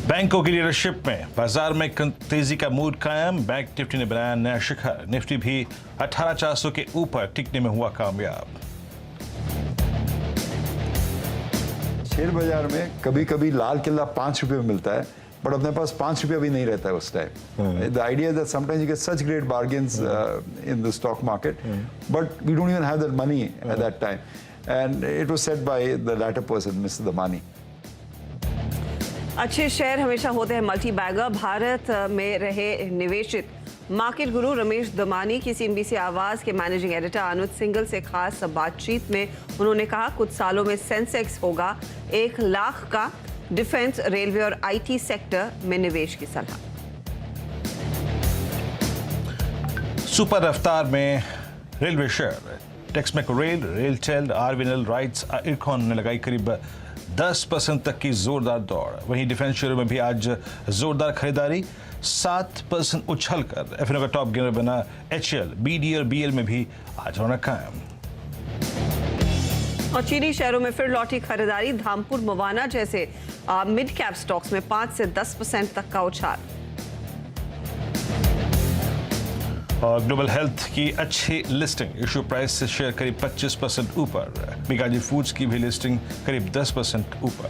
बैंकों की लीडरशिप में बाजार में तेजी का मूड कायम। बैंक निफ्टी ने बनाया नया शिखर। निफ्टी भी 18,400 के ऊपर टिकने में हुआ कामयाब। शेयर बाजार में कभी कभी लाल किला 5 रुपए में मिलता है, बट अपने पास 5 रुपया भी नहीं रहता है उस time. The idea that sometimes you get such great bargains in the stock market, but we don't even have that money at that time, and it was said by the latter person, mister Damani. अच्छे share हमेशा होते हैं multi bagger. Bharat में रहे निवेशित market गुरु रमेश दमानी की CNBC आवाज के मैनेजिंग एडिटर अनुज सिंघल से खास बातचीत में उन्होंने कहा कुछ सालों में सेंसेक्स होगा 1 लाख का। डिफेंस, रेलवे और आईटी सेक्टर में निवेश की सलाह। सुपर रफ्तार में railway share. Texmaco rail, RailTel, RVNL, RITES, IRCON ने लगाई करीब 10% तक की जोरदार दौड़। वहीं डिफेंस शेयरों में भी आज जोरदार खरीदारी। 7% उछलकर एफएनओ का टॉप गेनर बना एचएल। बीडी और बीएल में भी आज रौनक कायम। और चीनी शहरों में फिर लौटी खरीदारी। धामपुर, मवाना जैसे मिड कैप स्टॉक्स में 5 से 10% तक का उछाल। और ग्लोबल हेल्थ की अच्छी लिस्टिंग। इशू प्राइस से शेयर करीब 25% ऊपर। बिगाजी फूड्स की भी लिस्टिंग करीब 10% ऊपर।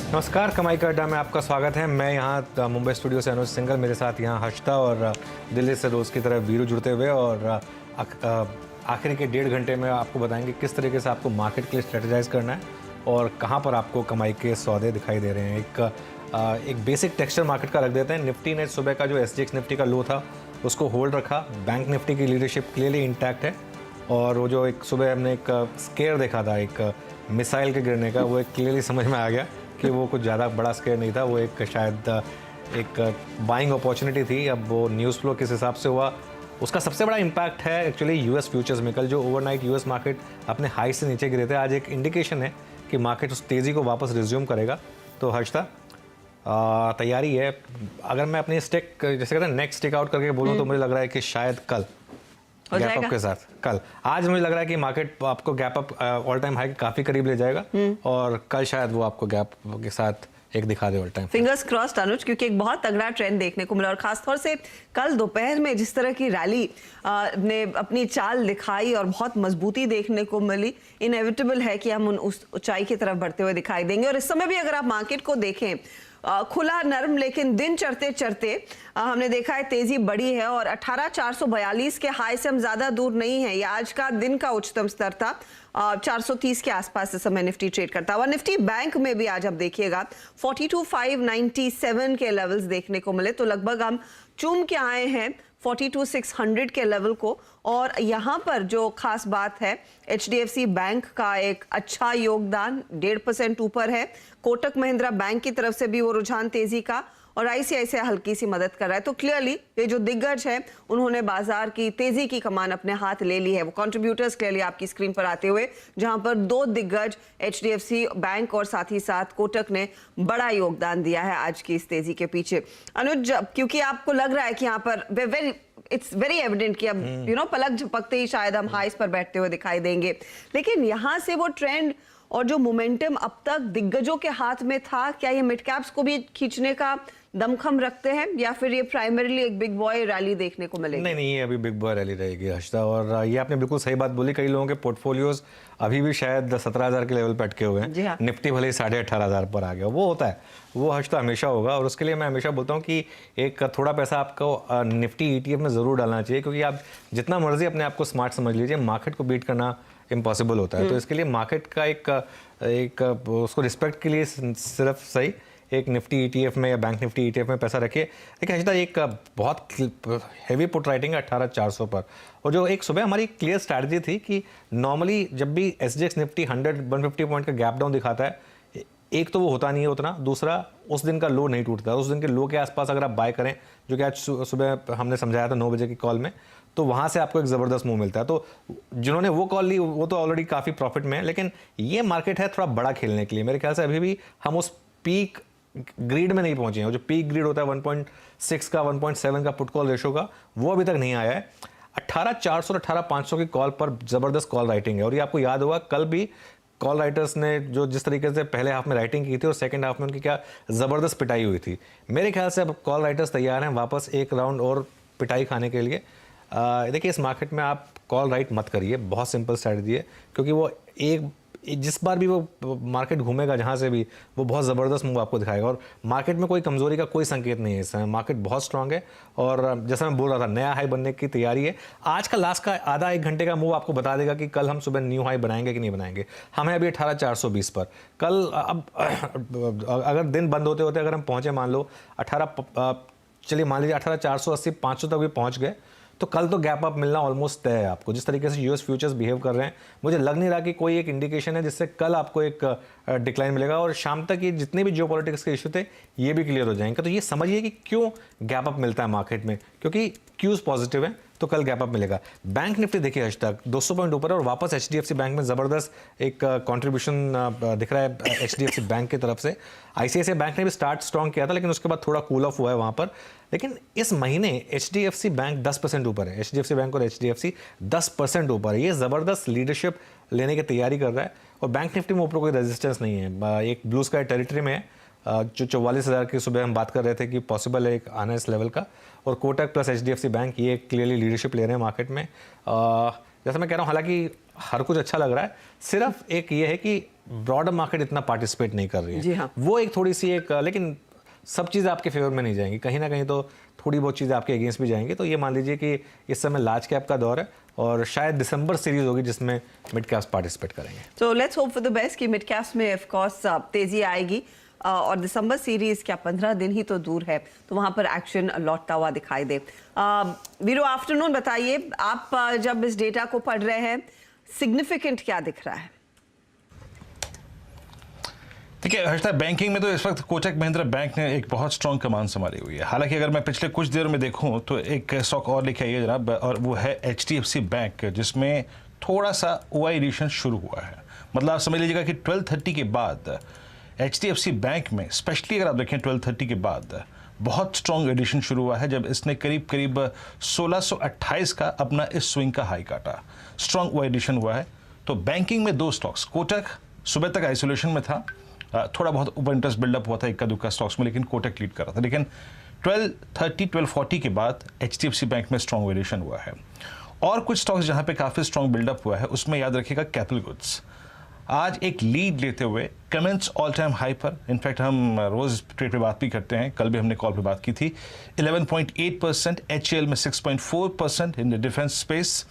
नमस्कार, कमाई का अड्डा में आपका स्वागत है। मैं यहाँ मुंबई स्टूडियो से अनुज सिंघल, मेरे साथ यहाँ हर्षता और दिल्ली से रोज़ की तरह वीरू जुड़ते हुए, और आखिरी के 1.5 घंटे में आपको बताएंगे किस तरीके से आपको मार्केट के लिए स्ट्रेटेजाइज करना है और कहाँ पर आपको कमाई के सौदे दिखाई दे रहे हैं। एक बेसिक टेक्सचर मार्केट का रख देते हैं। निफ्टी ने सुबह का जो एसजीएक्स निफ्टी का लो था उसको होल्ड रखा। बैंक निफ्टी की लीडरशिप क्लियरली इंटैक्ट है, और वो जो एक सुबह हमने एक स्केयर देखा था एक मिसाइल के गिरने का, वो एक क्लियरली समझ में आ गया कि वो कुछ ज़्यादा बड़ा स्केयर नहीं था, वो एक शायद एक बाइंग अपॉर्चुनिटी थी। अब वो न्यूज़ फ्लो किस हिसाब से हुआ उसका सबसे बड़ा इम्पैक्ट है एक्चुअली यूएस फ्यूचर्स में। कल जो ओवरनाइट यूएस मार्केट अपने हाई से नीचे गिरे थे, आज एक इंडिकेशन है कि मार्केट उस तेज़ी को वापस रिज्यूम करेगा। तो हर्षता, तैयारी है। अगर मैं अपनी स्टिक जैसे कहते हैं नेक्स्ट स्टिक आउट करके बोलूँ तो मुझे लग रहा है कि शायद कल गैप अप के साथ कल आज मुझे लग रहा है कि मार्केट आपको gap up all time high के काफी करीब ले जाएगा, और कल शायद वो आपको गैप के साथ एक दिखा दे all time. Fingers crossed Anuj, क्योंकि एक बहुत तगड़ा ट्रेंड देखने को मिला, और खासतौर से कल दोपहर में जिस तरह की रैली ने अपनी चाल दिखाई और बहुत मजबूती देखने को मिली। इनएविटेबल है कि हम उस ऊंचाई की तरफ बढ़ते हुए दिखाई देंगे। और इस समय भी अगर आप मार्केट को देखें, खुला नरम, लेकिन दिन चढ़ते चढ़ते हमने देखा है तेजी बढ़ी है, और 18,442 के हाई से हम ज्यादा दूर नहीं है। ये आज का दिन का उच्चतम स्तर था। 430 के आसपास इस समय निफ्टी ट्रेड करता हुआ। निफ्टी बैंक में भी आज आप देखिएगा 42,597 के लेवल्स देखने को मिले, तो लगभग हम चूम के आए हैं 42,600 के लेवल को। और यहाँ पर जो खास बात है, एचडीएफसी बैंक का एक अच्छा योगदान 1.5% ऊपर है। कोटक महिंद्रा बैंक की तरफ से भी वो रुझान तेजी का, और आईसीआईसीआई हल्की सी मदद कर रहा है। तो क्लियरली ये जो दिग्गज है उन्होंने बाजार की तेजी की कमान अपने हाथ ले ली है। वो कंट्रीब्यूटर्स क्लियरली आपकी स्क्रीन पर आते हुए, जहां पर 2 दिग्गज एचडीएफसी बैंक और साथ ही साथ कोटक ने बड़ा योगदान दिया है आज की इस तेजी के पीछे। अनुज, क्योंकि आपको लग रहा है कि यहाँ पर इट्स वेरी एविडेंट कि अब पलक झपकते ही शायद हम हाइस पर बैठते हुए दिखाई देंगे, लेकिन यहाँ से वो ट्रेंड और जो मोमेंटम अब तक दिग्गजों के हाथ में था, क्या ये मिड कैप्स को भी खींचने का दमखम रखते हैं, या फिर ये प्राइमरीली एक बिग बॉय रैली देखने को मिलेगी? नहीं, ये अभी बिग बॉय रैली रहेगी हर्षदा, और ये आपने बिल्कुल सही बात बोली। कई लोगों के पोर्टफोलियोज अभी भी शायद 17,000 के लेवल पर अटके हुए हैं। हाँ। निफ्टी भले ही 18,500 पर आ गया, वो होता है, वो हर्षदा हमेशा होगा। और उसके लिए मैं हमेशा बोलता हूँ कि एक थोड़ा पैसा आपको निफ्टी ईटीएफ में ज़रूर डालना चाहिए, क्योंकि आप जितना मर्जी अपने आप को स्मार्ट समझ लीजिए, मार्केट को बीट करना इम्पॉसिबल होता है। तो इसके लिए मार्केट का एक उसको रिस्पेक्ट के लिए सिर्फ सही एक निफ्टी ईटीएफ में या बैंक निफ्टी ईटीएफ में पैसा रखिए। देखिए हर्षदा, एक बहुत हैवी पुट राइटिंग है 18,400 पर, और जो एक सुबह हमारी क्लियर स्ट्रैटेजी थी कि नॉर्मली जब भी एसजीएक्स निफ्टी 150 पॉइंट का गैप डाउन दिखाता है, एक तो वो होता नहीं है उतना, दूसरा उस दिन का लो नहीं टूटता। उस दिन के लो के आसपास अगर आप बाय करें, जो कि आज सुबह हमने समझाया था 9 बजे की कॉल में, तो वहाँ से आपको एक ज़बरदस्त मूव मिलता है। तो जिन्होंने वो कॉल ली वो तो ऑलरेडी काफ़ी प्रॉफिट में है, लेकिन ये मार्केट है थोड़ा बड़ा खेलने के लिए। मेरे ख्याल से अभी भी हम उस पीक ग्रीड में नहीं पहुंचे हैं। जो पीक ग्रीड होता है 1.6 का 1.7 का पुट कॉल रेशो का, वो अभी तक नहीं आया है। 18,400 और 18,500 की कॉल पर जबरदस्त कॉल राइटिंग है। और ये आपको याद होगा, कल भी कॉल राइटर्स ने जो जिस तरीके से पहले हाफ में राइटिंग की थी और सेकंड हाफ में उनकी क्या ज़बरदस्त पिटाई हुई थी, मेरे ख्याल से अब कॉल राइटर्स तैयार हैं वापस एक राउंड और पिटाई खाने के लिए। देखिए, इस मार्केट में आप कॉल राइट मत करिए, बहुत सिंपल स्ट्रैटेजी है, क्योंकि वो जिस बार भी वो मार्केट घूमेगा जहाँ से भी, वो बहुत ज़बरदस्त मूव आपको दिखाएगा। और मार्केट में कोई कमज़ोरी का कोई संकेत नहीं है इस समय, मार्केट बहुत स्ट्रांग है। और जैसा मैं बोल रहा था, नया हाई बनने की तैयारी है। आज का लास्ट का आधा एक घंटे का मूव आपको बता देगा कि कल हम सुबह न्यू हाई बनाएंगे कि नहीं बनाएंगे। हम हैं अभी 18,420 पर। कल अब अगर दिन बंद होते होते अगर हम पहुँचे मान लो 18,480 500 तक भी पहुँच गए, तो कल तो गैप अप मिलना ऑलमोस्ट तय है आपको। जिस तरीके से यूएस फ्यूचर्स बिहेव कर रहे हैं, मुझे लग नहीं रहा कि कोई एक इंडिकेशन है जिससे कल आपको एक डिक्लाइन मिलेगा। और शाम तक ये जितने भी जियोपॉलिटिक्स के इशू थे ये भी क्लियर हो जाएंगे। तो ये समझिए कि क्यों गैप अप मिलता है मार्केट में, क्योंकि क्यूज पॉजिटिव है, तो कल गैप अप मिलेगा। बैंक निफ्टी देखिए आज तक 200 पॉइंट ऊपर है और वापस एचडीएफसी बैंक में ज़बरदस्त एक कंट्रीब्यूशन दिख रहा है एचडीएफसी बैंक की तरफ से। आईसीआईसीआई बैंक ने भी स्टार्ट स्ट्रॉन्ग किया था, लेकिन उसके बाद थोड़ा कूल ऑफ हुआ है वहाँ पर। लेकिन इस महीने एचडीएफसी बैंक 10% ऊपर है। एचडीएफसी बैंक और एचडीएफसी 10% ऊपर है। ये ज़बरदस्त लीडरशिप लेने की तैयारी कर रहा है। और बैंक निफ्टी में ऊपर कोई रेजिस्टेंस नहीं है, एक ब्लू स्काई टेरिटरी में है। जो 44,000 की सुबह हम बात कर रहे थे कि पॉसिबल है एक आना इस लेवल का। और कोटक प्लस एचडीएफसी बैंक ये क्लियरली लीडरशिप ले रहे हैं मार्केट में। जैसा मैं कह रहा हूँ, हालांकि हर कुछ अच्छा लग रहा है, सिर्फ एक ये है कि ब्रॉडर मार्केट इतना पार्टिसिपेट नहीं कर रही है। जी हाँ। वो एक थोड़ी सी एक, लेकिन सब चीज़ें आपके फेवर में नहीं जाएंगी, कहीं ना कहीं तो थोड़ी बहुत चीज़ें आपके अगेंस्ट भी जाएंगी। तो ये मान लीजिए कि इस समय लार्ज कैप का दौर है और शायद दिसंबर सीरीज होगी जिसमें मिड कैप्स पार्टिसिपेट करेंगे। तो let's hope for the best कि मिड कैप्स में ऑफ कोर्स तेजी आएगी और दिसंबर सीरीज क्या 15 दिन ही तो दूर है, तो वहां पर एक्शन लौटता हुआ दिखाई दे। वीरू, आफ्टरनून बताइए, आप जब इस डेटा को पढ़ रहे हैं, सिग्निफिकेंट क्या दिख रहा है? देखिए हर्षदा, बैंकिंग में तो इस वक्त कोटक महिंद्रा बैंक ने एक बहुत स्ट्रॉन्ग कमान संभाली हुई है। हालांकि अगर मैं पिछले कुछ देर में देखूं तो एक स्टॉक और लेके आइए जनाब, और वो है एचडीएफसी बैंक, जिसमें थोड़ा सा ओआई एडिशन शुरू हुआ है। मतलब आप समझ लीजिएगा कि 12:30 के बाद एचडीएफसी बैंक में, स्पेशली अगर आप देखें 12:30 के बाद, बहुत स्ट्रॉन्ग एडिशन शुरू हुआ है, जब इसने करीब 1628 का अपना इस स्विंग का हाई काटा। स्ट्रॉन्ग ओआई एडिशन हुआ है। तो बैंकिंग में दो स्टॉक्स, कोटक सुबह तक आइसोलेशन में था, थोड़ा बहुत ऊपर इंटरेस्ट बिल्डअप हुआ था इक्का दुक्का स्टॉक्स में, लेकिन कोटक लीड कर रहा था। लेकिन 12:40 के बाद एचडीएफसी बैंक में स्ट्रॉन्ग वेरिएशन हुआ है। और कुछ स्टॉक्स जहां पे काफ़ी स्ट्रॉन्ग बिल्डअप हुआ है, उसमें याद रखिएगा कैपिटल गुड्स आज एक लीड लेते हुए कमेंट्स ऑल टाइम हाई पर। इनफैक्ट हम रोज ट्रेड पे बात भी करते हैं, कल भी हमने कॉल पे बात की थी। 11.8%, एचएल में 6.4% in the defence space,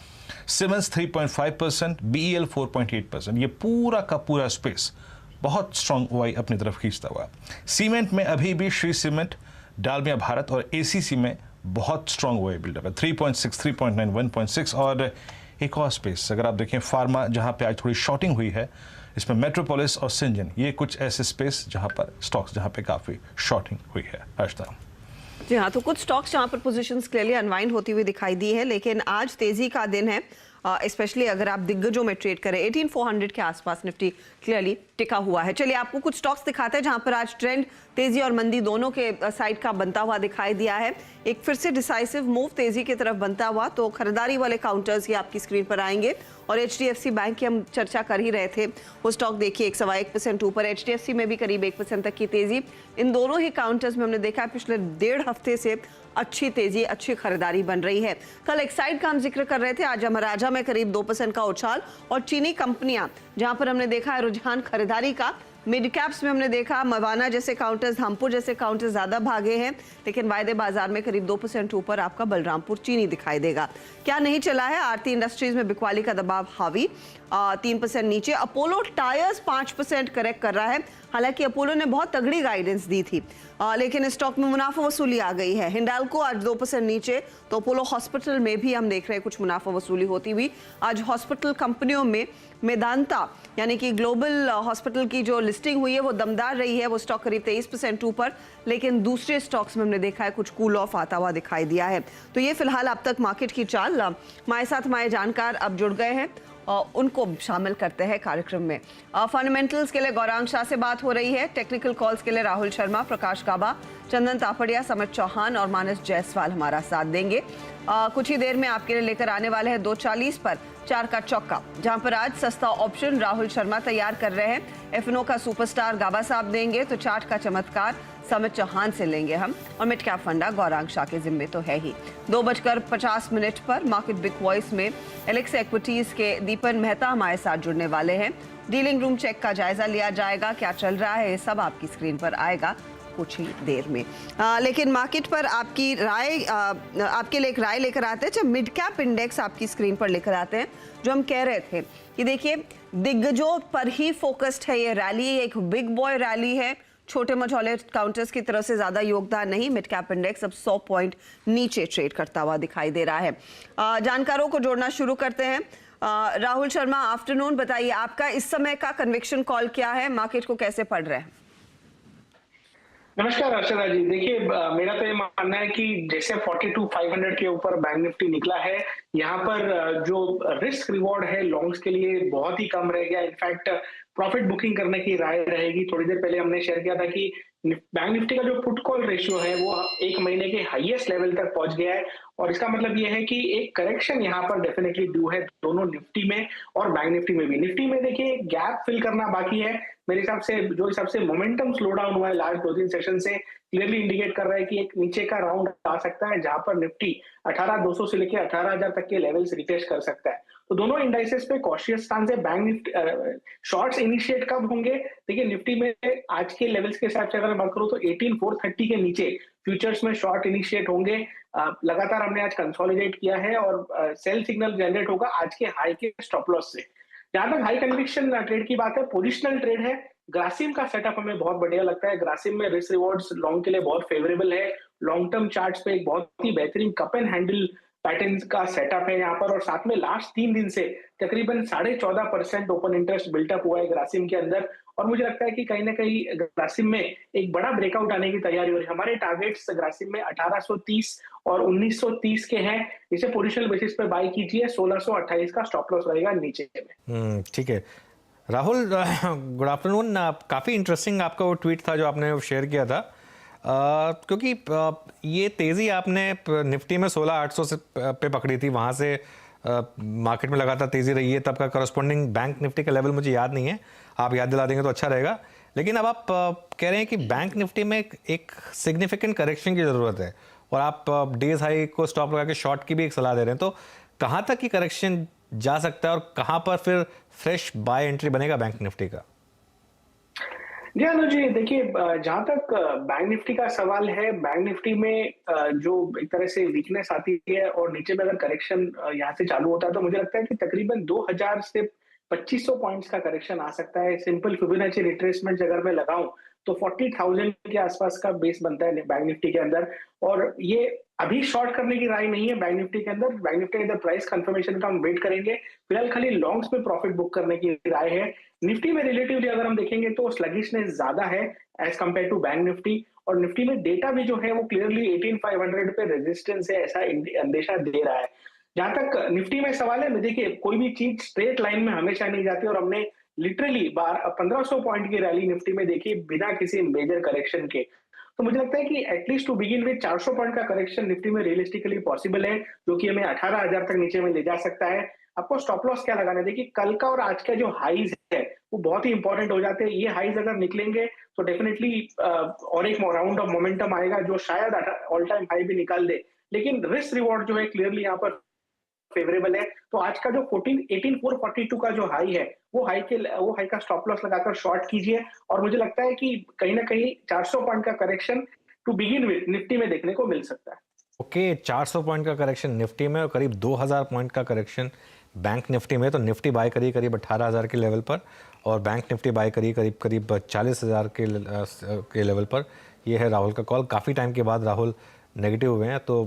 Siemens 3.5%, BEL 4.8%। ये पूरा का पूरा स्पेस बहुत स्ट्रॉन्ग ओआई अपनी तरफ खींचता हुआ। सीमेंट में अभी भी श्री सीमेंट, डालमिया भारत और एसीसी में बहुत स्ट्रॉन्ग ओआई बिल्डअप है, 3.6, 3.9, 1.6। और एक और स्पेस अगर आप देखें फार्मा, जहां पे आज थोड़ी शॉर्टिंग हुई है, इसमें मेट्रोपोलिस और सिंजन, ये कुछ ऐसे स्पेस जहां पर स्टॉक्स जहां पे काफ़ी शॉर्टिंग हुई है। हर्षदा जी हाँ, तो कुछ स्टॉक्स जहां पर पोजीशंस क्लियरली अनवाइंड होती हुई दिखाई दी है, लेकिन आज तेजी का दिन है, स्पेशली अगर आप दिग्गजों में ट्रेड करें। 18,400 के आसपास निफ्टी क्लियरली टिका हुआ है। चलिए आपको कुछ स्टॉक्स दिखाते हैं जहां पर आज ट्रेंड तेजी और मंदी दोनों के साइड का बनता हुआ दिखाई दिया है। एक फिर से डिसाइसिव मूव तेजी की तरफ बनता हुआ, तो खरीदारी वाले काउंटर्स ही आपकी स्क्रीन पर आएंगे। और एचडीएफसी बैंक की हम चर्चा कर ही रहे थे, वो स्टॉक देखिए 1.25% ऊपर, एचडीएफसी में भी करीब 1% तक की तेजी। इन दोनों ही काउंटर्स में हमने देखा है पिछले 1.5 हफ्ते से अच्छी तेजी, अच्छी खरीदारी बन रही है। कल एक्साइड का हम जिक्र कर रहे थे, आज अमराजा में करीब 2% का उछाल। और चीनी कंपनियां जहां पर हमने देखा है रुझान खरीदारी का, मिड कैप्स में हमने देखा मवाना जैसे काउंटर्स, धामपुर जैसे काउंटर्स ज्यादा भागे हैं, लेकिन वायदे बाजार में करीब 2% ऊपर आपका बलरामपुर चीनी दिखाई देगा। क्या नहीं चला है? आरती इंडस्ट्रीज में बिकवाली का दबाव हावी, 3% नीचे। अपोलो टायर्स 5% करेक्ट कर रहा है, हालांकि अपोलो ने बहुत तगड़ी गाइडेंस दी थी, लेकिन स्टॉक में मुनाफा वसूली आ गई है। हिंडाल्को आज 2% नीचे, तो अपोलो हॉस्पिटल में भी हम देख रहे हैं कुछ मुनाफा वसूली होती हुई। आज हॉस्पिटल कंपनियों में मेदांता यानी कि ग्लोबल हॉस्पिटल की जो लिस्टिंग हुई है वो दमदार रही है, वो स्टॉक करीब 23% ऊपर, लेकिन दूसरे स्टॉक्स में हमने देखा है कुछ कूल ऑफ आता हुआ दिखाई दिया है। तो ये फिलहाल अब तक मार्केट की चाल। हमारे साथ हमारे जानकार अब जुड़ गए हैं, उनको शामिल करते हैं कार्यक्रम में। फंडामेंटल्स के लिए गौरांग शाह से बात हो रही है, टेक्निकल कॉल्स के लिए राहुल शर्मा, प्रकाश काबा, चंदन तापड़िया, समत चौहान और मानस जायसवाल हमारा साथ देंगे। कुछ ही देर में आपके लिए लेकर आने वाले हैं 2:40 पर 4 का चौका, जहां पर आज सस्ता ऑप्शन राहुल शर्मा तैयार कर रहे हैं। एफनो का सुपरस्टार गाबा साहब देंगे तो चार्ट का चमत्कार समित चौहान से लेंगे हम, और मिड कैप फंडा गौरांग शाह के जिम्मे तो है ही। 2:50 पर मार्केट बिग वॉइस में एलेक्स इक्विटीज के दीपन मेहता हमारे साथ जुड़ने वाले हैं। डीलिंग रूम चेक का जायजा लिया जाएगा, क्या चल रहा है ये सब आपकी स्क्रीन पर आएगा कुछ ही देर में। लेकिन मार्केट पर आपकी राय, आपके लिए एक राय लेकर आते हैं। जब मिड कैप इंडेक्स आपकी स्क्रीन पर लेकर आते हैं, जो हम कह रहे थे कि देखिए दिग्गजों पर ही फोकस्ड है ये रैली, एक बिग बॉय रैली है, छोटे मझौले काउंटर्स की तरफ से ज्यादा योगदान नहीं। मिड कैप इंडेक्स अब 100 पॉइंट नीचे ट्रेड करता हुआ दिखाई दे रहा है। जानकारों को जोड़ना शुरू करते हैं। राहुल शर्मा, आफ्टरनून, बताइए आपका इस समय का कन्विक्शन कॉल क्या है, मार्केट को कैसे पढ़ रहे हैं? नमस्कार अर्चना जी। देखिए, मेरा तो ये मानना है कि जैसे 42,500 के ऊपर बैंक निफ्टी निकला है, यहाँ पर जो रिस्क रिवॉर्ड है लॉन्ग्स के लिए बहुत ही कम रह गया। इनफैक्ट प्रॉफिट बुकिंग करने की राय रहेगी। थोड़ी देर पहले हमने शेयर किया था कि बैंक निफ्टी का जो पुट कॉल रेशियो है वो 1 महीने के हाईएस्ट लेवल तक पहुंच गया है, और इसका मतलब ये है कि एक करेक्शन यहाँ पर डेफिनेटली ड्यू है, दोनों निफ्टी में और बैंक निफ्टी में भी। निफ्टी में देखिए गैप फिल करना बाकी है मेरे हिसाब से। जो हिसाब से मोमेंटम स्लो डाउन हुआ है लास्ट 2-3 सेशन से, क्लियरली इंडिकेट कर रहा है कि एक नीचे का राउंड आ सकता है, जहां पर निफ्टी 18,200 से लेकर 18,000 तक के लेवल्स रिटेस्ट कर सकता है। तो दोनों इंडाइसेस पे कॉशियस स्टांस है। बैंक निफ्टी शॉर्ट्स इनिशिएट कब होंगे? देखिए निफ्टी में आज के लेवल्स के हिसाब से अगर बात करूं तो 18,430 के नीचे फ्यूचर्स में शॉर्ट इनिशिएट होंगे। लगातार हमने आज कंसोलिडेट किया है और सेल सिग्नल जनरेट होगा आज के हाई के स्टॉप लॉस से। जहां तक हाई कन्विक्शन ट्रेड की बात है, पोजिशनल ट्रेड है। ग्रासिम का सेटअप हमें बहुत बढ़िया लगता है। ग्रासिम में रिस्क रिवॉर्ड्स लॉन्ग के लिए बहुत फेवरेबल है। लॉन्ग टर्म चार्ट्स पे एक बहुत ही बेहतरीन कप एंड हैंडल पैटर्न का सेटअप है यहाँ पर, और साथ में लास्ट 3 दिन से तकरीबन 14.5% ओपन इंटरेस्ट बिल्टअप हुआ है ग्रासिम के अंदर, और मुझे लगता है कि कहीं ना कहीं ग्रासिम में एक बड़ा ब्रेकआउट आने की तैयारी हो रही है। हमारे टारगेट्स ग्रासिम में 1830 और 1930 के हैं। इसे पोजिशनल बेसिस पे बाय कीजिए। 1628 का स्टॉप लॉस रहेगा नीचे में। ठीक है राहुल, गुड आफ्टरनून। काफ़ी इंटरेस्टिंग आपका वो ट्वीट था जो आपने शेयर किया था, क्योंकि ये तेज़ी आपने निफ्टी में 16,800 से पे पकड़ी थी, वहाँ से मार्केट में लगातार तेज़ी रही है। तब का करस्पॉन्डिंग बैंक निफ्टी का लेवल मुझे याद नहीं है, आप याद दिला देंगे तो अच्छा रहेगा। लेकिन अब आप कह रहे हैं कि बैंक निफ्टी में एक सिग्निफिकेंट करेक्शन की ज़रूरत है, और आप डेज हाई को स्टॉप लगा के शॉर्ट की भी एक सलाह दे रहे हैं। तो कहाँ तक की करेक्शन जा सकता है और कहाँ पर फिर फ्रेश बाय एंट्री बनेगा बैंक निफ्टी का? जी अनुज जी, देखिए जहां तक बैंक निफ्टी का सवाल है, बैंक निफ्टी में जो एक तरह से वीकनेस आती है और नीचे में अगर करेक्शन यहाँ से चालू होता है तो मुझे लगता है कि तकरीबन 2000 से 2500 पॉइंट्स का करेक्शन आ सकता है। सिंपल फिबोनाची रिट्रेसमेंट अगर मैं लगाऊं तो 40,000 के आसपास का बेस बनता है बैंक निफ्टी के अंदर, और ये अभी शॉर्ट करने की राय नहीं है बैंक निफ्टी के अंदर। बैंक निफ्टी के अंदर प्राइस कंफर्मेशन का हम वेट करेंगे। फिलहाल खाली लॉन्ग्स में प्रॉफिट बुक करने की राय है। निफ्टी में रिलेटिवली अगर हम देखेंगे तो स्लगिशनेस ज्यादा है as compare to bank Nifty, और निफ्टी में डेटा भी जो है वो क्लियरली 18,500 पे रेजिस्टेंस है ऐसा अंदेशा दे रहा है। जहां तक निफ्टी में सवाल है, देखिए कोई भी चीज स्ट्रेट लाइन में हमेशा नहीं जाती, और हमने लिटरली 1500 पॉइंट की रैली निफ्टी में देखी बिना किसी मेजर करेक्शन के। तो मुझे लगता है कि at least to begin with 400 point का करेक्शन निफ्टी में रियलिस्टिकली पॉसिबल है, जो कि हमें 18,000 तक नीचे में ले जा सकता है। आपको स्टॉप लॉस क्या लगाना है? देखिए कल का और आज का जो हाईज है वो बहुत ही इंपॉर्टेंट हो जाते हैं। ये हाईज अगर निकलेंगे तो डेफिनेटली और एक राउंड ऑफ मोमेंटम आएगा जो शायद ऑल टाइम हाई भी निकाल दे, लेकिन रिस्क रिवॉर्ड जो है क्लियरली यहाँ पर फेवरेबल है। तो आज का जो 18,442 का जो हाई है वो हाई का स्टॉप लॉस लगाकर शॉर्ट कीजिए, और मुझे लगता है कि कहीं ना कहीं 400 पॉइंट का correction to begin with Nifty में देखने को मिल सकता है। ओके, 400 पॉइंट का करेक्शन निफ्टी में और करीब 2000 पॉइंट का करेक्शन बैंक निफ्टी में। तो निफ्टी बाय करिए करीब 18,000 के लेवल पर, और बैंक निफ्टी बाय करिए करीब 40,000 के लेवल पर। ये है राहुल का कॉल। काफ़ी टाइम के बाद राहुल नेगेटिव हुए हैं। तो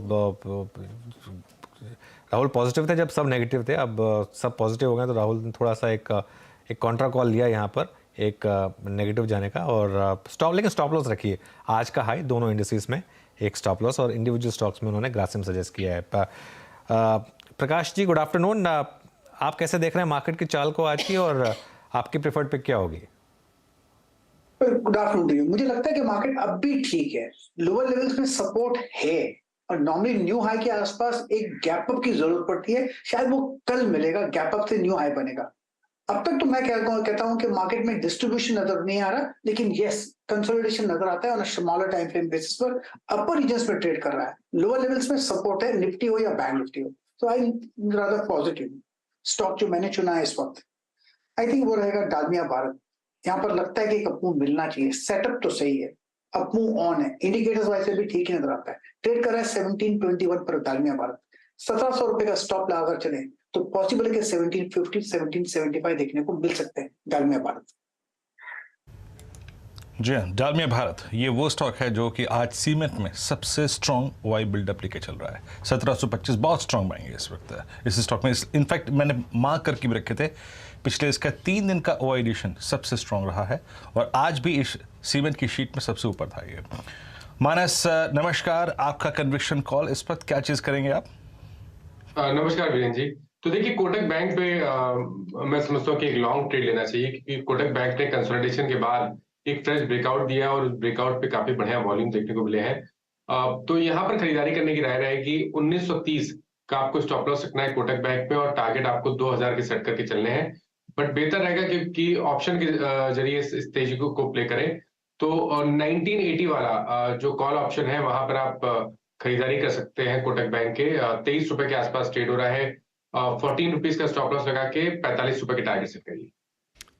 राहुल पॉजिटिव थे जब सब नेगेटिव थे, अब सब पॉजिटिव हो गए, तो राहुल ने थोड़ा सा एक कॉन्ट्रा कॉल लिया यहाँ पर एक नेगेटिव जाने का। और लेकिन स्टॉप लॉस रखिए आज का हाई दोनों इंडिसेस में, एक स्टॉप लॉस, और इंडिविजुअल स्टॉक्स में उन्होंने ग्रासिम सजेस्ट किया है। Prakash ji, good afternoon. आप कैसे देख रहे हैं मार्केट की चाल को आज की, और आपकी प्रेफर्ड पिक क्या होगी? Good afternoon. मुझे लगता है कि मार्केट अब भी ठीक है, लोअर लेवल्स में सपोर्ट है, और नॉर्मली न्यू हाई के आसपास एक गैप अप की जरूरत पड़ती है, शायद वो कल मिलेगा, गैप अप से न्यू हाई बनेगा। अब तक तो मैं कहता हूं कि मार्केट में डिस्ट्रीब्यूशन नजर नहीं आ रहा, लेकिन यस कंसोलिडेशन नजर आता है on a smaller time frame basis पर। अपर रीजन्स में ट्रेड कर रहा है, लोअर लेवल्स में सपोर्ट है, निफ्टी हो या बैंक निफ्टी हो। तो आई रादर पॉजिटिव। स्टॉक जो मैंने चुना है इस वक्त, आई थिंक वो रहेगा डालमिया भारत। यहाँ पर लगता है कि एक अपमूव मिलना चाहिए, सेटअप तो सही है, अपमूव ऑन है, इंडिकेटर्स वाइज से भी ठीक ही नजर आता है। ट्रेड कर रहा है 1721 पर डालमिया भारत। 1700 रुपए का स्टॉप लगाकर चले तो पॉसिबल है कि 1750 1775 देखने को मिल सकते हैं डालमिया भारत। जी हाँ, डालमिया भारत ये वो स्टॉक है जो कि आज सीमेंट में सबसे स्ट्रॉन्ग वाई बिल्डअप लेके चल रहा है। 1725 बहुत स्ट्रॉन्ग बाइंग है इस वक्त इस स्टॉक में। इनफैक्ट मैंने मार्क करके भी रखे थे, पिछले इसका 3 दिन का ओ एडिशन सबसे स्ट्रॉन्ग रहा है और आज भी इस सीमेंट की शीट में सबसे ऊपर था ये। मानस नमस्कार, आपका कन्विक्शन कॉल इस वक्त क्या चीज़ करेंगे आप? नमस्कार वीरेंद्र जी। तो देखिए कोटक बैंक पे मैं समझता हूँ कि एक लॉन्ग ट्रेड लेना चाहिए, क्योंकि कोटक बैंक ने कंसोलिडेशन के बाद एक फ्रेश ब्रेकआउट दिया और उस ब्रेकआउट पे काफी बढ़िया वॉल्यूम देखने को मिले हैं। तो यहाँ पर खरीदारी करने की राय रहेगी। 1930 का आपको स्टॉप लॉस रखना है कोटक बैंक में और टारगेट आपको 2000 के सेट करके चलने हैं। बट बेहतर रहेगा कि ऑप्शन के जरिए इस तेजी को प्ले करें। तो 1980 वाला जो कॉल ऑप्शन है वहां पर आप खरीदारी कर सकते हैं कोटक बैंक के। 23 रुपए के आसपास ट्रेड हो रहा है। 14 रुपीज का स्टॉप लॉस लगा के 45 रुपए के टारगेट सेट करिए।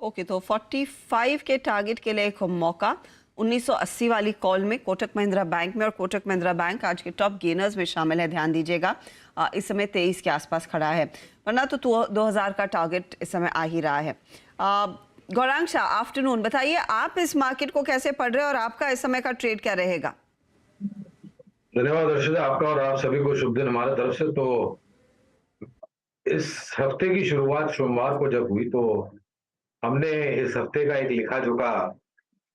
ओके, तो 45 के टारगेट के लिए एक मौका 1980 वाली कॉल में कोटक महिंद्रा बैंक में, और कोटक महिंद्रा बैंक आज के टॉप गेनर्स में शामिल है, ध्यान दीजिएगा। इस समय 23 के आसपास खड़ा है, वरना तो 2000 का टारगेट इस समय आ ही रहा है। गौरांग शाह, आफ्टरनून, बताइए आप इस मार्केट को कैसे पढ़ रहे हैं और आपका इस समय का ट्रेड क्या रहेगा? धन्यवाद अर्षिता, आपका और आप सभी को शुभ दिन हमारे तरफ से। तो इस हफ्ते की शुरुआत सोमवार को जब हुई तो हमने इस हफ्ते का एक लिखा जोखा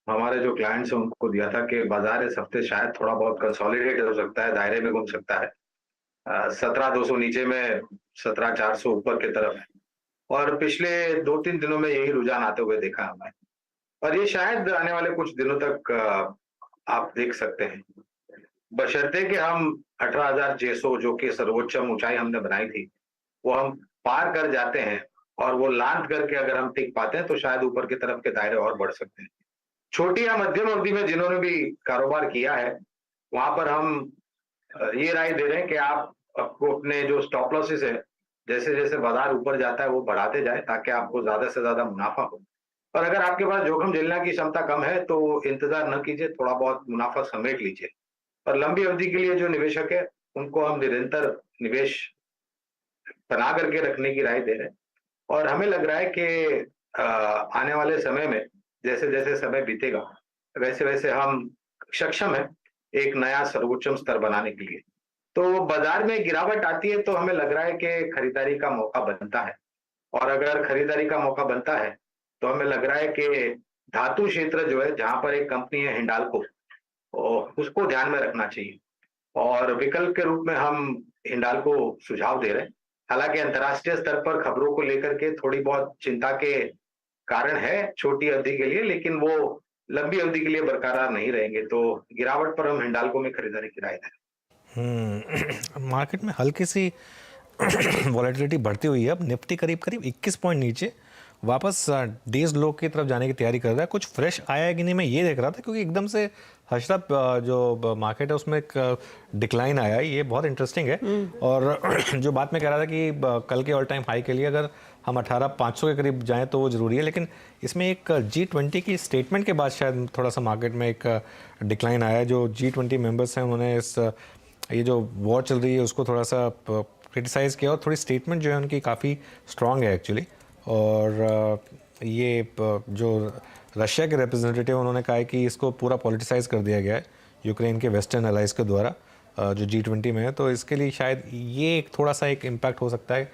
हमारे जो क्लाइंट्स हैं उनको दिया था कि बाजार इस हफ्ते शायद थोड़ा बहुत कंसोलिडेट हो सकता है, दायरे में घूम सकता है। 17,200 नीचे में 17,400 ऊपर की तरफ, और पिछले 2-3 दिनों में यही रुझान आते हुए देखा हमने, और ये शायद आने वाले कुछ दिनों तक आप देख सकते हैं, बशर्ते कि हम 18,600 जो कि सर्वोच्चम ऊंचाई हमने बनाई थी वो हम पार कर जाते हैं, और वो लांघ करके अगर हम टिक पाते हैं तो शायद ऊपर की तरफ के दायरे और बढ़ सकते हैं। छोटी या मध्यम अवधि में जिन्होंने भी कारोबार किया है वहां पर हम ये राय दे रहे हैं कि आपको अपने जो स्टॉप लॉसेस है जैसे जैसे बाजार ऊपर जाता है वो बढ़ाते जाए ताकि आपको ज्यादा से ज्यादा मुनाफा हो। और अगर आपके पास जोखिम झेलने की क्षमता कम है तो इंतजार न कीजिए, थोड़ा बहुत मुनाफा समेट लीजिए। और लंबी अवधि के लिए जो निवेशक है उनको हम निरंतर निवेश बना करके रखने की राय दे रहे हैं। और हमें लग रहा है कि आने वाले समय में जैसे जैसे समय बीतेगा वैसे वैसे हम सक्षम है एक नया सर्वोच्चम स्तर बनाने के लिए। तो बाजार में गिरावट आती है तो हमें लग रहा है कि खरीदारी का मौका बनता है, और अगर खरीदारी का मौका बनता है तो हमें लग रहा है कि धातु क्षेत्र जो है जहां पर एक कंपनी है हिंडाल्को, उसको ध्यान में रखना चाहिए, और विकल्प के रूप में हम हिंडाल्को सुझाव दे रहे हैं। हालांकि अंतर्राष्ट्रीय स्तर पर खबरों को लेकर के थोड़ी बहुत चिंता के कारण है छोटी अवधि के लिए, लेकिन वो लंबी अवधि के लिए बरकरार नहीं रहेंगे। तो गिरावट पर हम हिंडाल्को में खरीदारी की राय दें। मार्केट में हल्की सी वॉलेटिलिटी बढ़ती हुई है। अब निफ्टी करीब 21 पॉइंट नीचे वापस डेज लो की तरफ जाने की तैयारी कर रहा है। कुछ फ्रेश आया है कि नहीं मैं ये देख रहा था, क्योंकि एकदम से हर्षद जो मार्केट है उसमें एक डिक्लाइन आया है, ये बहुत इंटरेस्टिंग है। और जो बात मैं कह रहा था कि कल के ऑल टाइम हाई के लिए अगर हम 18,500 के करीब जाएं तो वो ज़रूरी है, लेकिन इसमें एक G20 की स्टेटमेंट के बाद शायद थोड़ा सा मार्केट में एक डिक्लाइन आया है। जो G20 मेंबर्स हैं उन्होंने इस ये जो वॉर चल रही है उसको थोड़ा सा क्रिटिसाइज़ किया, और थोड़ी स्टेटमेंट जो है उनकी काफ़ी स्ट्रॉन्ग है एक्चुअली। और ये जो रशिया के रिप्रेजेंटेटिव उन्होंने कहा है कि इसको पूरा पॉलिटिसाइज कर दिया गया है यूक्रेन के वेस्टर्न एलाइज के द्वारा जो G20 में है। तो इसके लिए शायद ये एक थोड़ा सा एक इम्पैक्ट हो सकता है,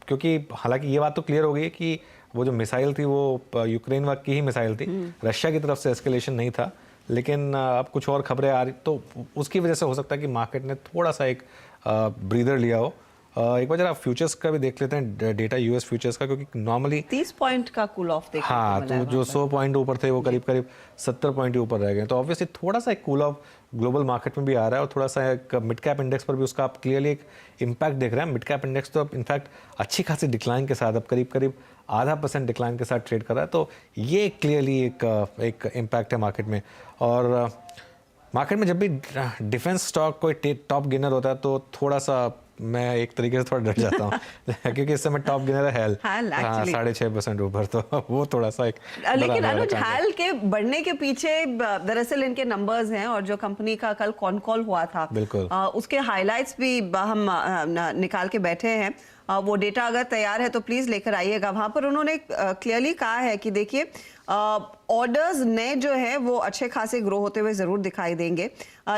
क्योंकि हालांकि ये बात तो क्लियर हो गई है कि वो जो मिसाइल थी वो यूक्रेन वक्त की ही मिसाइल थी, रशिया की तरफ से एस्केलेशन नहीं था। लेकिन अब कुछ और खबरें आ रही तो उसकी वजह से हो सकता है कि मार्केट ने थोड़ा सा एक ब्रीदर लिया हो एक बार जरा फ्यूचर्स का भी देख लेते हैं डेटा, यूएस फ्यूचर्स का, क्योंकि नॉर्मली 30 पॉइंट का कूल ऑफ देखने को हाँ, मिला है तो जो वहाँ 100 पॉइंट ऊपर थे वो करीब करीब 70 पॉइंट ही ऊपर रह गए। तो ऑब्वियसली थोड़ा सा एक कूल ऑफ ग्लोबल मार्केट में भी आ रहा है, और थोड़ा सा एक मिड कैप इंडेक्स पर भी उसका आप क्लियरली एक इम्पैक्ट देख रहे हैं। मिड कैप इंडेक्स तो अब इनफैक्ट अच्छी खासी डिक्लाइन के साथ, अब करीब करीब 0.5% डिक्लाइन के साथ ट्रेड कर रहा है। तो ये क्लियरली एक इम्पैक्ट है मार्केट में। और मार्केट में जब भी डिफेंस स्टॉक कोई टॉप गेनर होता है तो थोड़ा सा मैं एक तरीके से थोड़ा डर जाता हूँ क्योंकि इस समय टॉप गेनर है HAL, 6.5% ऊपर, तो वो थोड़ा सा एक लेकिन अनुज, HAL के बढ़ने के पीछे दरअसल इनके नंबर्स हैं, और जो कंपनी का कल कॉल हुआ था बिल्कुल उसके हाइलाइट्स भी हम निकाल के बैठे हैं। वो डेटा अगर तैयार है तो प्लीज लेकर आइएगा। वहां पर उन्होंने क्लियरली कहा है कि देखिए ऑर्डर्स नए जो है वो अच्छे खासे ग्रो होते हुए जरूर दिखाई देंगे,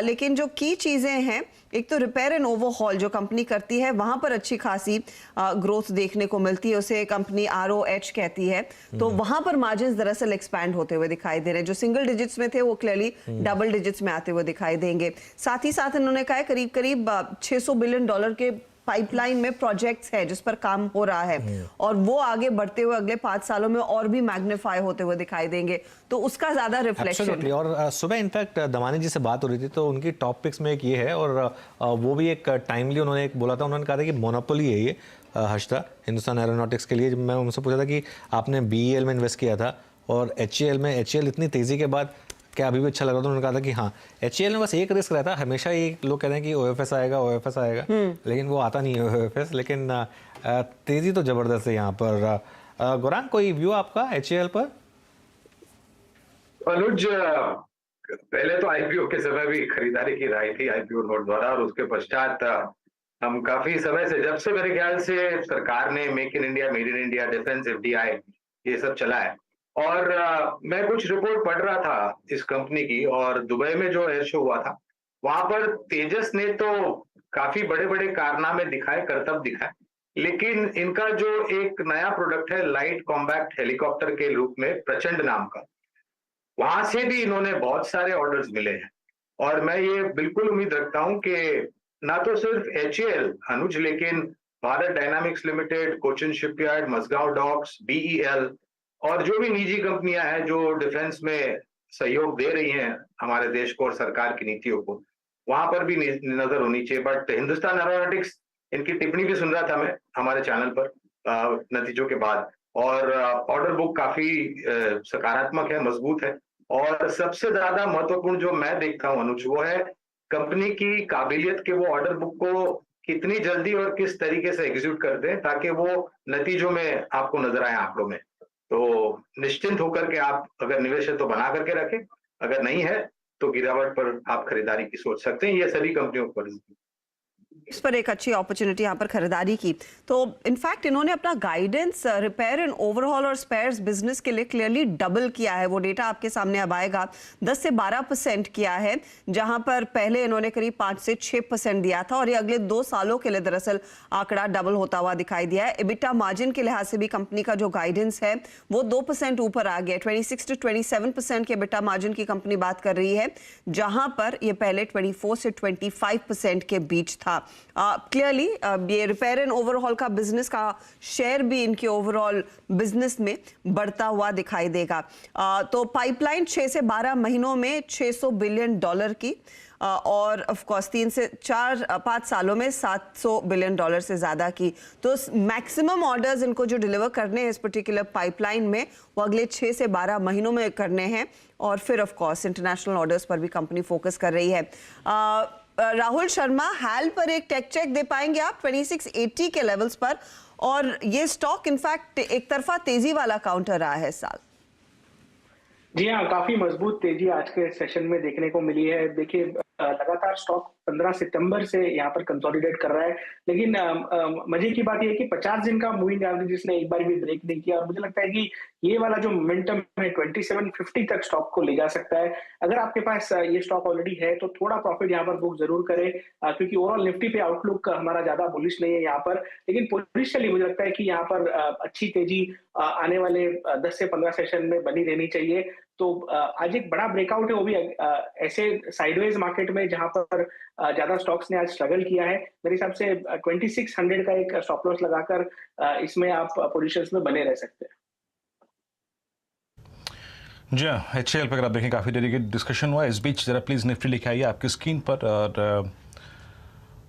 लेकिन जो की चीजें हैं, एक तो रिपेयर एंड ओवरहॉल जो कंपनी करती है वहां पर अच्छी खासी ग्रोथ देखने को मिलती है, उसे कंपनी ROH कहती है। तो वहां पर मार्जिन दरअसल एक्सपैंड होते हुए दिखाई दे रहे हैं। जो सिंगल डिजिट्स में थे वो क्लियरली डबल डिजिट्स में आते हुए दिखाई देंगे। साथ ही साथ इन्होंने कहा है करीब करीब $600 बिलियन के पाइपलाइन में प्रोजेक्ट्स है जिस पर काम हो रहा है, और वो आगे बढ़ते हुए अगले 5 सालों में और भी मैग्नीफाई होते हुए दिखाई देंगे, तो उसका ज्यादा रिफ्लेक्शन। और सुबह इनफैक्ट दमानी जी से बात हो रही थी तो उनकी टॉप पिक्स में एक ये है, और वो भी एक टाइमली उन्होंने एक बोला था, उन्होंने कहा था कि मोनोपोली है ये हर्षदा हिंदुस्तान एरोनॉटिक्स के लिए। मैं उनसे पूछा था कि आपने BEL में इन्वेस्ट किया था और HAL में, HAL इतनी तेजी के बाद क्या अभी भी अच्छा लग रहा था? उन्होंने कहा था कि हाँ, HAL में बस एक रिस्क रहता है, हमेशा ये लोग कहते हैं कि OFS आएगा, लेकिन वो आता नहीं है OFS, लेकिन तेजी तो जबरदस्त है यहाँ पर। गौरांग, कोई व्यू आपका HAL पर? अनुज, पहले तो IPO के समय भी खरीदारी की राय थी IPO नोट द्वारा, और उसके पश्चात हम काफी समय से, जब से मेरे ख्याल से सरकार ने make in India, made in India, defence FDI ये सब चला है, और मैं कुछ रिपोर्ट पढ़ रहा था इस कंपनी की, और दुबई में जो एयर शो हुआ था वहां पर तेजस ने तो काफी बड़े बड़े कारनामे दिखाए, करतब दिखाए, लेकिन इनका जो एक नया प्रोडक्ट है लाइट कॉम्बैक्ट हेलीकॉप्टर के रूप में प्रचंड नाम का, वहां से भी इन्होंने बहुत सारे ऑर्डर्स मिले हैं। और मैं ये बिल्कुल उम्मीद रखता हूं कि ना तो सिर्फ HAL अनुज, लेकिन Bharat Dynamics Limited, Cochin Shipyard, Mazagon Docks, BEL और जो भी निजी कंपनियां हैं जो डिफेंस में सहयोग दे रही हैं हमारे देश को और सरकार की नीतियों को, वहां पर भी नजर होनी चाहिए। बट हिंदुस्तान एरोनॉटिक्स, इनकी टिप्पणी भी सुन रहा था मैं हमारे चैनल पर नतीजों के बाद, और ऑर्डर बुक काफी सकारात्मक है, मजबूत है, और सबसे ज्यादा महत्वपूर्ण जो मैं देखता हूं अनुज, वो है कंपनी की काबिलियत के वो ऑर्डर बुक को कितनी जल्दी और किस तरीके से एग्जीक्यूट कर दें ताकि वो नतीजों में आपको नजर आए, आंकड़ों में। तो निश्चिंत होकर के आप अगर निवेश है तो बना करके रखें, अगर नहीं है तो गिरावट पर आप खरीदारी की सोच सकते हैं। ये सभी कंपनियों पर इस पर एक अच्छी अपॉर्चुनिटी यहाँ पर खरीदारी की। तो इनफैक्ट इन्होंने अपना गाइडेंस रिपेयर एंड ओवरहॉल और स्पेयर्स बिजनेस के लिए क्लियरली डबल किया है। वो डेटा आपके सामने अब आएगा। 10 से 12% किया है, जहां पर पहले इन्होंने करीब 5 से 6% दिया था, और ये अगले 2 सालों के लिए दरअसल आंकड़ा डबल होता हुआ दिखाई दिया है। EBITDA मार्जिन के लिहाज से भी कंपनी का जो गाइडेंस है वो 2% ऊपर आ गया। 26 से 27% के EBITDA मार्जिन की कंपनी बात कर रही है, जहां पर ये पहले 24 से 25% के बीच था। क्लियरली ये रिपेयर एंड ओवरहॉल का बिजनेस का शेयर भी इनके ओवरऑल बिजनेस में बढ़ता हुआ दिखाई देगा। तो पाइपलाइन 6 से 12 महीनों में $600 बिलियन की, और ऑफ कोर्स 3 से 5 सालों में $700 बिलियन से ज्यादा की। तो मैक्सिमम ऑर्डर्स इनको जो डिलीवर करने हैं इस पर्टिकुलर पाइपलाइन में, वो अगले 6 से 12 महीनों में करने हैं, और फिर ऑफ कोर्स इंटरनेशनल ऑर्डर्स पर भी कंपनी फोकस कर रही है। राहुल शर्मा, HAL पर एक टेक चेक दे पाएंगे आप 2680 के लेवल्स पर, और ये स्टॉक इनफैक्ट एक तरफा तेजी वाला काउंटर रहा है इस साल। जी हाँ, काफी मजबूत तेजी आज के सेशन में देखने को मिली है। देखिए, लगातार स्टॉक 15 सितंबर से यहाँ पर कंसोलिडेट कर रहा है, लेकिन मजे की बात यह है कि 50 दिन का मूविंग एवरेज इसने एक बार भी ब्रेक नहीं किया, और मुझे लगता है कि ये वाला जो मोमेंटम है 2750 तक स्टॉक को ले जा सकता है। अगर आपके पास ये स्टॉक ऑलरेडी है तो थोड़ा प्रॉफिट यहाँ पर बुक जरूर करें, क्योंकि ओवरऑल निफ्टी पे आउटलुक हमारा ज्यादा बुलिश नहीं है यहाँ पर, लेकिन पोजिशनली मुझे लगता है कि यहाँ पर अच्छी तेजी आने वाले 10 से 15 सेशन में बनी रहनी चाहिए। तो आज एक बड़ा ब्रेकआउट है, वो भी ऐसे साइडवेज मार्केट में जहां पर ज्यादा स्टॉक्स ने आज स्ट्रगल किया है। मेरे हिसाब से 2600 का एक स्टॉप लॉस लगाकर इसमें आप पोजीशंस में बने रह सकते हैं। जी हाँ, HCL पर अगर आप देखें काफ़ी देरी की डिस्कशन हुआ। इस बीच जरा प्लीज़ निफ्टी लिखे आइए आपकी स्क्रीन पर, और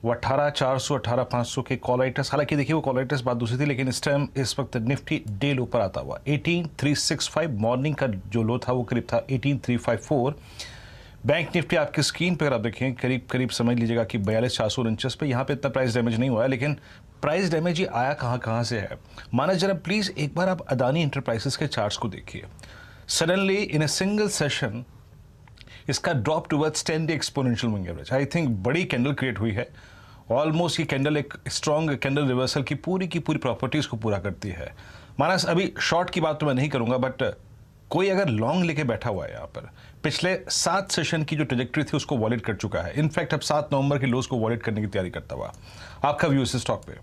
वो 18,400 18,500 के कॉल राइटर्स, हालांकि देखिए वो कॉल राइटर्स बात दूसरी थी, लेकिन इस टाइम इस वक्त निफ्टी डे लो पर आता हुआ 18,365, मॉर्निंग का जो लो था वो करीब था 18,354। बैंक निफ्टी आपकी स्क्रीन पर अगर आप देखें करीब करीब समझ लीजिएगा कि 42,449 पे, यहाँ पे इतना प्राइस डैमेज नहीं हुआ है, लेकिन प्राइस डैमेज ही आया कहाँ से है। माना जरा प्लीज़ एक बार आप अदानी इंटरप्राइजेस के चार्ट्स को देखिए। Suddenly in a single session इसका drop towards 10-day exponential moving average. I think बड़ी कैंडल क्रिएट हुई है, ऑलमोस्ट ये कैंडल एक स्ट्रॉन्ग कैंडल रिवर्सल की पूरी प्रॉपर्टीज़ को पूरा करती है। माना अभी शॉर्ट की बात तो मैं नहीं करूंगा, बट कोई अगर लॉन्ग लेके बैठा हुआ है यहाँ पर, पिछले 7 सेशन की जो ट्रेजेक्टरी थी उसको वॉलेट कर चुका है। इनफैक्ट अब 7 नवंबर के लोज को वॉलेट करने की तैयारी करता हुआ। आपका व्यू इस स्टॉक पे?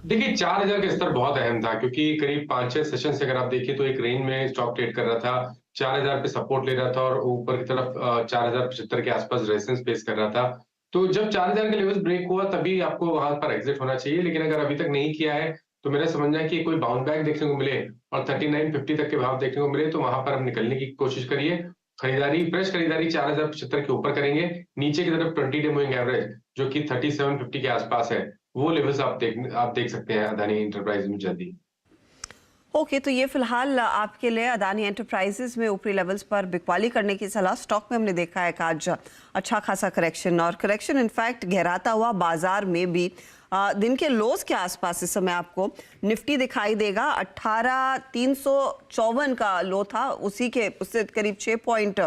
देखिए 4000 का स्तर बहुत अहम था, क्योंकि करीब 5-6 सेशन से अगर आप देखिए तो एक रेंज में स्टॉक ट्रेड कर रहा था, 4000 पे सपोर्ट ले रहा था और ऊपर की तरफ 4075 के आसपास रेजिस्टेंस फेस कर रहा था। तो जब 4000 के लेवल्स ब्रेक हुआ तभी आपको वहां पर एग्जिट होना चाहिए, लेकिन अगर अभी तक नहीं किया है तो मेरा समझना है कि कोई बाउंस बैक देखने को मिले और 3950 तक के भाव देखने को मिले तो वहां पर हम निकलने की कोशिश करिए। खरीदारी, फ्रेश खरीदारी 4075 के ऊपर करेंगे। नीचे की तरफ 20 डे मूविंग एवरेज जो कि 3750 के आसपास है, वो लेवल्स आप देख सकते हैं अदानी इंटरप्राइज में जल्दी। ओके, तो ये फिलहाल आपके लिए अदानी एंटरप्राइजेज में ऊपरी लेवल्स पर बिकवाली करने की सलाह। स्टॉक में हमने देखा है कि आज अच्छा खासा करेक्शन, और करेक्शन इनफैक्ट गहराता हुआ बाजार में भी दिन के लोज के आसपास इस समय आपको निफ्टी दिखाई देगा। 18,354 का लो था, उससे करीब 6 पॉइंट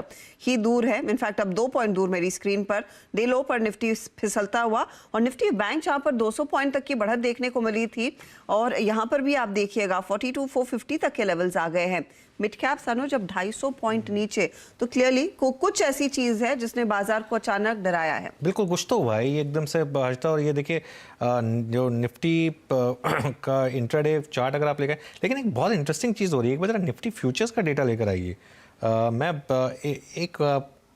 ही दूर है। इनफैक्ट अब 2 पॉइंट दूर मेरी स्क्रीन पर डे लो पर निफ्टी फिसलता हुआ, और निफ्टी बैंक जहां पर 200 पॉइंट तक की बढ़त देखने को मिली थी, और यहां पर भी आप देखिएगा 42,450 तक के लेवल्स आ गए हैं। मिड कैप सनो जब 250 पॉइंट नीचे, तो क्लियरली कुछ ऐसी चीज है जिसने बाजार को अचानक डराया है। बिल्कुल, कुछ तो हुआ है ये एकदम से हटता। और ये देखिए जो निफ्टी का इंट्राडे चार्ट अगर आप लेकर, लेकिन एक बहुत इंटरेस्टिंग चीज़ हो रही है। एक बार निफ्टी फ्यूचर्स का डेटा लेकर आइए। मैं एक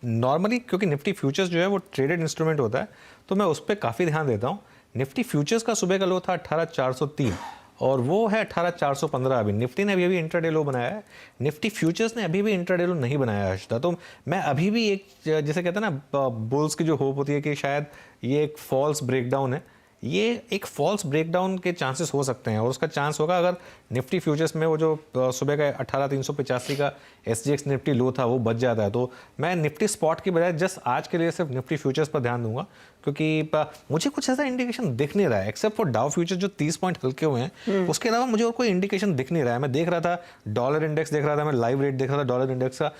नॉर्मली, क्योंकि निफ्टी फ्यूचर्स जो है वो ट्रेडेड इंस्ट्रूमेंट होता है, तो मैं उस पर काफ़ी ध्यान देता हूँ। निफ्टी फ्यूचर्स का सुबह का लो था 18,403 और वो है 18,415 अभी। निफ्टी ने अभी इंट्राडे लो बनाया है, निफ्टी फ्यूचर्स ने अभी भी इंट्राडे लो नहीं बनाया है। तो मैं अभी भी एक, जैसे कहते हैं ना, बुल्स की जो होप होती है कि शायद ये एक फॉल्स ब्रेकडाउन है, ये एक फॉल्स ब्रेकडाउन के चांसेस हो सकते हैं। और उसका चांस होगा अगर निफ्टी फ्यूचर्स में वो जो सुबह का 18,385 का SGX निफ्टी लो था वो बच जाता है। तो मैं निफ्टी स्पॉट की बजाय जस्ट आज के लिए सिर्फ निफ्टी फ्यूचर्स पर ध्यान दूंगा, क्योंकि मुझे कुछ ऐसा इंडिकेशन दिख नहीं रहा है, एक्सेप्ट फॉर डाउ फ्यूचर जो 30 पॉइंट हल्के हुए हैं, उसके अलावा मुझे और कोई इंडिकेशन दिख नहीं रहा है। मैं देख रहा था डॉलर इंडेक्स देख रहा था, मैं लाइव रेट देख रहा था डॉलर इंडेक्स का,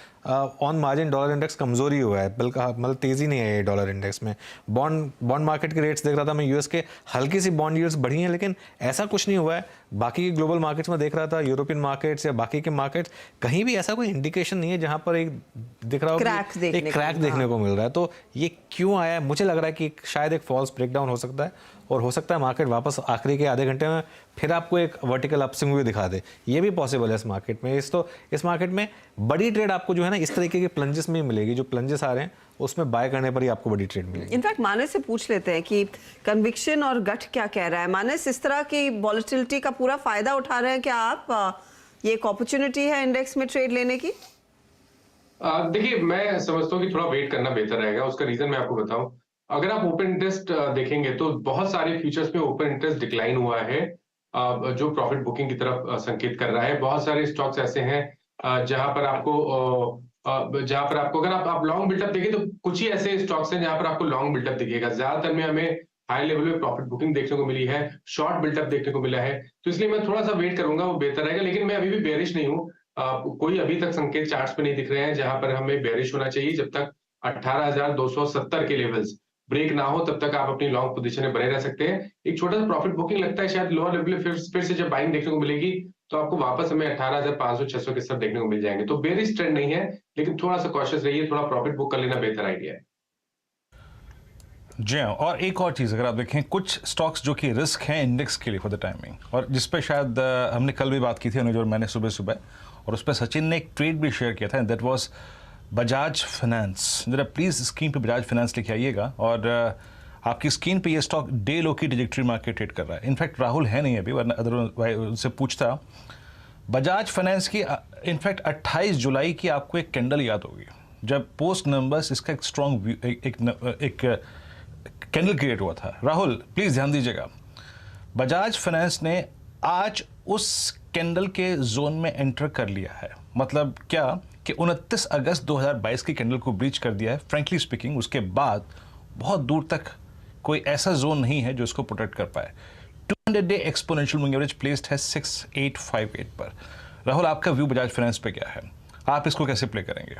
ऑन मार्जिन डॉलर इंडेक्स कमजोरी हुआ है, मतलब तेजी नहीं है डॉलर इंडेक्स में। बॉन्ड मार्केट के रेट्स देख रहा था मैं, यूएस के हल्की सी बॉन्ड यील्ड्स बढ़ी हैं, लेकिन ऐसा कुछ नहीं हुआ है। बाकी के ग्लोबल मार्केट्स में देख रहा था, यूरोपियन मार्केट्स या बाकी के मार्केट्स, कहीं भी ऐसा कोई इंडिकेशन नहीं है जहां पर एक दिख रहा हो एक क्रैक देखने को मिल रहा है। तो ये क्यों आया है? मुझे लग रहा है कि शायद एक फॉल्स ब्रेकडाउन हो सकता है, और हो सकता है मार्केट वापस आखिरी के आधे घंटे में फिर आपको एक वर्टिकल अपस्विंग भी दिखा दे। ये भी पॉसिबल है इस मार्केट में। इस मार्केट में बड़ी ट्रेड आपको जो है ना इस तरीके के प्लंजेस में ही मिलेगी। जो प्लंजेस आ रहे हैं उसमें बाय करने पर ही आपको बड़ी ट्रेड मिलेगी। इनफैक्ट मानस से पूछ लेते हैं कि कन्विक्शन और गट क्या कह रहा है। मानस, इस तरह की वॉलेटिलिटी का पूरा फायदा उठा रहे हैं क्या आप? ये एक अपॉर्चुनिटी है इंडेक्स में ट्रेड लेने की? देखिए मैं समझता हूँ कि थोड़ा वेट करना बेहतर रहेगा। उसका रीजन मैं आपको बताऊं, अगर आप ओपन इंटरेस्ट देखेंगे तो बहुत सारे फ्यूचर्स में ओपन इंटरेस्ट डिक्लाइन हुआ है, जो प्रॉफिट बुकिंग की तरफ संकेत कर रहा है। बहुत सारे स्टॉक्स ऐसे हैं जहां पर आपको अगर आप लॉन्ग बिल्डअप देखें तो कुछ ही ऐसे स्टॉक्स हैं जहां पर आपको लॉन्ग बिल्डअप दिखेगा। ज्यादातर में हमें हाई लेवल में प्रॉफिट बुकिंग देखने को मिली है, शॉर्ट बिल्डअप देखने को मिला है, तो इसलिए मैं थोड़ा सा वेट करूंगा, वो बेहतर रहेगा। लेकिन मैं अभी भी बेरिश नहीं हूँ। कोई अभी तक संकेत चार्ट्स पे नहीं दिख रहे हैं जहां पर हमें बेरिश होना चाहिए। जब तक 18,270 के लेवल्स ब्रेक ना हो तब तक आप अपनी लॉन्ग पोजीशन में बने रह सकते हैं। एक छोटा सा प्रॉफिट बुकिंग लगता है शायद लोअर लेवल पे फिर से जब बाइंग देखने को मिलेगी तो आपको वापस हमें 18,500-600 के स्तर देखने को मिल जाएंगे। तो बेरिश ट्रेंड नहीं है, लेकिन थोड़ा सा कॉशियस रहिए, थोड़ा प्रॉफिट बुक कर लेना बेहतर आइडिया है। जी हाँ, और एक और चीज़ अगर आप देखें, कुछ स्टॉक्स जो कि रिस्क हैं इंडेक्स के लिए फॉर द टाइमिंग, और जिस पे शायद हमने कल भी बात की थी अनुज और मैंने सुबह, और उस पर सचिन ने एक ट्वीट भी शेयर किया था, दैट वाज बजाज फाइनेंस, जरा प्लीज़ स्क्रीन पे बजाज फाइनेंस लिखे आइएगा। और आपकी स्क्रीन पे ये स्टॉक डे लो की ट्रैजेक्टरी मार्केट ट्रेड कर रहा है। इनफैक्ट राहुल है नहीं अभी, वरना अदर उनसे पूछता। बजाज फाइनेंस की इनफैक्ट 28 जुलाई की आपको एक कैंडल याद होगी, जब पोस्ट नंबर्स इसका एक स्ट्रॉन्ग एक कैंडल क्रिएट हुआ था। राहुल प्लीज़ ध्यान दीजिएगा, बजाज फाइनेंस ने आज उस कैंडल के जोन में एंटर कर लिया है। मतलब क्या कि 29 अगस्त 2022 की कैंडल को ब्रीच कर दिया है। फ्रैंकली स्पीकिंग उसके बाद बहुत दूर तक कोई ऐसा जोन नहीं है जो इसको प्रोटेक्ट कर पाए। 200 day exponential moving average placed है 6858 पर। राहुल, आपका व्यू बजाज फाइनेंस पे क्या है? आप इसको कैसे प्ले करेंगे?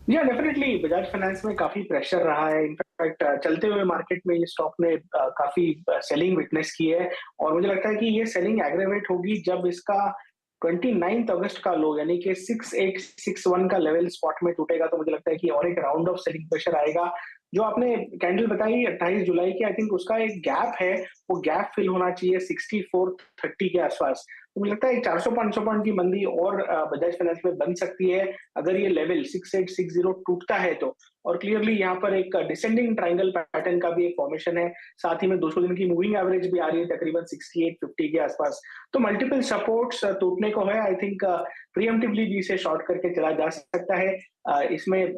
या डेफिनेटली बजाज फाइनेंस में काफी प्रेशर रहा है। इनफैक्ट चलते हुए मार्केट में ये स्टॉक ने काफी सेलिंग विटनेस की है, और मुझे लगता है कि ये सेलिंग एग्रेवेट होगी जब इसका 29 अगस्त का लो यानी कि 6861 का लेवल स्पॉट में टूटेगा। तो मुझे लगता है कि और एक राउंड ऑफ सेलिंग प्रेशर आएगा। जो आपने कैंडल बताई 28 जुलाई की, आई थिंक उसका एक गैप है, वो गैप फिल होना चाहिए 6430 के आसपास। तो मुझे लगता है 400-500 पॉइंट की मंदी और बजाज फाइनेंस में बन सकती है अगर ये लेवल 6860 टूटता है तो। और क्लियरली यहाँ पर एक डिसेंडिंग ट्रायंगल पैटर्न का भी एक फॉर्मेशन है। साथ ही में 200 दिन की मूविंग एवरेज भी आ रही है तकरीबन 6850 के आसपास। तो मल्टीपल सपोर्ट्स टूटने को है। आई थिंक प्रीएम्प्टिवली भी इसे शॉर्ट करके चला जा सकता है। इसमें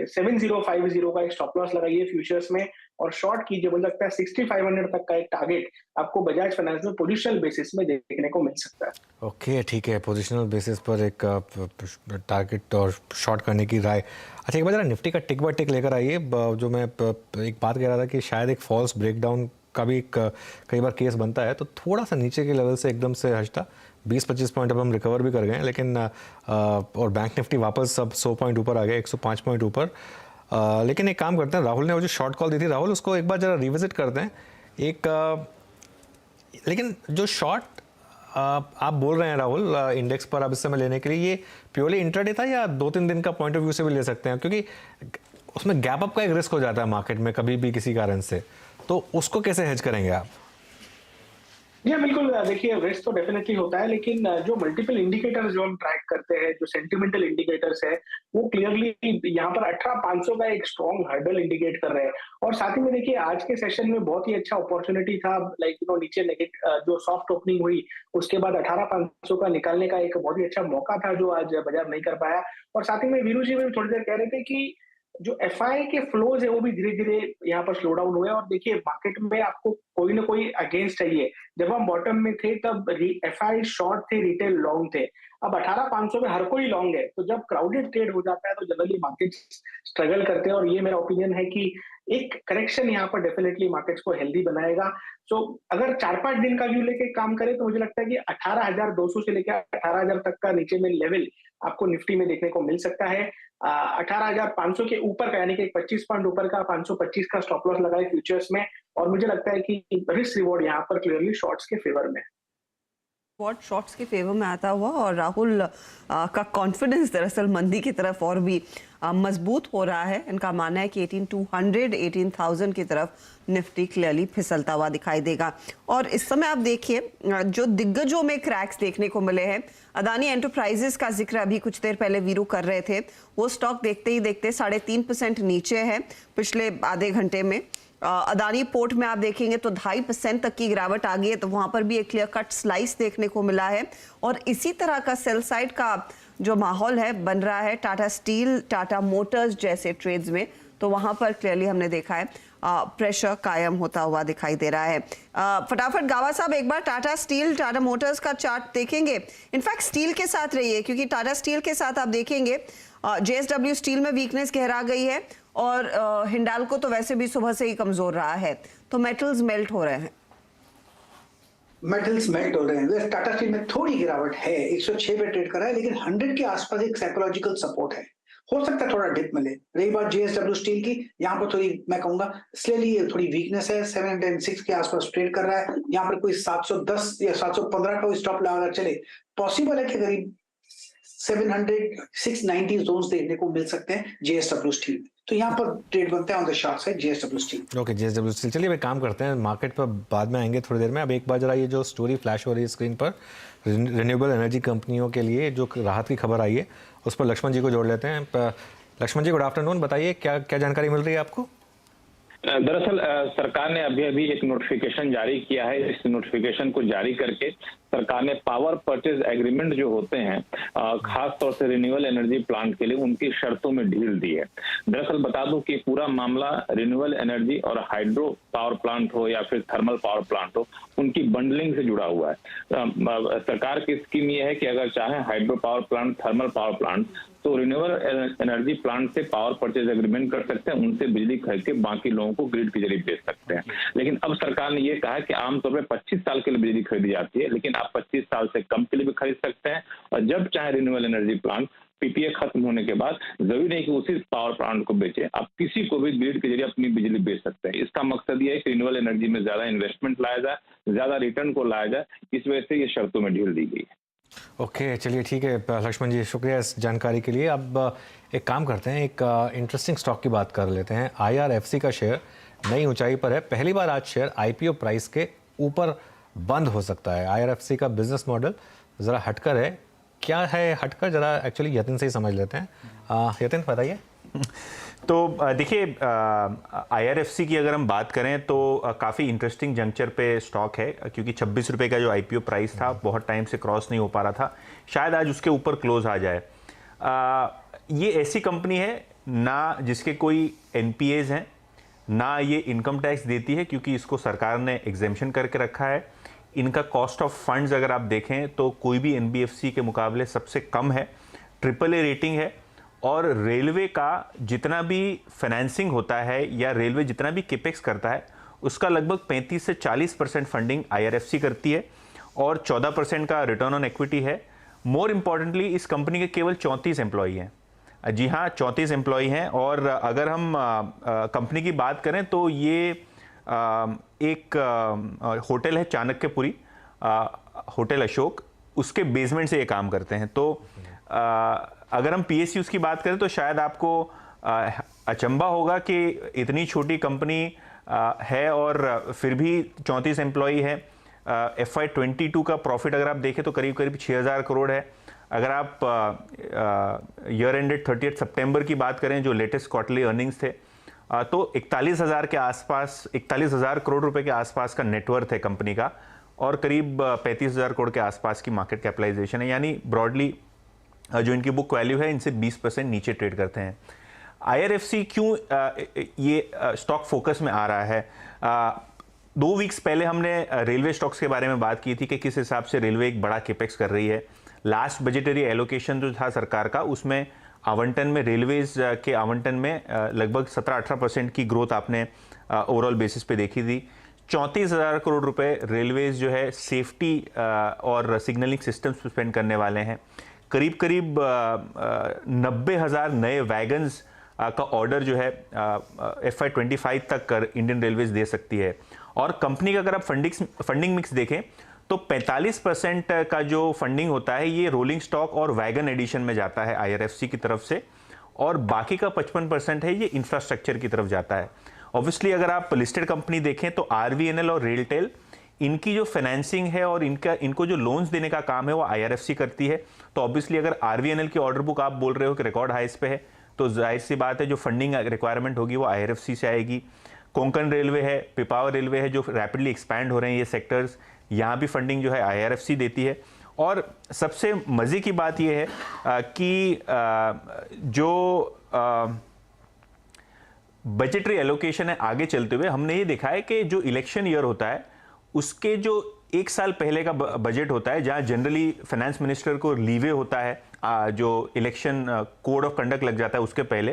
7050 का एक स्टॉप लॉस लगाइए फ्यूचर्स में और शॉर्ट कीजिए। मुझे लगता है 6500 तक का एक टारगेट आपको बजाज फाइनेंस में पोजिशनल बेसिस में देखने को मिल सकता है। ओके, ठीक है, पोजिशनल बेसिस पर एक टारगेट और शॉर्ट करने की राय। अच्छा, एक बार जरा निफ्टी का टिक बाय टिक लेकर आइए। जो मैं एक बात कह रहा था कि शायद एक फॉल्स ब्रेकडाउन का भी कई बार केस बनता है, तो थोड़ा सा नीचे के लेवल से एकदम से हटता 20-25 पॉइंट अब हम रिकवर भी कर गए हैं, लेकिन और बैंक निफ्टी वापस अब 100 पॉइंट ऊपर आ गया, 105 पॉइंट ऊपर। लेकिन एक काम करते हैं, राहुल ने वो जो शॉर्ट कॉल दी थी, राहुल उसको एक बार जरा रिविजिट करते हैं। लेकिन जो शॉर्ट आप बोल रहे हैं राहुल इंडेक्स पर अब इस समय लेने के लिए, ये प्योरली इंट्राडे था या 2-3 दिन का पॉइंट ऑफ व्यू से भी ले सकते हैं? क्योंकि उसमें गैप अप का एक रिस्क हो जाता है मार्केट में कभी भी किसी कारण से, तो उसको कैसे हेज करेंगे आप? बिल्कुल, देखिए रिस्क तो डेफिनेटली होता है, लेकिन जो मल्टीपल इंडिकेटर्स जो हम ट्रैक करते हैं, जो सेंटिमेंटल इंडिकेटर्स है, वो क्लियरली यहाँ पर 18500 का एक स्ट्रॉन्ग हर्डल इंडिकेट कर रहे हैं। और साथ ही में देखिए आज के सेशन में बहुत ही अच्छा अपॉर्चुनिटी था, नीचे जो सॉफ्ट ओपनिंग हुई उसके बाद 18500 का निकालने का एक बहुत ही अच्छा मौका था जो आज बाजार नहीं कर पाया। और साथ ही में वीरू जी भी थोड़ी देर कह रहे थे कि जो एफआई के फ्लोज है वो भी धीरे धीरे यहाँ पर स्लो डाउन हुए। और देखिए मार्केट में आपको कोई ना कोई अगेंस्ट चाहिए। जब हम बॉटम में थे तब एफआई शॉर्ट थे, रिटेल लॉन्ग थे। अब 18500 में हर कोई लॉन्ग है, तो जब क्राउडेड ट्रेड हो जाता है तो जनरली मार्केट स्ट्रगल करते हैं। और ये मेरा ओपिनियन है कि एक करेक्शन यहाँ पर डेफिनेटली मार्केट्स को हेल्दी बनाएगा। तो अगर 4-5 दिन का व्यू लेके काम करें तो मुझे लगता है कि 18200 से लेकर 18000 तक का नीचे में लेवल आपको निफ्टी में देखने को मिल सकता है। 18500 के ऊपर का यानी कि 25 पॉइंट ऊपर का 525 का स्टॉप लॉस लगाए फ्यूचर्स में। और मुझे लगता है कि रिस्क रिवॉर्ड यहाँ पर क्लियरली शॉर्ट्स के फेवर में शॉर्ट्स के फेवर में आता हुआ। और राहुल का कॉन्फिडेंस दरअसल मंदी की तरफ और भी मजबूत हो रहा है। इनका मानना है कि 18200 18000 की तरफ निफ्टी क्लियरली फिसलता हुआ दिखाई देगा। और इस समय आप देखिए जो दिग्गजों में क्रैक्स देखने को मिले हैं। अदानी एंटरप्राइजेस का जिक्र अभी कुछ देर पहले वीरू कर रहे थे, वो स्टॉक देखते ही देखते 3.5% नीचे है पिछले आधे घंटे में। अदानी पोर्ट में आप देखेंगे तो 2.5% तक की गिरावट आ गई है, तो वहां पर भी एक क्लियर कट स्लाइस देखने को मिला है। और इसी तरह का सेल साइड का जो माहौल है बन रहा है टाटा स्टील, टाटा मोटर्स जैसे ट्रेड्स में, तो वहां पर क्लियरली हमने देखा है प्रेशर कायम होता हुआ दिखाई दे रहा है। फटाफट गावा साहब एक बार टाटा स्टील, टाटा मोटर्स का चार्ट देखेंगे। इनफैक्ट स्टील के साथ रहिए, क्योंकि टाटा स्टील के साथ आप देखेंगे जेएसडब्ल्यू स्टील में वीकनेस गहरा गई है और हिंडाल्को तो वैसे भी सुबह से ही कमजोर रहा है, तो मेटल्स मेल्ट हो रहे हैं। मेटल्स मेल्ट हो रहे हैं। टाटा स्टील में थोड़ी गिरावट है, 106 पे ट्रेड कर रहा है, लेकिन 100 के आसपास एक साइकोलॉजिकल सपोर्ट है। हो सकता है थोड़ा डिप मिले। रही बात जेएसडब्ल्यू स्टील की, यहाँ पर थोड़ी मैं कहूंगा स्लेली थोड़ी वीकनेस है। 706 के आसपास ट्रेड कर रहा है। यहाँ पर कोई 710 या 715 का स्टॉप लगाकर चले, पॉसिबल है कि करीब 700 690 जोन्स देखने को मिल सकते हैं जेएसडब्ल्यू स्टील में। तो यहाँ पर ट्रेड बनते हैं on the short side JSW steel. Okay, JSW steel. चलिए एक काम करते हैं, मार्केट पर बाद में आएंगे थोड़ी देर में। अब एक बार जरा ये जो स्टोरी फ्लैश हो रही है स्क्रीन पर, रिन्यूएबल एनर्जी कंपनियों के लिए जो राहत की खबर आई है, उस पर लक्ष्मण जी को जोड़ लेते हैं। लक्ष्मण जी, गुड आफ्टरनून। बताइए क्या क्या जानकारी मिल रही है आपको? दरअसल सरकार ने अभी एक नोटिफिकेशन जारी किया है। इस नोटिफिकेशन को जारी करके सरकार ने पावर परचेज एग्रीमेंट जो होते हैं खास तौर से रिन्यूएबल एनर्जी प्लांट के लिए उनकी शर्तों में ढील दी है। दरअसल बता दूं कि पूरा मामला रिन्यूएबल एनर्जी और हाइड्रो पावर प्लांट हो या फिर थर्मल पावर प्लांट हो, उनकी बंडलिंग से जुड़ा हुआ है। सरकार की स्कीम ये है कि अगर चाहे hydro power plant, thermal power plant, तो रिन्यूएबल एनर्जी प्लांट से पावर परचेज एग्रीमेंट कर सकते हैं, उनसे बिजली खरीद के बाकी लोगों को ग्रिड के जरिए बेच सकते हैं। लेकिन अब सरकार ने ये कहा है कि आमतौर पर 25 साल के लिए बिजली खरीदी जाती है, लेकिन आप 25 साल से कम के लिए भी खरीद सकते हैं। और जब चाहे रिन्यूएबल एनर्जी प्लांट PPA खत्म होने के बाद जरूरी नहीं कि उसी पावर प्लांट को बेचे, आप किसी को भी ग्रिड के जरिए अपनी बिजली बेच सकते हैं। इसका मकसद ये है कि रिन्यूएबल एनर्जी में ज्यादा इन्वेस्टमेंट लाया जाए, ज्यादा रिटर्न को लाया जाए। इस वजह से ये शर्तों में ढील दी गई है। ओके, चलिए ठीक है लक्ष्मण जी, शुक्रिया इस जानकारी के लिए। अब एक काम करते हैं, एक इंटरेस्टिंग स्टॉक की बात कर लेते हैं। IRFC का शेयर नई ऊंचाई पर है। पहली बार आज शेयर IPO प्राइस के ऊपर बंद हो सकता है। IRFC का बिजनेस मॉडल ज़रा हटकर है। क्या है हटकर, ज़रा एक्चुअली यतिन से ही समझ लेते हैं। यतिन बताइए। तो देखिए, IRFC की अगर हम बात करें तो काफ़ी इंटरेस्टिंग जंक्चर पे स्टॉक है, क्योंकि 26 रुपये का जो IPO प्राइस था बहुत टाइम से क्रॉस नहीं हो पा रहा था। शायद आज उसके ऊपर क्लोज आ जाए। ये ऐसी कंपनी है ना जिसके कोई NPAs हैं, ना ये इनकम टैक्स देती है क्योंकि इसको सरकार ने एग्जेम्पशन करके रखा है। इनका कॉस्ट ऑफ फंड्स अगर आप देखें तो कोई भी NBFC के मुकाबले सबसे कम है। AAA रेटिंग है। और रेलवे का जितना भी फाइनेंसिंग होता है या रेलवे जितना भी कैपेक्स करता है, उसका लगभग 35 से 40% फंडिंग IRFC करती है और 14% का रिटर्न ऑन इक्विटी है। मोर इम्पॉर्टेंटली इस कंपनी के केवल 34 एम्प्लॉई हैं। जी हाँ, 34 एम्प्लॉई हैं। और अगर हम कंपनी की बात करें तो ये एक होटल है चाणक्यपुरी, होटल अशोक, उसके बेसमेंट से ये काम करते हैं। तो अगर हम PSUs की बात करें तो शायद आपको अचंभा होगा कि इतनी छोटी कंपनी है और फिर भी 34 एम्प्लॉई है। FY22 का प्रॉफिट अगर आप देखें तो करीब करीब 6000 करोड़ है। अगर आप ईयर एंडेड 30 सितंबर की बात करें, जो लेटेस्ट क्वार्टरली अर्निंग्स थे, तो 41,000 के आसपास, 41,000 करोड़ रुपए के आसपास का नेटवर्थ है कंपनी का और करीब 35,000 करोड़ के आसपास की मार्केट कैपिटलाइजेशन है। यानी ब्रॉडली जो इनकी बुक वैल्यू है इनसे 20% नीचे ट्रेड करते हैं। IRFC क्यों ये स्टॉक फोकस में आ रहा है? 2 वीक्स पहले हमने रेलवे स्टॉक्स के बारे में बात की थी कि किस हिसाब से रेलवे एक बड़ा कैपेक्स कर रही है। लास्ट बजटरी एलोकेशन जो था सरकार का, उसमें आवंटन में, रेलवेज के आवंटन में लगभग 17-18% की ग्रोथ आपने ओवरऑल बेसिस पे देखी थी। 34,000 करोड़ रुपए रेलवेज जो है सेफ्टी और सिग्नलिंग सिस्टम्स पे स्पेंड करने वाले हैं। करीब करीब 90,000 नए वैगन्स का ऑर्डर जो है FY25 तक इंडियन रेलवेज दे सकती है। और कंपनी का अगर आप फंडिंग मिक्स देखें तो 45% का जो फंडिंग होता है ये रोलिंग स्टॉक और वैगन एडिशन में जाता है IRFC की तरफ से, और बाकी का 55% है ये इंफ्रास्ट्रक्चर की तरफ जाता है। ऑब्वियसली अगर आप लिस्टेड कंपनी देखें तो RVNL और रेलटेल, इनकी जो फाइनेंसिंग है और इनको जो लोन्स देने का काम है वो IRFC करती है। तो ऑब्वियसली अगर RVNL की ऑर्डर बुक आप बोल रहे हो कि रिकॉर्ड हाइस पे है, तो जाहिर सी बात है जो फंडिंग रिक्वायरमेंट होगी वो IRFC से आएगी। कोंकण रेलवे है, पिपावर रेलवे है, जो रैपिडली एक्सपैंड हो रहे हैं ये सेक्टर्स, यहाँ भी फंडिंग जो है IRFC देती है। और सबसे मज़े की बात यह है कि जो बजटरी एलोकेशन है आगे चलते हुए हमने ये देखा है कि जो इलेक्शन ईयर होता है उसके जो 1 साल पहले का बजट होता है, जहाँ जनरली फाइनेंस मिनिस्टर को लीवे होता है, जो इलेक्शन कोड ऑफ कंडक्ट लग जाता है उसके पहले,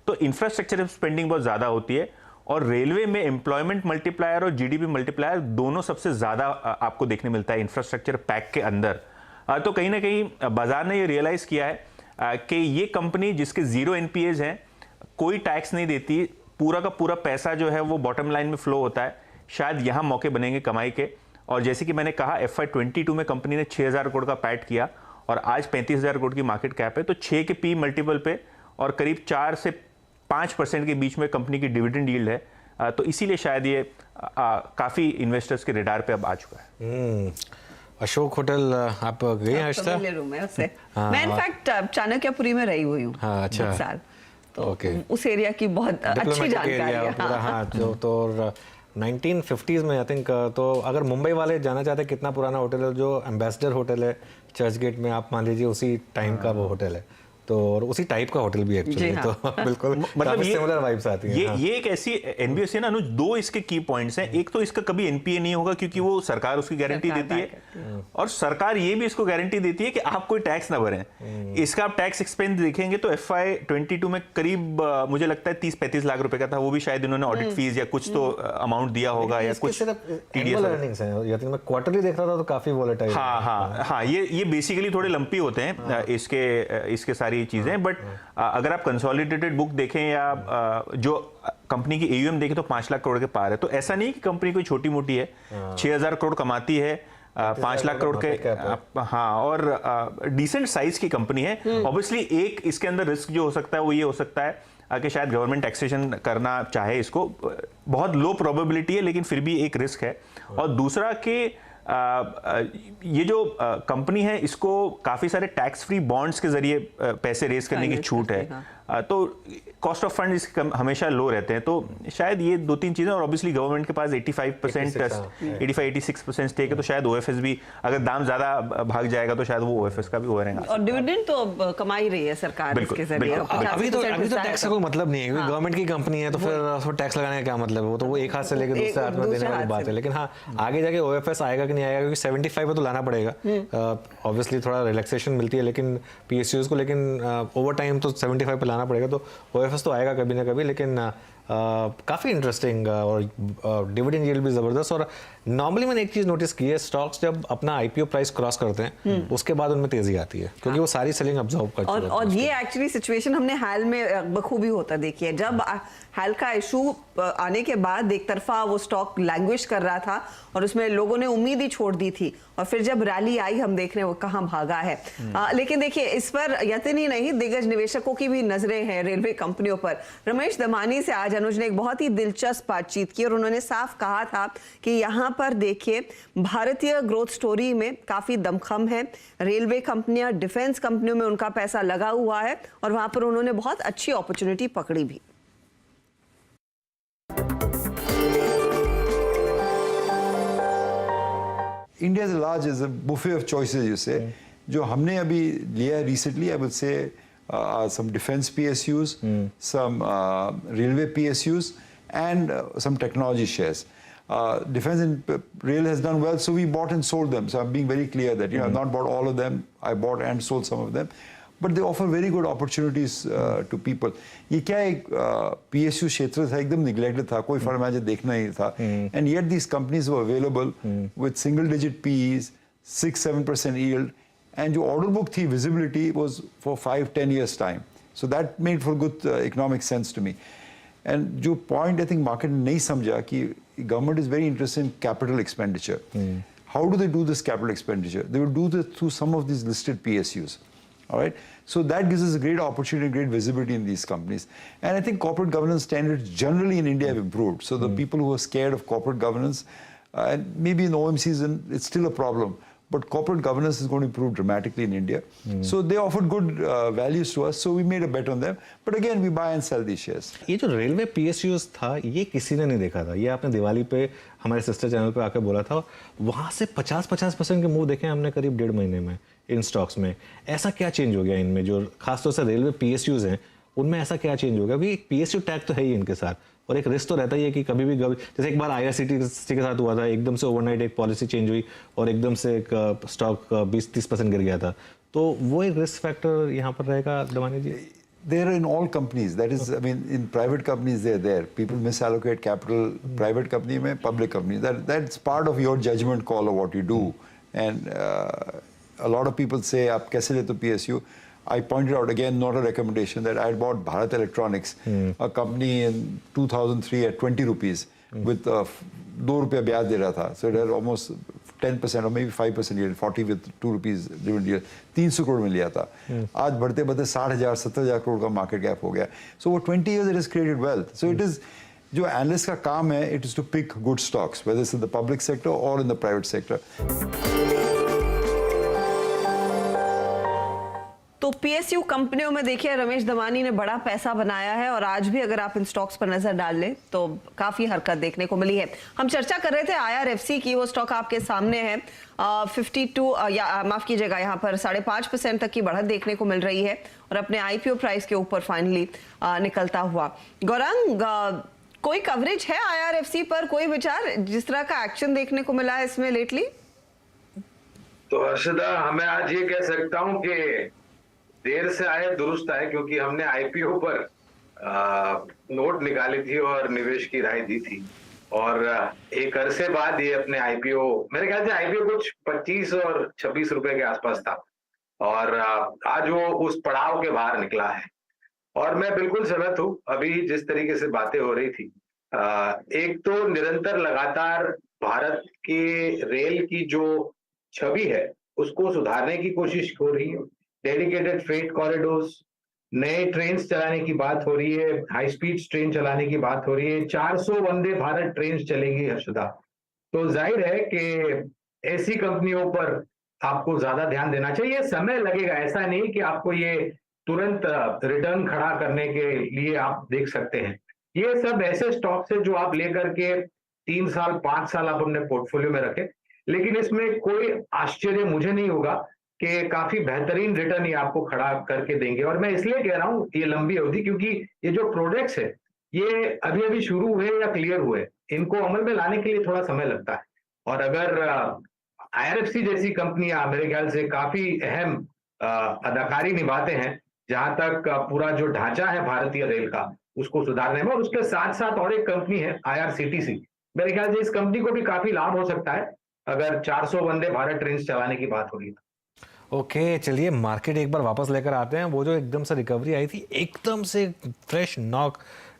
तो इंफ्रास्ट्रक्चर स्पेंडिंग बहुत ज़्यादा होती है। और रेलवे में एम्प्लॉयमेंट मल्टीप्लायर और GDP मल्टीप्लायर दोनों सबसे ज़्यादा आपको देखने मिलता है इंफ्रास्ट्रक्चर पैक के अंदर। तो कहीं ना कहीं बाजार ने ये रियलाइज़ किया है कि ये कंपनी जिसके 0 NPAs हैं, कोई टैक्स नहीं देती, पूरा का पूरा पैसा जो है वो बॉटम लाइन में फ्लो होता है, शायद यहाँ मौके बनेंगे कमाई के। और जैसे कि मैंने कहा FY22 में कंपनी ने 6,000 करोड़ का पैट किया और आज 35,000 करोड़ की मार्केट कैप है, तो 6 के P मल्टीपल पे और करीब 4 से 5% के बीच में कंपनी की डिविडेंड यील्ड है। तो इसीलिए शायद ये काफ़ी इन्वेस्टर्स के रडार पे अब आ चुका है। अशोक होटल आप गए हैं हर्षिता? रूम है उससे। मैं इनफैक्ट चाणक्यपुरी में रही हुई हूँ। हाँ, अच्छा। 10 साल। तो ओके। उस एरिया की बहुत अच्छी डिप्लोमेटिक जानकारी एरिया है। पूरा, हाँ। तो 1950s में आई थिंक, तो अगर मुंबई वाले जाना चाहते हैं कितना पुराना होटल है, जो एम्बेसडर होटल है चर्च गेट में, आप मान लीजिए उसी टाइम का वो होटल है, तो और उसी टाइप का होटल भी एक्चुअली। हाँ। तो बिल्कुल मतलब ये सिमिलर वाइब्स आती हैं। ये एक ऐसी एनबीएफसी है ना अनुज, दो इसके की पॉइंट्स हैं। एक तो इसका कभी एनपीए नहीं होगा क्योंकि वो सरकार उसकी गारंटी देती है, और सरकार ये भी इसको गारंटी देती है कि आप कोई टैक्स ना भरें। इसका आप टैक्स एक्सपेंस देखेंगे तो FY22 में करीब मुझे लगता है 30-35 लाख रुपए का था। वो भी शायद इन्होंने ऑडिट फीस या कुछ तो अमाउंट दिया होगा, या कुछ एनुअल अर्निंग्स हैं, या मैं क्वार्टरली देख रहा था तो काफी वोलेटाइल। हाँ, ये बेसिकली थोड़े लंपी होते हैं इसके सारी चीजें। बट अगर आप कंसोलिडेटेड बुक देखें या जो कंपनी की AUM देखें तो 5 लाख करोड़ के पार है। तो ऐसा नहीं कि कंपनी कोई छोटी मोटी है, 6,000 करोड़ कमाती है, 5 लाख करोड़ के, हाँ, और डिसेंट साइज की कंपनी है। ऑब्वियसली एक इसके अंदर रिस्क जो हो सकता है वो ये हो सकता है कि शायद गवर्नमेंट टैक्सेशन करना चाहे इसको, बहुत लो प्रोबेबिलिटी है लेकिन फिर भी एक रिस्क है। और दूसरा कि ये जो कंपनी है इसको काफी सारे टैक्स फ्री बॉन्ड्स के जरिए पैसे रेज करने की छूट है, तो कॉस्ट ऑफ फंड इसके हमेशा लो रहते हैं। तो शायद ये 2-3 चीजें, और ऑब्वियसली गवर्नमेंट के पास 85% स्टेक है, तो शायद OFS भी अगर दाम ज्यादा भाग जाएगा तो शायद वो OFS का भी हो रहेगा। और डिविडेंड तो अब कमा ही रही है सरकार इसके जरिए। अभी तो टैक्स का कोई मतलब नहीं है, क्योंकि गवर्नमेंट की कंपनी है, तो फिर टैक्स लगाने का क्या मतलब है? वो तो वो एक हाथ से लेकर दूसरे हाथ में देने वाली बात है। लेकिन हाँ, आगे जाके OFS आएगा कि नहीं आएगा, क्योंकि 75 पे तो लाना पड़ेगा। ऑब्वियसली थोड़ा रिलैक्सेशन मिलती है लेकिन PSUs को, लेकिन ओवर टाइम तो 75 पे लाना पड़ेगा, तो OFS तो आएगा कभी ना कभी। लेकिन काफ़ी इंटरेस्टिंग और डिविडेंड यील्ड भी ज़बरदस्त। और नॉर्मली मैंने एक चीज़ नोटिस की है, स्टॉक्स जब अपना IPO प्राइस क्रॉस करते हैं उसके बाद उनमें तेज़ी आती है, क्योंकि वो सारी सेलिंग अब्जॉर्ब कर चुके हैं। और ये एक्चुअली सिचुएशन हमने हाल में बखूबी होता देखी है। जब हाल का इशू आने के बाद एक तरफा वो स्टॉक लैंग्वेज कर रहा था और उसमें लोगों ने उम्मीद ही छोड़ दी थी, और फिर जब रैली आई हम देख रहे हैं वो कहाँ भागा है। लेकिन देखिए, इस पर यतन ही नहीं, दिग्गज निवेशकों की भी नजरें हैं रेलवे कंपनियों पर। रमेश दमानी से आज अनुज ने एक बहुत ही दिलचस्प बातचीत की और उन्होंने साफ कहा था कि यहाँ पर देखिए भारतीय ग्रोथ स्टोरी में काफी दमखम है। रेलवे कंपनियां, डिफेंस कंपनियों में उनका पैसा लगा हुआ है और वहां पर उन्होंने बहुत अच्छी अपॉर्चुनिटी पकड़ी भी। India is large as a buffet of choices, you say. जो हमने अभी लिया है recently, I would say some defense PSUs, some railway PSUs, and some technology shares. Defense and rail has done well, so we bought and sold them. So I'm being very clear that I've not bought all of them. I bought and sold some of them. But they offer very good opportunities to people. ये क्या एक PSU क्षेत्र था, एकदम neglected था, कोई firm आज देखना ही था. And yet these companies were available with single-digit PEs, 6-7% yield, and जो order book थी, visibility was for 5-10 years time. So that made for good economic sense to me. And जो point I think market ने नहीं समझा कि government is very interested in capital expenditure. How do they do this capital expenditure? They will do this through some of these listed PSUs. All right, so that gives us a great opportunity, great visibility in these companies. And I think corporate governance standards generally in India have improved. So the people who are scared of corporate governance, and maybe in OMCs, it's still a problem, but corporate governance is going to improve dramatically in India. So they offered good values to us, so we made a bet on them. But again, we buy and sell these shares. ये जो railway PSUs था, ये किसी ने नहीं देखा था। ये आपने दिवाली पे हमारे सिस्टर चैनल पे आकर बोला था, वहाँ से 50% के मूव देखे हमने करीब 1.5 महीने में इन स्टॉक्स में। ऐसा क्या चेंज हो गया इनमें, जो खासतौर से रेलवे PSUs हैं उनमें ऐसा क्या चेंज हो गया? अभी PSU टैग तो है ही इनके साथ, और एक रिस्क तो रहता ही है कि कभी भी जैसे एक बार IRCTC के साथ हुआ था, एकदम से ओवरनाइट एक पॉलिसी चेंज हुई और एकदम से एक स्टॉक 20-30% गिर गया था, तो वो एक रिस्क फैक्टर यहाँ पर रहेगा दमानी जी? They're in all companies. That is, I mean, in private companies, they're there. People misallocate capital, private company mein, public company. That's part of your judgment call of what you do. And a lot of people say, "Aap kaise lete ho PSU?" I pointed out again, not a recommendation, that I had bought Bharat Electronics, a company in 2003 at 20 rupees with 2 rupees ब्याज दे रहा था. So it had almost 10% और may be 5% yield, 40 with 2 rupees dividend yield, 300 crore में लिया था। आज बढ़ते बढ़ते 60,000 70,000 करोड़ का मार्केट गैप हो गया। सो वो 20 years it has created wealth. So it is जो एनालिस्ट का काम है, it is to pick good stocks whether it's in the public sector और इन द प्राइवेट सेक्टर। तो पीएसयू कंपनियों में देखिए रमेश दमानी ने बड़ा पैसा बनाया है और आज भी अगर आप इन स्टॉक्स पर नजर डाल लें तो काफी हरकत देखने को मिली है। हम चर्चा कर रहे थे आईआरएफसी की, वो स्टॉक आपके सामने है। 52 या माफ कीजिएगा, यहाँ पर 5.5% तक की बढ़त देखने को मिल रही है और अपने आईपीओ प्राइस के ऊपर फाइनली निकलता हुआ। गौरांग, कोई कवरेज है आईआरएफसी पर, कोई विचार जिस तरह का एक्शन देखने को मिला है इसमें लेटली? तो हर्षदा, मैं आज ये कह सकता हूं कि देर से आए दुरुस्त आए, क्योंकि हमने आईपीओ पर नोट निकाली थी और निवेश की राय दी थी और एक अरसे बाद ये अपने आईपीओ, मेरे ख्याल से आईपीओ कुछ 25 और 26 रुपए के आसपास था और आज वो उस पड़ाव के बाहर निकला है। और मैं बिल्कुल सहमत हूँ अभी जिस तरीके से बातें हो रही थी। एक तो निरंतर लगातार भारत के रेल की जो छवि है उसको सुधारने की कोशिश हो रही है। डेडिकेटेड फ्रेट कॉरिडोर्स, नए ट्रेन चलाने की बात हो रही है, हाई स्पीड ट्रेन चलाने की बात हो रही है, 400 वंदे भारत ट्रेन चलेगी हर्षदा। तो जाहिर है कि ऐसी कंपनियों पर आपको ज्यादा ध्यान देना चाहिए। समय लगेगा, ऐसा नहीं कि आपको ये तुरंत रिटर्न खड़ा करने के लिए आप देख सकते हैं। ये सब ऐसे स्टॉक्स है जो आप लेकर के 3 साल 5 साल आप अपने पोर्टफोलियो में रखें, लेकिन इसमें कोई आश्चर्य मुझे नहीं होगा कि काफी बेहतरीन रिटर्न ये आपको खड़ा करके देंगे। और मैं इसलिए कह रहा हूं ये लंबी अवधि, क्योंकि ये जो प्रोडक्ट्स है ये अभी अभी शुरू हुए या क्लियर हुए, इनको अमल में लाने के लिए थोड़ा समय लगता है। और अगर आईआरएफसी जैसी कंपनियां मेरे ख्याल से काफी अहम अदाकारी निभाते हैं जहां तक पूरा जो ढांचा है भारतीय रेल का उसको सुधारने में, और उसके साथ साथ और एक कंपनी है आईआरसीटीसी, मेरे ख्याल से इस कंपनी को भी काफी लाभ हो सकता है अगर 400 वंदे भारत ट्रेन चलाने की बात हो रही है। ओके, चलिए मार्केट एक बार वापस लेकर आते हैं। वो जो एकदम से रिकवरी आई थी, एकदम से फ्रेश नॉक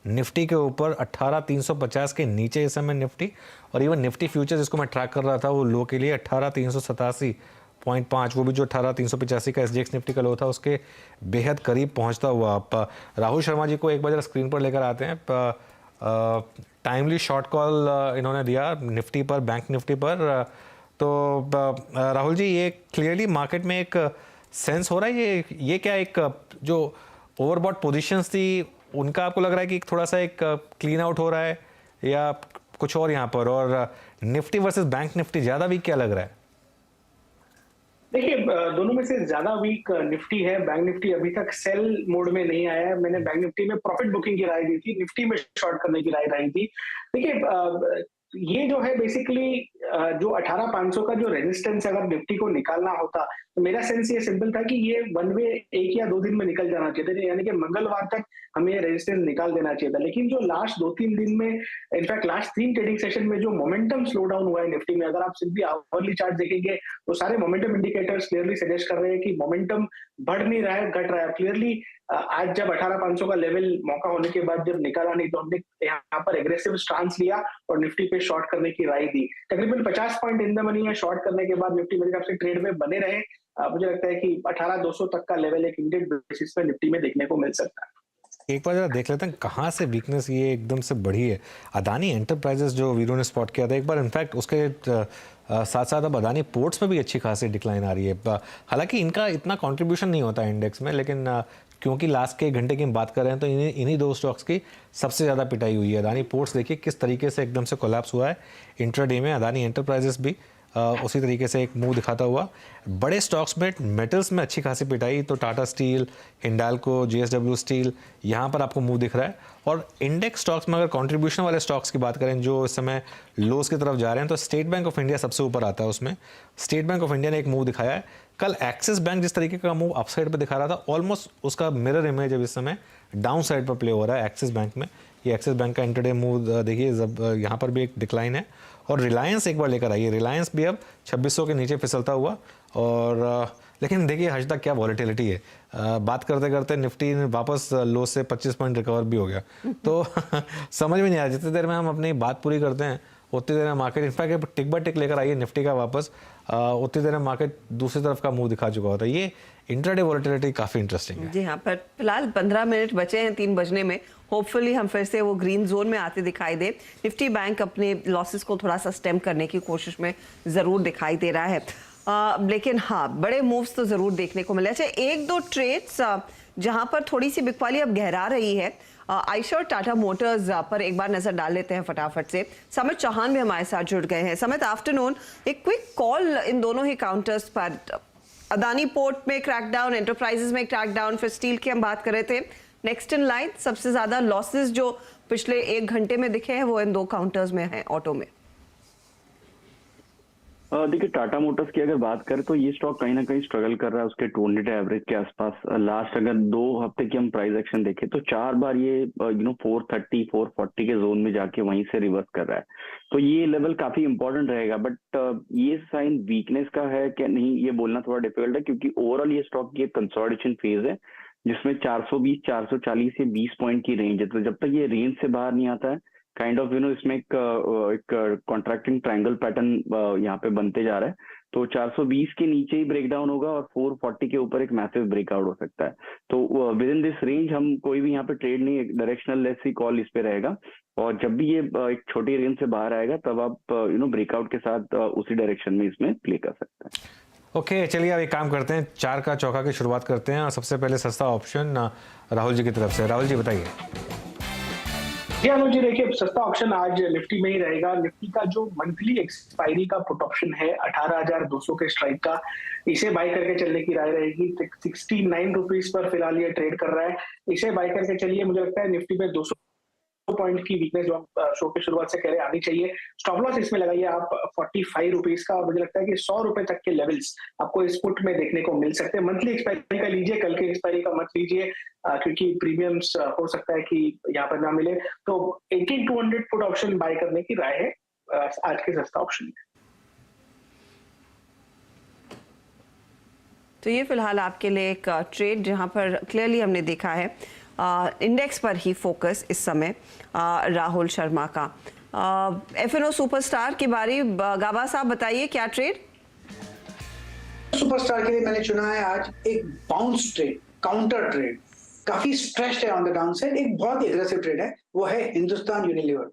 निफ्टी के ऊपर 18,350 के नीचे इस समय निफ्टी, और इवन निफ्टी फ्यूचर जिसको मैं ट्रैक कर रहा था वो लो के लिए 18,387.5, वो भी जो 18,385 का एसजीएक्स निफ्टी का लो था उसके बेहद करीब पहुंचता हुआ। आप राहुल शर्मा जी को एक बार जरा स्क्रीन पर लेकर आते हैं। टाइमली शॉर्ट कॉल इन्होंने दिया निफ्टी पर, बैंक निफ्टी पर। तो राहुल जी, ये क्लियरली मार्केट में एक सेंस हो रहा है, ये क्या एक जो ओवरबॉट पोजीशंस थी उनका आपको लग रहा है कि थोड़ा सा एक क्लीन आउट हो रहा है या कुछ और यहाँ पर? और निफ्टी वर्सेस बैंक निफ्टी ज्यादा वीक क्या लग रहा है? देखिए, दोनों में से ज्यादा वीक निफ्टी है। बैंक निफ्टी अभी तक सेल मोड में नहीं आया है। मैंने बैंक निफ्टी में प्रॉफिट बुकिंग की राय दी थी, निफ्टी में शॉर्ट करने की राय थी। देखिए, ये जो है बेसिकली जो 18,500 का जो रेजिस्टेंस अगर निफ्टी को निकालना होता तो मेरा सेंस ये सिंपल था कि ये वन वे 1 या 2 दिन में निकल जाना चाहिए था, यानी कि मंगलवार तक हमें रेजिस्टेंस निकाल देना चाहिए था। लेकिन जो लास्ट 2-3 दिन में, इनफैक्ट लास्ट 3 ट्रेडिंग सेशन में जो मोमेंटम स्लो डाउन हुआ है निफ्टी में, अगर आप सिंपली आवरली चार्ट देखेंगे तो सारे मोमेंटम इंडिकेटर्स क्लियरली सजेस्ट कर रहे हैं कि मोमेंटम बढ़ नहीं रहा है, घट रहा है। क्लियरली आज जब 18,500 का लेवल मौका होने के बाद जब निकाला नहीं तो हमने यहाँ पर एग्रेसिव स्टांस लिया और निफ्टी पे शॉर्ट करने की राय दी। तकरीबन 50 पॉइंट इन द मनी है। शॉर्ट करने के बाद निफ्टी मेरे ख्याल से ट्रेड में बने रहे। मुझे लगता है कि 18,200 तक का लेवल एक इंडेक्स बेसिस पे निफ्टी में देखने को मिल सकता है। एक बार जरा देख लेते हैं कहाँ से वीकनेस ये एकदम से बढ़ी है। अदानी एंटरप्राइजेस जो वीरों ने स्पॉट किया था एक बार, इनफैक्ट उसके साथ साथ अब अदानी पोर्ट्स में भी अच्छी खासी डिक्लाइन आ रही है। हालांकि इनका इतना कंट्रीब्यूशन नहीं होता इंडेक्स में, लेकिन क्योंकि लास्ट के घंटे की हम बात कर रहे हैं तो इन्हीं 2 स्टॉक्स की सबसे ज़्यादा पिटाई हुई है। अदानी पोर्ट्स देखिए किस तरीके से एकदम से कोलैप्स हुआ है इंट्राडे में। अदानी एंटरप्राइजेस भी उसी तरीके से एक मुंह दिखाता हुआ। बड़े स्टॉक्स में मेटल्स में अच्छी खासी पिटाई, तो Tata steel, Hindalco, JSW steel, यहाँ पर आपको मुंह दिख रहा है। और इंडेक्स स्टॉक्स में अगर कंट्रीब्यूशन वाले स्टॉक्स की बात करें जो इस समय लोस की तरफ जा रहे हैं, तो स्टेट बैंक ऑफ इंडिया सबसे ऊपर आता है उसमें। स्टेट बैंक ऑफ इंडिया ने एक मुंह दिखाया है। कल एक्सिस बैंक जिस तरीके का मूव अपसाइड पे दिखा रहा था, ऑलमोस्ट उसका मिरर इमेज अब इस समय डाउन साइड पर प्ले हो रहा है एक्सिस बैंक में। ये एक्सिस बैंक का इंटरडे मूव देखिए, जब यहाँ पर भी एक डिक्लाइन है। और रिलायंस एक बार लेकर आइए, रिलायंस भी अब 2600 के नीचे फिसलता हुआ। और लेकिन देखिए आज तक क्या वॉलेटिलिटी है। बात करते करते निफ्टी वापस लो से 25 पॉइंट रिकवर भी हो गया। तो समझ में नहीं आ रहा, जितनी देर में हम अपनी बात पूरी करते हैं उतनी देर में मार्केट इनफैक्ट टिक बाय टिक लेकर आई है निफ्टी का वापस, उतनी देर में मार्केट दूसरी तरफ का मुंह दिखा चुका होता है। ये इंट्राडे वॉलेटिलिटी काफ़ी इंटरेस्टिंग है। जी हाँ, पर फिलहाल 15 मिनट बचे हैं 3 बजने में, होपफुली हम फिर से वो ग्रीन जोन में आते दिखाई दे। निफ्टी बैंक अपने लॉसेस को थोड़ा सा स्टेम करने की कोशिश में ज़रूर दिखाई दे रहा है, लेकिन हाँ बड़े मूव्स तो ज़रूर देखने को मिले। अच्छा, 1-2 ट्रेड्स जहाँ पर थोड़ी सी बिकवाली अब गहरा रही है, आयशर और टाटा मोटर्स पर एक बार नजर डाल लेते हैं फटाफट से। समित चौहान भी हमारे साथ जुड़ गए हैं। समित, आफ्टरनून, एक क्विक कॉल इन दोनों ही काउंटर्स पर। अदानी पोर्ट में क्रैकडाउन, एंटरप्राइजेस में क्रैकडाउन, फिर स्टील की हम बात कर रहे थे। नेक्स्ट इन लाइन सबसे ज्यादा लॉसेस जो पिछले 1 घंटे में दिखे हैं वो इन 2 काउंटर्स में हैं, ऑटो में। देखिए, टाटा मोटर्स की अगर बात करें तो ये स्टॉक कहीं ना कहीं स्ट्रगल कर रहा है उसके 200 एवरेज के आसपास। लास्ट अगर 2 हफ्ते की हम प्राइस एक्शन देखें तो 4 बार ये 430 440 के जोन में जाके वहीं से रिवर्स कर रहा है, तो ये लेवल काफी इंपॉर्टेंट रहेगा। बट ये साइन वीकनेस का है क्या नहीं ये बोलना थोड़ा डिफिकल्ट है, क्योंकि ओवरऑल ये स्टॉक की एक कंसोलिडेशन फेज है जिसमें 420 440 से 20 पॉइंट की रेंज है। तो जब तक ये रेंज से बाहर नहीं आता है काइंड ऑफ इसमें एक कॉन्ट्रैक्टिंग ट्रायंगल पैटर्न यहाँ पे बनते जा रहा है। तो 420 के नीचे ही ब्रेकडाउन होगा और 440 के ऊपर एक मैसिव ब्रेकआउट हो सकता है। तो विद इन दिस रेंज हम कोई भी यहाँ पे ट्रेड नहीं, एक डायरेक्शनल लेस ही कॉल इस पे रहेगा। और जब भी ये एक छोटी रेंज से बाहर आएगा तब आप ब्रेकआउट के साथ उसी डायरेक्शन में इसमें प्ले कर सकते हैं। ओके, चलिए अब एक काम करते हैं, 4 का चौका की शुरुआत करते हैं। और सबसे पहले सस्ता ऑप्शन राहुल जी की तरफ से। राहुल जी बताइए। जी अनुज जी, देखिए सस्ता ऑप्शन आज निफ्टी में ही रहेगा। निफ्टी का जो मंथली एक्सपायरी का पुट ऑप्शन है 18,200 के स्ट्राइक का, इसे बाय करके चलने की राय रहेगी। 69 रुपीज पर फिलहाल ये ट्रेड कर रहा है, इसे बाय करके चलिए। मुझे लगता है निफ्टी में 200 पॉइंट की वीकनेस जो हम शो की शुरुआत से कह रहे आनी चाहिए। स्टॉप लॉस इसमें लगाइए आप 45 रुपीज का। मुझे लगता है कि 100 रुपए तक के लेवल्स आपको इस पुट में देखने को मिल सकते हैं। मंथली एक्सपायरी का लीजिए, कल के एक्सपायरी का मत लीजिए, क्योंकि प्रीमियम्स हो सकता है कि यहाँ पर ना मिले। तो 18,200 पुट ऑप्शन बाय करने की राय है आज के सस्ता ऑप्शन में। तो ये फिलहाल आपके लिए एक ट्रेड जहां पर क्लियरली हमने देखा है इंडेक्स पर ही फोकस इस समय राहुल शर्मा का। एफएनओ सुपरस्टार की बारी, गाबा साहब बताइए क्या ट्रेड? सुपरस्टार के लिए मैंने चुना है आज एक बाउंस ट्रेड, काउंटर ट्रेड। काफी स्ट्रेस्ड है ऑन द डाउन साइड, एक बहुत ही एग्रेसिव ट्रेड है, वो है हिंदुस्तान यूनिलीवर।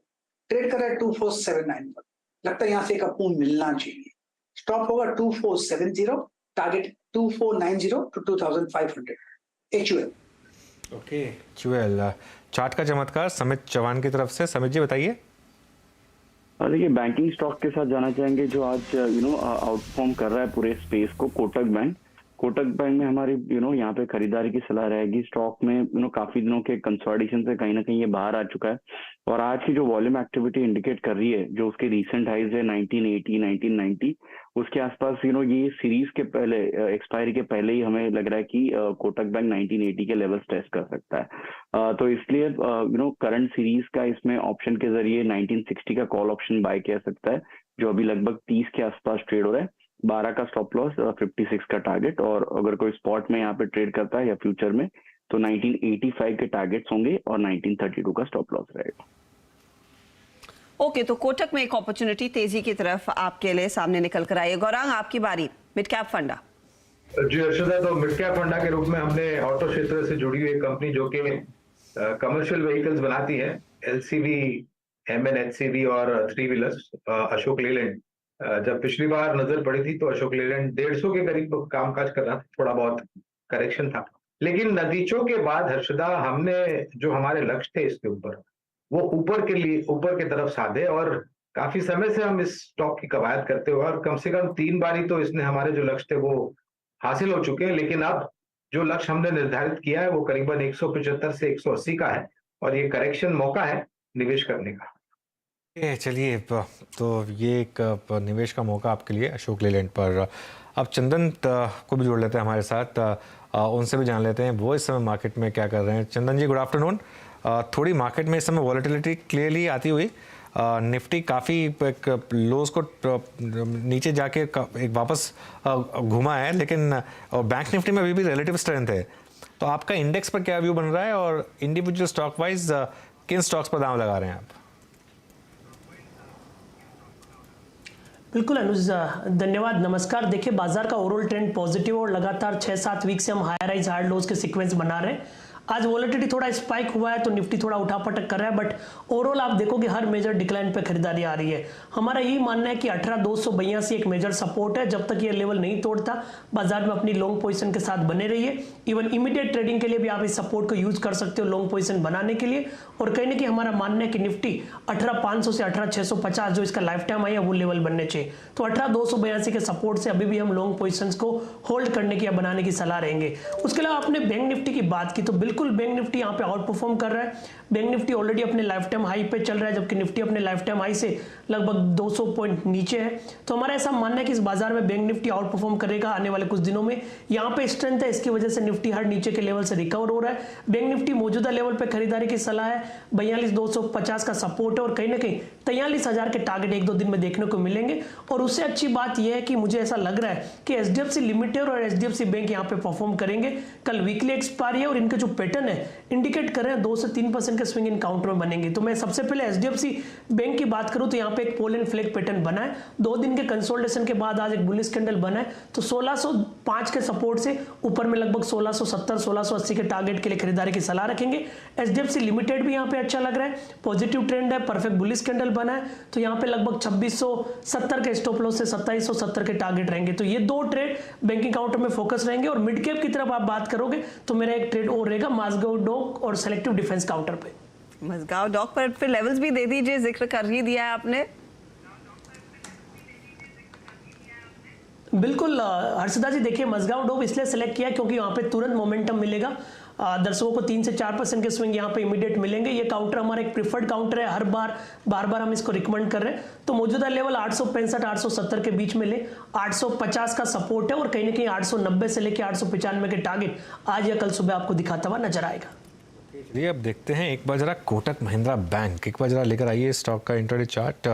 ट्रेड कर रहा है 2479 पर, लगता है यहां से एक अपूर्ण मिलना चाहिए। स्टॉप होगा 2470, target 2490 to 2500 HUL। Okay, HUL chart का चमत्कार समित चौहान की तरफ से। समित जी बताइए। देखिए, बैंकिंग स्टॉक के साथ जाना चाहेंगे जो आज आउटफॉर्म कर रहा है पूरे स्पेस को, कोटक बैंक। कोटक बैंक में हमारी यहाँ पे खरीदारी की सलाह रहेगी। स्टॉक में काफी दिनों के कंसोलिडेशन से कहीं ना कहीं ये बाहर आ चुका है, और आज की जो वॉल्यूम एक्टिविटी इंडिकेट कर रही है, जो उसके रीसेंट हाइज है 1980 1990 उसके आसपास ये सीरीज के पहले एक्सपायरी के पहले ही हमें लग रहा है कि कोटक बैंक 1980 के लेवल्स टेस्ट कर सकता है। तो इसलिए करंट सीरीज का इसमें ऑप्शन के जरिए 1960 का कॉल ऑप्शन बाय किया सकता है, जो अभी लगभग 30 के आसपास ट्रेड हो रहा है। 12 का स्टॉप लॉस, 56 का टारगेट, और अगर कोई स्पॉट में यहाँ पे ट्रेड करता है या फ्यूचर में तो 1985 के टारगेट्स होंगे और 1932 का स्टॉप लॉस रहेगा। ओके, तो कोटक में एक अपॉर्चुनिटी तेजी की तरफ आपके लिए सामने निकल कर आई है। गौरांग, आपकी बारी, मिड कैप फंडा। जी अर्षदा, तो मिड कैप फंडा के रूप में हमने ऑटो क्षेत्र से जुड़ी हुई एक कंपनी जो कि कमर्शियल व्हीकल्स बनाती है, LCV, MNHCV और 3 व्हीलर्स, अशोक लेलैंड। जब पिछली बार नजर पड़ी थी तो अशोक लेलैंड 150 के करीब कामकाज कर रहा था, थोड़ा बहुत करेक्शन था, लेकिन नतीजों के बाद हर्षदा हमने जो हमारे लक्ष्य थे इसके ऊपर वो ऊपर की तरफ साधे, और काफी समय से हम इस स्टॉक की कवायद करते हुए और कम से कम 3 बारी तो इसने हमारे जो लक्ष्य थे वो हासिल हो चुके हैं। लेकिन अब जो लक्ष्य हमने निर्धारित किया है वो करीबन 175 से 180 का है, और ये करेक्शन मौका है निवेश करने का। चलिए, तो ये एक निवेश का मौका आपके लिए अशोक लेलैंड पर। अब चंदन को भी जोड़ लेते हैं हमारे साथ, उनसे भी जान लेते हैं वो इस समय मार्केट में क्या कर रहे हैं। चंदन जी, गुड आफ्टरनून। थोड़ी मार्केट में इस समय वॉलेटिलिटी क्लियरली आती हुई, निफ्टी काफ़ी एक लोज को नीचे जाके एक वापस घुमा है, लेकिन बैंक निफ्टी में अभी भी रिलेटिव स्ट्रेंथ है। तो आपका इंडेक्स पर क्या व्यू बन रहा है, और इंडिविजुअल स्टॉक वाइज किन स्टॉक्स पर दाम लगा रहे हैं आप? बिल्कुल अनुज, धन्यवाद, नमस्कार। देखिए बाजार का ओवरऑल ट्रेंड पॉजिटिव और लगातार 6-7 वीक से हम हायर हाइज हार्ड लोज के सीक्वेंस बना रहे हैं। आज वॉलेटिलिटी थोड़ा स्पाइक हुआ है तो निफ्टी थोड़ा उठापटक कर रहा है, बट ओवरऑल आप देखोगे हर मेजर डिक्लाइन पे खरीदारी आ रही है। हमारा यही मानना है कि 18,282 एक मेजर सपोर्ट है। जब तक ये लेवल नहीं तोड़ता बाजार में अपनी लॉन्ग पोजीशन के साथ बने रहिए। इवन इमीडिएट ट्रेडिंग के लिए भी आप इस सपोर्ट को यूज कर सकते हो लॉन्ग पोजीशन बनाने के लिए। और कहीं ना कहीं हमारा मानना है कि निफ्टी 18,500 से 18,650 जो इसका लाइफ टाइम आई है वो लेवल बनने चाहिए। तो 18,282 के सपोर्ट से अभी भी हम लॉन्ग पोजीशंस को होल्ड करने की या बनाने की सलाह रहेंगे। उसके अलावा आपने बैंक निफ्टी की बात की तो बिल्कुल बैंक निफ्टी यहाँ पे आउट परफॉर्म कर रहा है। बैंक निफ्टी ऑलरेडी अपने लाइफ टाइम हाई पे चल रहा है, जबकि निफ्टी अपने लाइफ टाइम हाई से लगभग 200 पॉइंट नीचे है। तो हमारा ऐसा मानना है कि इस बाजार में बैंक निफ्टी आउट परफॉर्म करेगा आने वाले कुछ दिनों में। यहाँ पे स्ट्रेंथ है, इसकी वजह से निफ्टी हर नीचे के लेवल से रिकवर हो रहा है। बैंक निफ्टी मौजूदा लेवल पे खरीदारी की सलाह है। 42,250 का सपोर्ट है और कहीं ना कहीं 43,000 के टारगेट 1-2 दिन में देखने को मिलेंगे। और उससे अच्छी बात यह है कि मुझे ऐसा लग रहा है कि एचडीएफसी लिमिटेड और एचडीएफसी बैंक यहाँ पे परफॉर्म करेंगे। कल वीकली एक्सपायरी है और इनके जो पैटर्न है इंडिकेट कर रहे हैं 2 से 3% के स्विंग इन काउंटर में बनेंगे। तो मैं सबसे पहले एचडीएफसी बैंक की बात करूं तो यहाँ पे एक पोल एंड फ्लैग पैटर्न बना है। 2 दिन के कंसोलिडेशन के बाद आज एक बुलिश कैंडल बना है। तो 1605 के सपोर्ट से ऊपर में लगभग 1670-1680 के टारगेट के लिए खरीदारी की सलाह रखेंगे। एचडीएफसी लिमिटेड भी यहाँ पे अच्छा लग रहा है, पॉजिटिव ट्रेंड है, परफेक्ट बुलिश कैंडल बना है। तो यहाँ पे लगभग 2670 के स्टॉप लॉस से 2770 के टारगेट रहेंगे। तो ये 2 ट्रेड बैंकिंग काउंटर में फोकस रहेंगे। और मिड कैप की तरफ आप बात करोगे तो मेरा एक ट्रेड और रहेगा माजगांव डॉक और सेलेक्टिव डिफेंस काउंटर पे। मजगांव डॉक पर फिर लेवल्स भी दे दीजिए, जिक्र कर ही दिया है आपने। बिल्कुल हर्षदा जी, देखिए मजगांव डॉक इसलिए सेलेक्ट किया क्योंकि वहां पे तुरंत मोमेंटम मिलेगा। दर्शकों को 3 से 4% के स्विंग यहाँ पे इमीडिएट मिलेंगे। ये काउंटर हमारा एक प्रिफर्ड काउंटर है, हर बार हम इसको रिकमेंड कर रहे हैं। तो मौजूदा लेवल 865-870 के बीच में ले, 850 का सपोर्ट है और कहीं ना कहीं 890 से लेकर 895 के टारगेट आज या कल सुबह आपको दिखाता हुआ नजर आएगा। चलिए अब देखते हैं एक बार जरा कोटक महिंद्रा बैंक, एक बार जरा लेकर आइए स्टॉक का इंट्राडे चार्ट।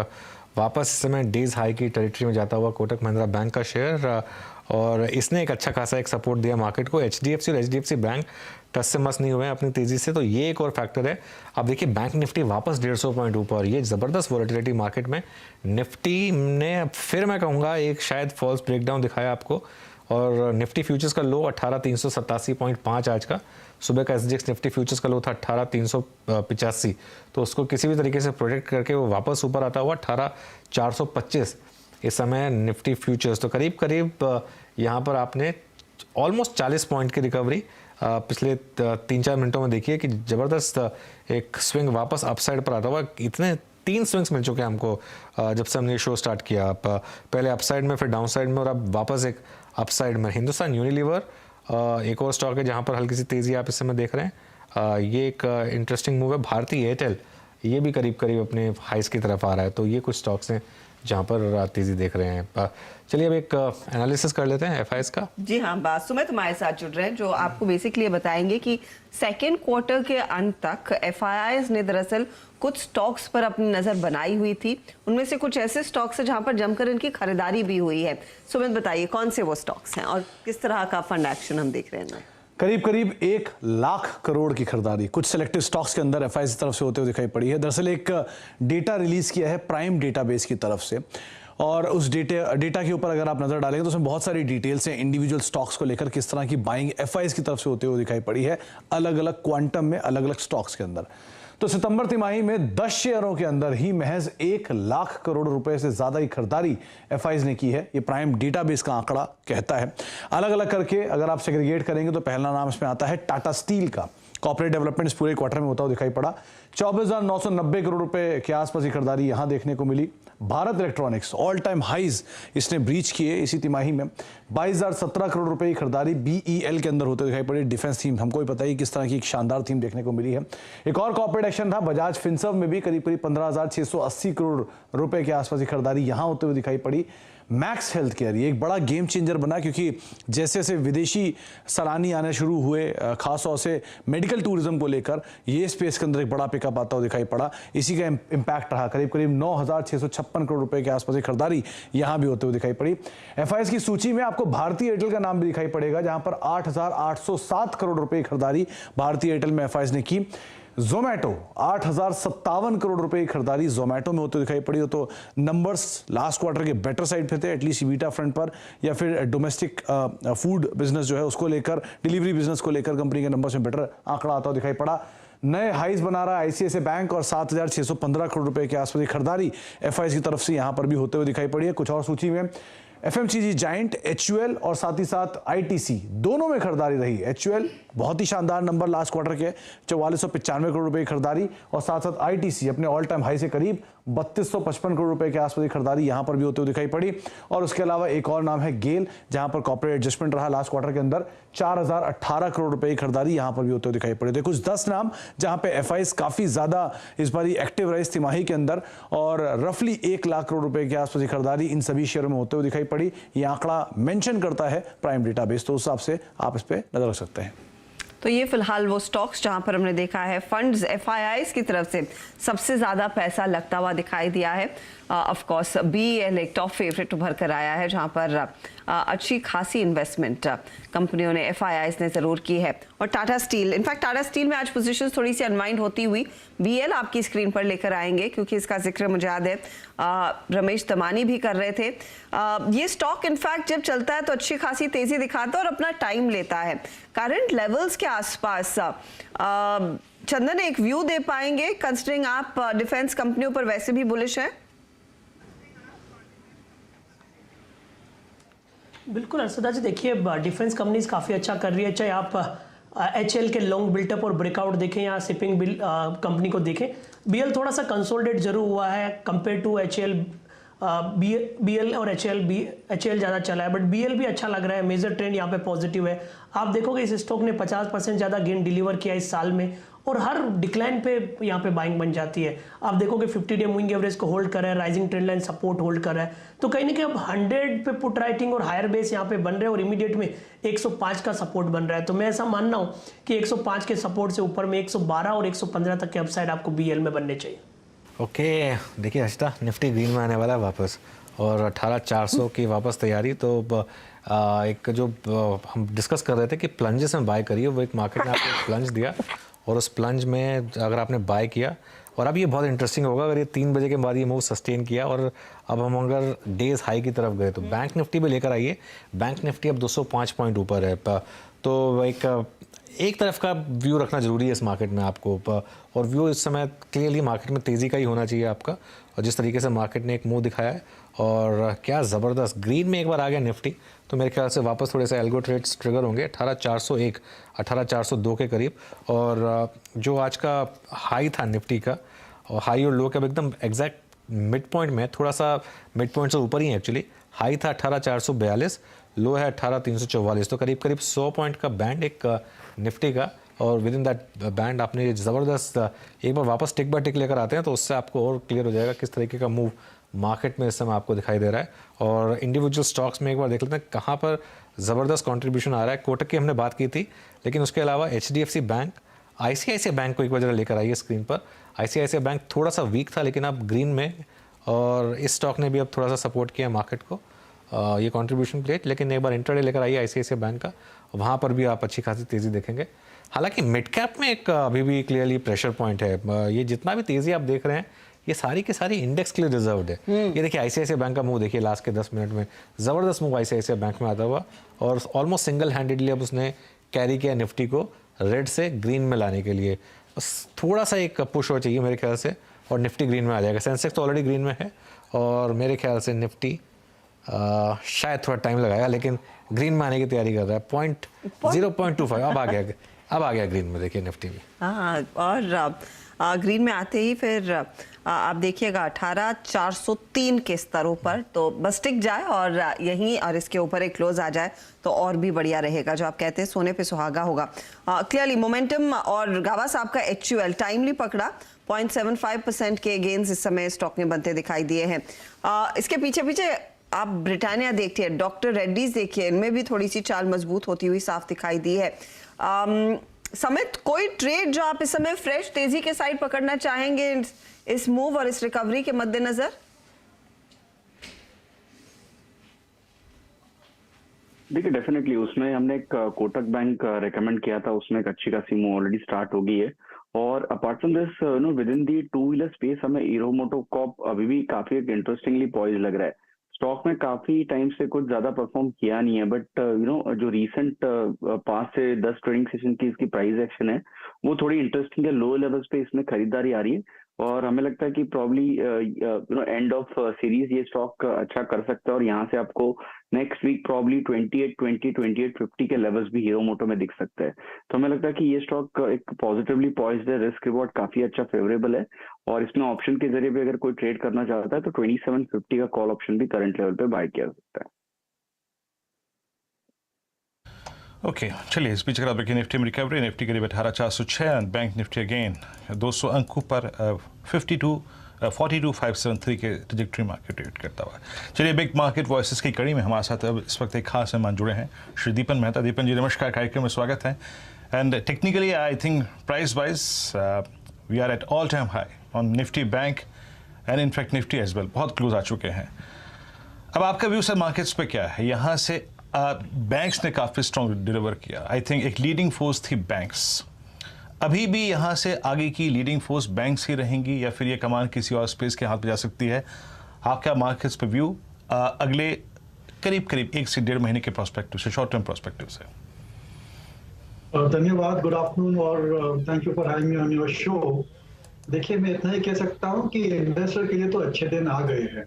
वापस इस समय डेज हाई की टेरिटरी में जाता हुआ कोटक महिंद्रा बैंक का शेयर, और इसने एक अच्छा खासा एक सपोर्ट दिया मार्केट को। एचडीएफसी और एचडीएफसी बैंक टस से मस नहीं हुए हैं अपनी तेजी से, तो ये एक और फैक्टर है। अब देखिए बैंक निफ्टी वापस 150 पॉइंट ऊपर, ये ज़बरदस्त वॉलेटिलिटी मार्केट में। निफ्टी ने फिर मैं कहूँगा एक शायद फॉल्स ब्रेकडाउन दिखाया आपको, और निफ्टी फ्यूचर्स का लो 18,387.5 आज का। सुबह का एसजीएक्स निफ्टी फ्यूचर्स का लो था 18,385, तो उसको किसी भी तरीके से प्रोटेक्ट करके वो वापस ऊपर आता हुआ 18,425 इस समय निफ्टी फ्यूचर्स। तो करीब करीब यहाँ पर आपने ऑलमोस्ट 40 पॉइंट की रिकवरी पिछले 3-4 मिनटों में देखिए कि ज़बरदस्त एक स्विंग वापस अपसाइड पर आता हुआ। इतने 3 स्विंग्स मिल चुके हैं हमको जब से हमने शो स्टार्ट किया। पहले अपसाइड में, फिर डाउन साइड में, और अब वापस एक अपसाइड में। हिंदुस्तान यूनिलीवर एक और स्टॉक है जहाँ पर हल्की सी तेज़ी आप इस समय देख रहे हैं। ये एक इंटरेस्टिंग मूव है। भारतीय एयरटेल ये भी करीब करीब अपने हाइस की तरफ आ रहा है। तो ये कुछ स्टॉक्स हैं जहाँ पर तेज़ी देख रहे हैं। चलिए अब एक एनालिसिस कर लेते हैं एफआईएस का। जी हाँ, बासु में तुम्हारे साथ जुड़ रहे हैं जो आपको बेसिकली बताएंगे कि सेकेंड क्वार्टर के अंत तक एफआईआईज ने दरअसल कुछ स्टॉक्स पर अपनी नजर बनाई हुई थी। उनमें से कुछ ऐसे स्टॉक्स हैं जहां पर जमकर इनकी खरीदारी भी हुई है। सुमित बताइए कौन से वो स्टॉक्स हैं और किस तरह का फंड एक्शन हम देख रहे हैं? करीब करीब 1 लाख करोड़ की खरीदारी कुछ सेलेक्टिव स्टॉक्स के अंदर एफआईआई की तरफ से होते हुए दिखाई पड़ी है। दरअसल एक डेटा रिलीज किया है प्राइम डेटाबेस की तरफ से, और उस डेटा के ऊपर अगर आप नजर डालेंगे तो उसमें बहुत सारी डिटेल्स हैं इंडिविजुअल स्टॉक्स को लेकर, किस तरह की बाइंग एफआईआई की तरफ से होते हुए दिखाई पड़ी है अलग अलग क्वांटम में, अलग अलग स्टॉक्स के अंदर। तो सितंबर तिमाही में 10 शेयरों के अंदर ही महज 1 लाख करोड़ रुपए से ज्यादा की खरीदारी एफआईआई ने की है। ये प्राइम डेटाबेस का आंकड़ा कहता है। अलग अलग करके अगर आप सेग्रीगेट करेंगे तो पहला नाम इसमें आता है टाटा स्टील का। कॉर्पोरेट डेवलपमेंट इस पूरे क्वार्टर में होता हुआ दिखाई पड़ा। 24,990 करोड़ रुपए के आसपास की खरीदारी यहां देखने को मिली। Bharat electronics all time highs इसने ब्रीच किए इसी तिमाही में। 22,017 करोड़ रुपए की खरीदारी बीईएल के अंदर होते दिखाई पड़ी। डिफेंस थीम हमको भी पता ही किस तरह की एक शानदार थीम देखने को मिली है। एक और कॉर्पोरेट एक्शन था बजाज फिनसर्व में भी करीब करीब 15,680 करोड़ रुपए के आसपास की खरीदारी यहां होते हुए दिखाई पड़ी। मैक्स हेल्थ केयर ये एक बड़ा गेम चेंजर बना, क्योंकि जैसे जैसे विदेशी सलानी आने शुरू हुए खास तौर से मेडिकल टूरिज्म को लेकर, ये स्पेस के अंदर एक बड़ा पिकअप आता हुआ दिखाई पड़ा। इसी का इम्पैक्ट रहा। करीब करीब 9,656 करोड़ रुपए के आसपास की खरीदारी यहां भी होते हुए दिखाई पड़ी। एफआईआई की सूची में आपको भारतीय एयरटेल का नाम भी दिखाई पड़ेगा, जहां पर 8,807 करोड़ रुपए की खरीदारी भारतीय एयरटेल में एफआईआई ने की। जोमेटो 8,057 करोड़ रुपए की खरीदारी जोमेटो में होते दिखाई पड़ी हो। तो नंबर्स लास्ट क्वार्टर के बेटर साइड पे थे, एटलीस्ट ईबिटा फ्रंट पर, या फिर डोमेस्टिक फूड बिजनेस जो है उसको लेकर, डिलीवरी बिजनेस को लेकर कंपनी के नंबर्स में बेटर आंकड़ा आता हुआ दिखाई पड़ा। नए हाइज बना रहा आईसीआईसीआई बैंक और 7,615 करोड़ रुपए के आसपास की खरीदारी एफआईज की तरफ से यहां पर भी होते हुए दिखाई पड़ी है। कुछ और सूची में एफएमसीजी जायंट, एचयूएल और साथ ही साथ आईटीसी दोनों में खरीदारी रही। एचयूएल बहुत ही शानदार नंबर लास्ट क्वार्टर के 4495 करोड़ रुपए की खरीदारी, और साथ साथ आईटीसी अपने ऑल टाइम हाई से करीब 3255 करोड़ रुपए के आसपास की खरीदारी यहां पर भी होते हुए दिखाई पड़ी। और उसके अलावा एक और नाम है गेल, जहां पर कॉर्पोरेट एडजस्टमेंट रहा लास्ट क्वार्टर के अंदर 4018 करोड़ रुपए की खरीदारी यहां पर भी होते हुए दिखाई पड़ी। कुछ 10 नाम जहां पे एफआईज काफी ज्यादा इस बार एक्टिव रहे इस तिमाही के अंदर, और रफली 1 लाख करोड़ रुपए के आसपास की खरीदारी इन सभी शेयरों में होते हुए दिखाई पड़ी। यह आंकड़ा मेंशन करता है प्राइम डेटाबेस, तो उस हिसाब से आप इस पे नजर रख सकते हैं। तो ये फिलहाल वो स्टॉक्स जहां पर हमने देखा है फंड्स एफआईआईज की तरफ से सबसे ज्यादा पैसा लगता हुआ दिखाई दिया है। ऑफ कोर्स बीएल एक टॉप फेवरेट उभर कर आया है, जहां पर अच्छी खासी इन्वेस्टमेंट कंपनियों ने एफआईआईज ने जरूर की है। और Tata steel, in fact Tata steel में आज पोजीशंस थोड़ी सी अनवाइंड होती हुई बीएल आपकी स्क्रीन पर लेकर आएंगे, क्योंकि इसका जिक्र मुझे याद है रमेश दमानी भी कर रहे थे। ये स्टॉक इनफैक्ट जब चलता है तो अच्छी खासी तेजी दिखाता है और अपना टाइम लेता है। करंट लेवल्स के आसपास चंदन एक व्यू दे पाएंगे, कंसिडरिंग आप डिफेंस कंपनियों पर वैसे भी बुलिश हैं? बिल्कुल अर्षदा जी, देखिए डिफेंस कंपनीज काफ़ी अच्छा कर रही है, चाहे आप एचएल के लॉन्ग बिल्टअप और ब्रेकआउट देखें या शिपिंग बिल कंपनी को देखें। बीएल थोड़ा सा कंसोलिडेट जरूर हुआ है कंपेयर टू एचएल। बीएल और एचएल ज़्यादा चला है, बट बीएल भी अच्छा लग रहा है। मेजर ट्रेंड यहाँ पे पॉजिटिव है। आप देखोगे इस स्टॉक ने 50% ज़्यादा गेन डिलीवर किया इस साल में, और हर डिक्लाइन पे यहाँ पे बाइंग बन जाती है। आप देखोगे 50 डे मूविंग एवरेज को होल्ड कर रहा है, rising trend line support hold कर रहा है। तो कहीं ना कहीं अब 100 पे पुट राइटिंग और हायर बेस यहाँ पे बन रहे हैं, और इमीडिएट में 105 का सपोर्ट बन रहा है। तो मैं ऐसा मानना हूँ कि 105 के सपोर्ट से ऊपर में 112 और 115 तक के अपसाइड आपको बीएल में बनने चाहिए। ओके, देखिए हर्षिता, निफ्टी ग्रीन में आने वाला है वापस, और 18,400 की वापस तैयारी। तो एक जो हम डिस्कस कर रहे थे कि प्लंजेस में बाय करिए, वो एक मार्केट ने आपको प्लंज दिया, और उस प्लंज में अगर आपने बाय किया, और अब ये बहुत इंटरेस्टिंग होगा अगर ये 3 बजे के बाद ये मूव सस्टेन किया और अब हम अगर डेज हाई की तरफ गए, तो बैंक निफ्टी भी लेकर आइए। बैंक निफ्टी अब 205 पॉइंट ऊपर है। तो एक तरफ का व्यू रखना जरूरी है इस मार्केट में आपको, और व्यू इस समय क्लियरली मार्केट में तेज़ी का ही होना चाहिए आपका। और जिस तरीके से मार्केट ने एक मूव दिखाया है, और क्या ज़बरदस्त ग्रीन में एक बार आ गया निफ्टी, तो मेरे ख्याल से वापस थोड़े से एल्गो ट्रेड्स ट्रिगर होंगे 18,401, 18,402 के करीब। और जो आज का हाई था निफ्टी का, और हाई और लो के एकदम एग्जैक्ट मिड पॉइंट में, थोड़ा सा मिड पॉइंट से ऊपर ही है एक्चुअली। हाई था 18,442, लो है 18,344, तो करीब करीब 100 पॉइंट का बैंड एक निफ्टी का। और विद इन दैट बैंड आपने ज़बरदस्त एक बार वापस टिक बाय टिक लेकर आते हैं, तो उससे आपको और क्लियर हो जाएगा किस तरीके का मूव मार्केट में इस समय आपको दिखाई दे रहा है। और इंडिविजुअल स्टॉक्स में एक बार देख लेते हैं कहाँ पर ज़बरदस्त कंट्रीब्यूशन आ रहा है। कोटक की हमने बात की थी, लेकिन उसके अलावा एचडीएफसी बैंक, आईसीआईसीआई बैंक को एक बार जरा लेकर आइए स्क्रीन पर। आईसीआईसीआई बैंक थोड़ा सा वीक था, लेकिन अब ग्रीन में, और इस स्टॉक ने भी अब थोड़ा सा सपोर्ट किया मार्केट को, ये कंट्रीब्यूशन प्लेट। लेकिन एक बार इंट्राडे लेकर आइए आईसीआईसीआई बैंक का, वहाँ पर भी आप अच्छी खासी तेज़ी देखेंगे। हालांकि मिड कैप में एक अभी भी क्लियरली प्रेशर पॉइंट है। ये जितना भी तेज़ी आप देख रहे हैं, ये सारी की सारी इंडेक्स के लिए रिजर्व्ड है। ये देखिए आईसीआईसीआई बैंक का मूव देखिए लास्ट के 10 मिनट में, ज़बरदस्त मूव आईसीआईसीआई बैंक में आता हुआ, और ऑलमोस्ट सिंगल हैंडेडली अब उसने कैरी किया निफ्टी को रेड से ग्रीन में लाने के लिए। थोड़ा सा एक पुश हो चाहिए मेरे ख्याल से, और निफ्टी ग्रीन में आ जाएगा। सेंसेक्स तो ऑलरेडी ग्रीन में है, और मेरे ख्याल से निफ्टी शायद थोड़ा टाइम लगाएगा, लेकिन ग्रीन में आने की तैयारी कर रहा है। 0.25 अब आ गया ग्रीन में, देखिए निफ्टी भी। हाँ, और ग्रीन में आते ही फिर आप देखिएगा 18,403 के स्तरों पर, तो बस टिक जाए और यहीं और इसके ऊपर एक क्लोज आ जाए तो और भी बढ़िया रहेगा। जो आप कहते हैं सोने पे सुहागा होगा। क्लियरली मोमेंटम, और गावा साहब का एचयूएल टाइमली पकड़ा, 0.75% के गेन्स इस समय स्टॉक में बनते दिखाई दिए हैं। इसके पीछे पीछे आप ब्रिटानिया देखिए, डॉक्टर रेड्डीज देखिए, इनमें भी थोड़ी सी चाल मजबूत होती हुई साफ दिखाई दी है। समित, कोई ट्रेड जो आप इस समय फ्रेश तेजी के साइड पकड़ना चाहेंगे इस मूव और इस रिकवरी के मद्देनजर? देखिए डेफिनेटली उसमें हमने एक कोटक बैंक रेकमेंड किया था, उसमें एक अच्छी खासी मूव ऑलरेडी स्टार्ट हो गई है। और apart from this with in the two wheeler space हमें हीरो मोटोकॉर्प अभी भी काफी एक इंटरेस्टिंगली पॉइज लग रहा है। स्टॉक में काफी टाइम से कुछ ज्यादा परफॉर्म किया नहीं है, बट जो रीसेंट 5 से 10 ट्रेडिंग सेशन की इसकी प्राइस एक्शन है वो थोड़ी इंटरेस्टिंग है। लो लेवल्स पे इसमें खरीदारी आ रही है और हमें लगता है कि प्रॉब्ली एंड ऑफ सीरीज ये स्टॉक अच्छा कर सकता है और यहाँ से आपको नेक्स्ट वीक प्रॉब्ली 2820 2850 के लेवल्स भी हीरो मोटो में दिख सकते हैं। तो हमें लगता है कि ये स्टॉक एक पॉजिटिवली पॉइज्ड है, रिस्क रिवॉर्ड काफी अच्छा फेवरेबल है और इसमें ऑप्शन के जरिए भी अगर कोई ट्रेड करना चाहता है तो 2750 का कॉल ऑप्शन भी करंट लेवल पे बाय किया जा सकता है। ओके चलिए इस बीच अगर निफ्टी में रिकवरी, निफ्टी करीब 18406, बैंक निफ्टी अगेन 200 अंकों पर 42573 के ट्रैजेक्टरी मार्केट ट्रेड करता हुआ। चलिए बिग मार्केट वॉइसेस की कड़ी में हमारे साथ अब इस वक्त एक खास मेहमान जुड़े हैं, श्री दीपन मेहता। दीपन जी नमस्कार, कार्यक्रम में स्वागत है। And technically I think price wise we are at all time high on Nifty, bank and in fact Nifty as well, बहुत क्लोज आ चुके हैं। अब आपका व्यू सर मार्केट्स पे क्या है? यहाँ से बैंक्स ने काफ़ी स्ट्रॉन्ग डिलीवर किया, आई थिंक एक लीडिंग फोर्स थी बैंक्स। अभी भी यहाँ से आगे की लीडिंग फोर्स बैंक्स ही रहेंगी या फिर ये कमान किसी और स्पेस के हाथ में जा सकती है? आपका मार्केट्स पे व्यू अगले करीब 1 से 1.5 महीने के प्रोस्पेक्टिव से, शॉर्ट टर्म प्रोस्पेक्टिव से? धन्यवाद, गुड आफ्टरनून और thank you for having me on your show. देखिए मैं इतना ही कह सकता हूँ कि इन्वेस्टर के लिए तो अच्छे दिन आ गए हैं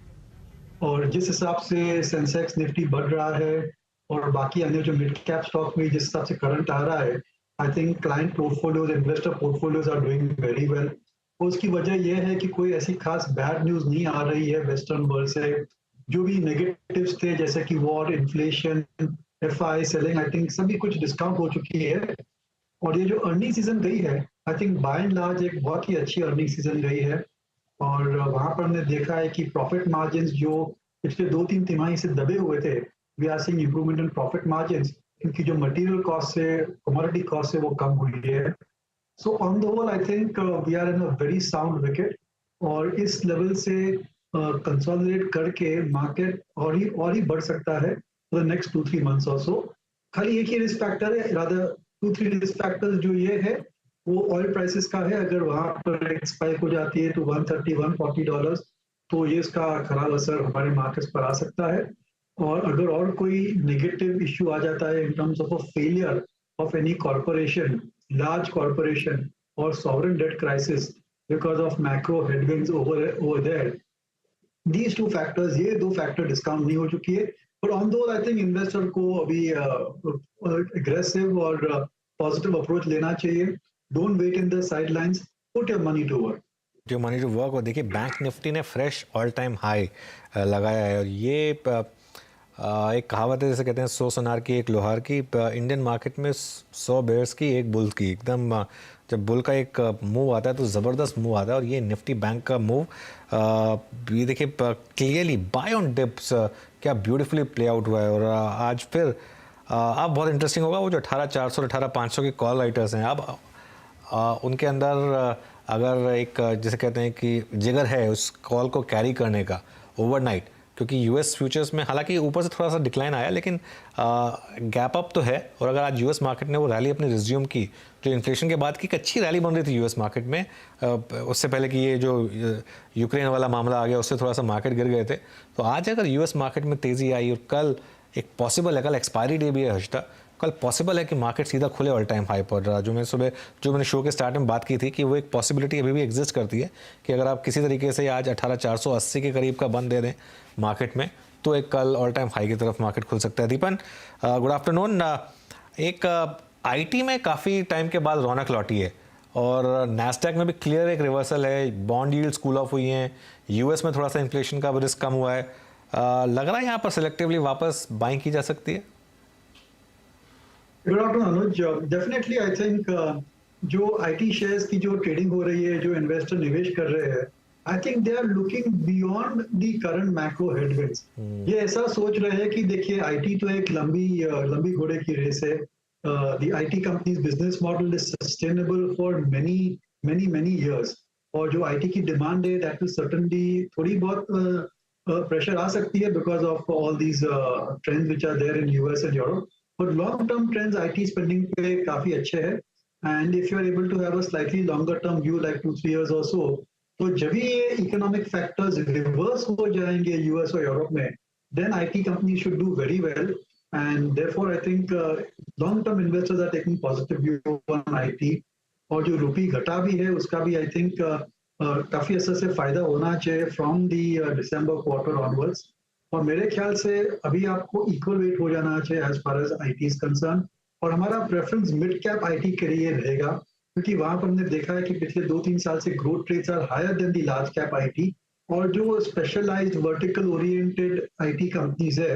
और जिस हिसाब से सेंसेक्स निफ्टी बढ़ रहा है और बाकी अन्य जो मिड कैप स्टॉक में जिस हिसाब से करंट आ रहा है, I think client portfolios, investor portfolios are doing very well. उसकी वजह यह है कि कोई ऐसी खास बैड न्यूज नहीं आ रही है वेस्टर्न वर्ल्ड से। जो भी नेगेटिव्स थे जैसे कि war, inflation, FI selling, I think सभी कुछ डिस्काउंट हो चुकी है। और ये जो अर्निंग सीजन गई है, I think by and large एक बहुत ही अच्छी अर्निंग सीजन गई है और वहां पर हमने देखा है कि प्रॉफिट मार्जिन जो पिछले 2-3 तिमाही से दबे हुए थे, we are seeing improvement in profit margins क्योंकि जो मटेरियल कॉस्ट से, कमोडिटी कॉस्ट से वो कम हुई है। So on the whole I think we are in a very sound wicket और इस लेवल से कंसोलिडेट करके मार्केट और ही बढ़ सकता है फॉर द नेक्स्ट 2-3 मंथ्स और सो। खाली एक ही रिस्क फैक्टर है, रादर 2-3 रिस्क फैक्टर्स जो ये है वो ऑयल प्राइसेस का है। अगर वहां पर एक स्पाइक हो जाती है तो $130-140 तो ये इसका खराब असर हमारे मार्केट्स पर आ सकता है। और अगर और कोई नेगेटिव इश्यू आ जाता है in terms of a failure of any corporation, large corporation और sovereign debt crisis because of macro headwinds over there, these 2 factors, ये 2 फैक्टर डिस्काउंट नहीं हो चुकी है। But on the whole I think investor को अभी एग्रेसिव और positive approach लेना चाहिए। Don't wait in the sidelines, put your money to work. जो मनी टू वर्क। और देखिए बैंक निफ्टी ने फ्रेश ऑल टाइम हाई लगाया है और ये एक कहावत है जैसे कहते हैं 100 सोनार की एक लोहार की। इंडियन मार्केट में 100 बेयर्स की एक बुल की, एकदम जब बुल का एक मूव आता है तो ज़बरदस्त मूव आता है और ये निफ्टी बैंक का मूव ये देखिए क्लियरली बाय ऑन डिप्स क्या ब्यूटीफुली प्ले आउट हुआ है। और आज फिर अब बहुत इंटरेस्टिंग होगा वो जो 18400 और 18500 के कॉल राइटर्स हैं, अब उनके अंदर अगर एक जैसे कहते हैं कि जिगर है उस कॉल को कैरी करने का ओवरनाइट, क्योंकि यूएस फ्यूचर्स में हालांकि ऊपर से थोड़ा सा डिक्लाइन आया लेकिन गैप अप तो है। और अगर आज यूएस मार्केट ने वो रैली अपनी रिज्यूम की, जो इन्फ्लेशन के बाद की एक अच्छी रैली बन रही थी यूएस मार्केट में, उससे पहले कि ये जो यूक्रेन वाला मामला आ गया उससे थोड़ा सा मार्केट गिर गए थे, तो आज अगर यूएस मार्केट में तेज़ी आई और कल एक पॉसिबल है, कल एक्सपायरी डे भी है हर्षदा, कल पॉसिबल है कि मार्केट सीधा खुले ऑल टाइम हाई पर। जो मैंने शो के स्टार्ट में बात की थी कि वो एक पॉसिबिलिटी अभी भी एग्जिस्ट करती है कि अगर आप किसी तरीके से आज 18480 के करीब का बंद दे दें मार्केट में तो एक कल ऑल टाइम हाई की तरफ मार्केट खुल सकता है। दीपन गुड आफ्टरनून। एक आईटी में काफ़ी टाइम के बाद रौनक लौटी है और नैस्डैक में भी क्लियर एक रिवर्सल है, बॉन्ड यील्ड्स कूल ऑफ हुई हैं, यूएस में थोड़ा सा इन्फ्लेशन का रिस्क कम हुआ है, लग रहा है यहाँ पर सिलेक्टिवली वापस बाइंग की जा सकती है। Good afternoon Anuj, definitely I think जो आईटी शेयर्स की जो ट्रेडिंग हो रही है, जो इन्वेस्टर निवेश कर रहे हैं, I think they are looking beyond the current macro headwinds. ये ऐसा सोच रहे हैं कि देखिए आईटी तो एक लंबी घोड़े की रेस है। The IT companies business model is sustainable for many years और जो आईटी की डिमांड है दैट विल सर्टेनली थोड़ी बहुत प्रेशर आ सकती है because of all these trends which are there in US and Europe, but long term trends IT spending पे काफी अच्छे हैं। And if you are able to have a slightly longer term view like 2-3 years और सो, तो जब भी ये economic factors reverse हो जाएंगे यूएस और यूरोप में, then IT companies should do very well, and therefore I think long-term investors are taking positive view on IT। और जो रुपी घटा भी है उसका भी I think काफी असर से फायदा होना चाहिए from the December quarter onwards. और मेरे ख्याल से अभी आपको इक्वल वेट हो जाना चाहिए as far as IT is concern, और हमारा प्रेफरेंस मिड कैप IT के लिए रहेगा, क्योंकि वहां पर हमने देखा है कि पिछले 2-3 साल से growth rates are higher than the large cap IT, और जो specialised vertical oriented IT companies है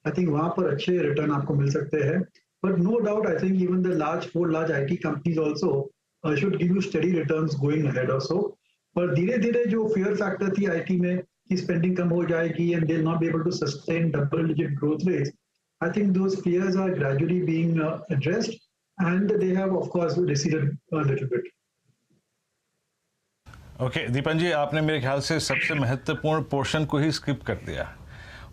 आई थिंक वहां पर अच्छे रिटर्न आपको मिल सकते हैं। But no doubt I think even the four large IT companies also should give you steady returns going ahead also. पर धीरे धीरे जो फियर फैक्टर थी IT में कि स्पेंडिंग कम हो जाएगी and they will not be able to sustain double digit growth rates, I think those fears are gradually being addressed and they have of course receded a little bit। Okay Deepan ji, आपने मेरे ख्याल से सबसे महत्वपूर्ण portion को ही skip कर दिया।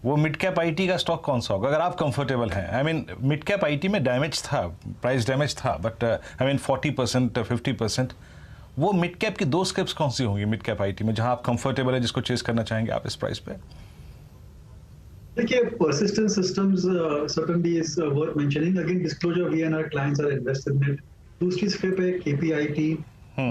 वो मिड कैप IT का स्टॉक कौन सा होगा अगर आप कंफर्टेबल हैं? I mean mid cap IT में डैमेज था, प्राइस डैमेज था, बट आई मीन 40% 50%। वो मिड कैप की 2 स्टेप्स कौन सी होंगी मिड कैप IT में जहां आप कंफर्टेबल है, जिसको चेस करना चाहेंगे आप इस प्राइस पे? देखिए, persistent systems certainly is worth mentioning। Again, disclosure, we and our clients are invested in it। दूसरी स्टेप है KPIT,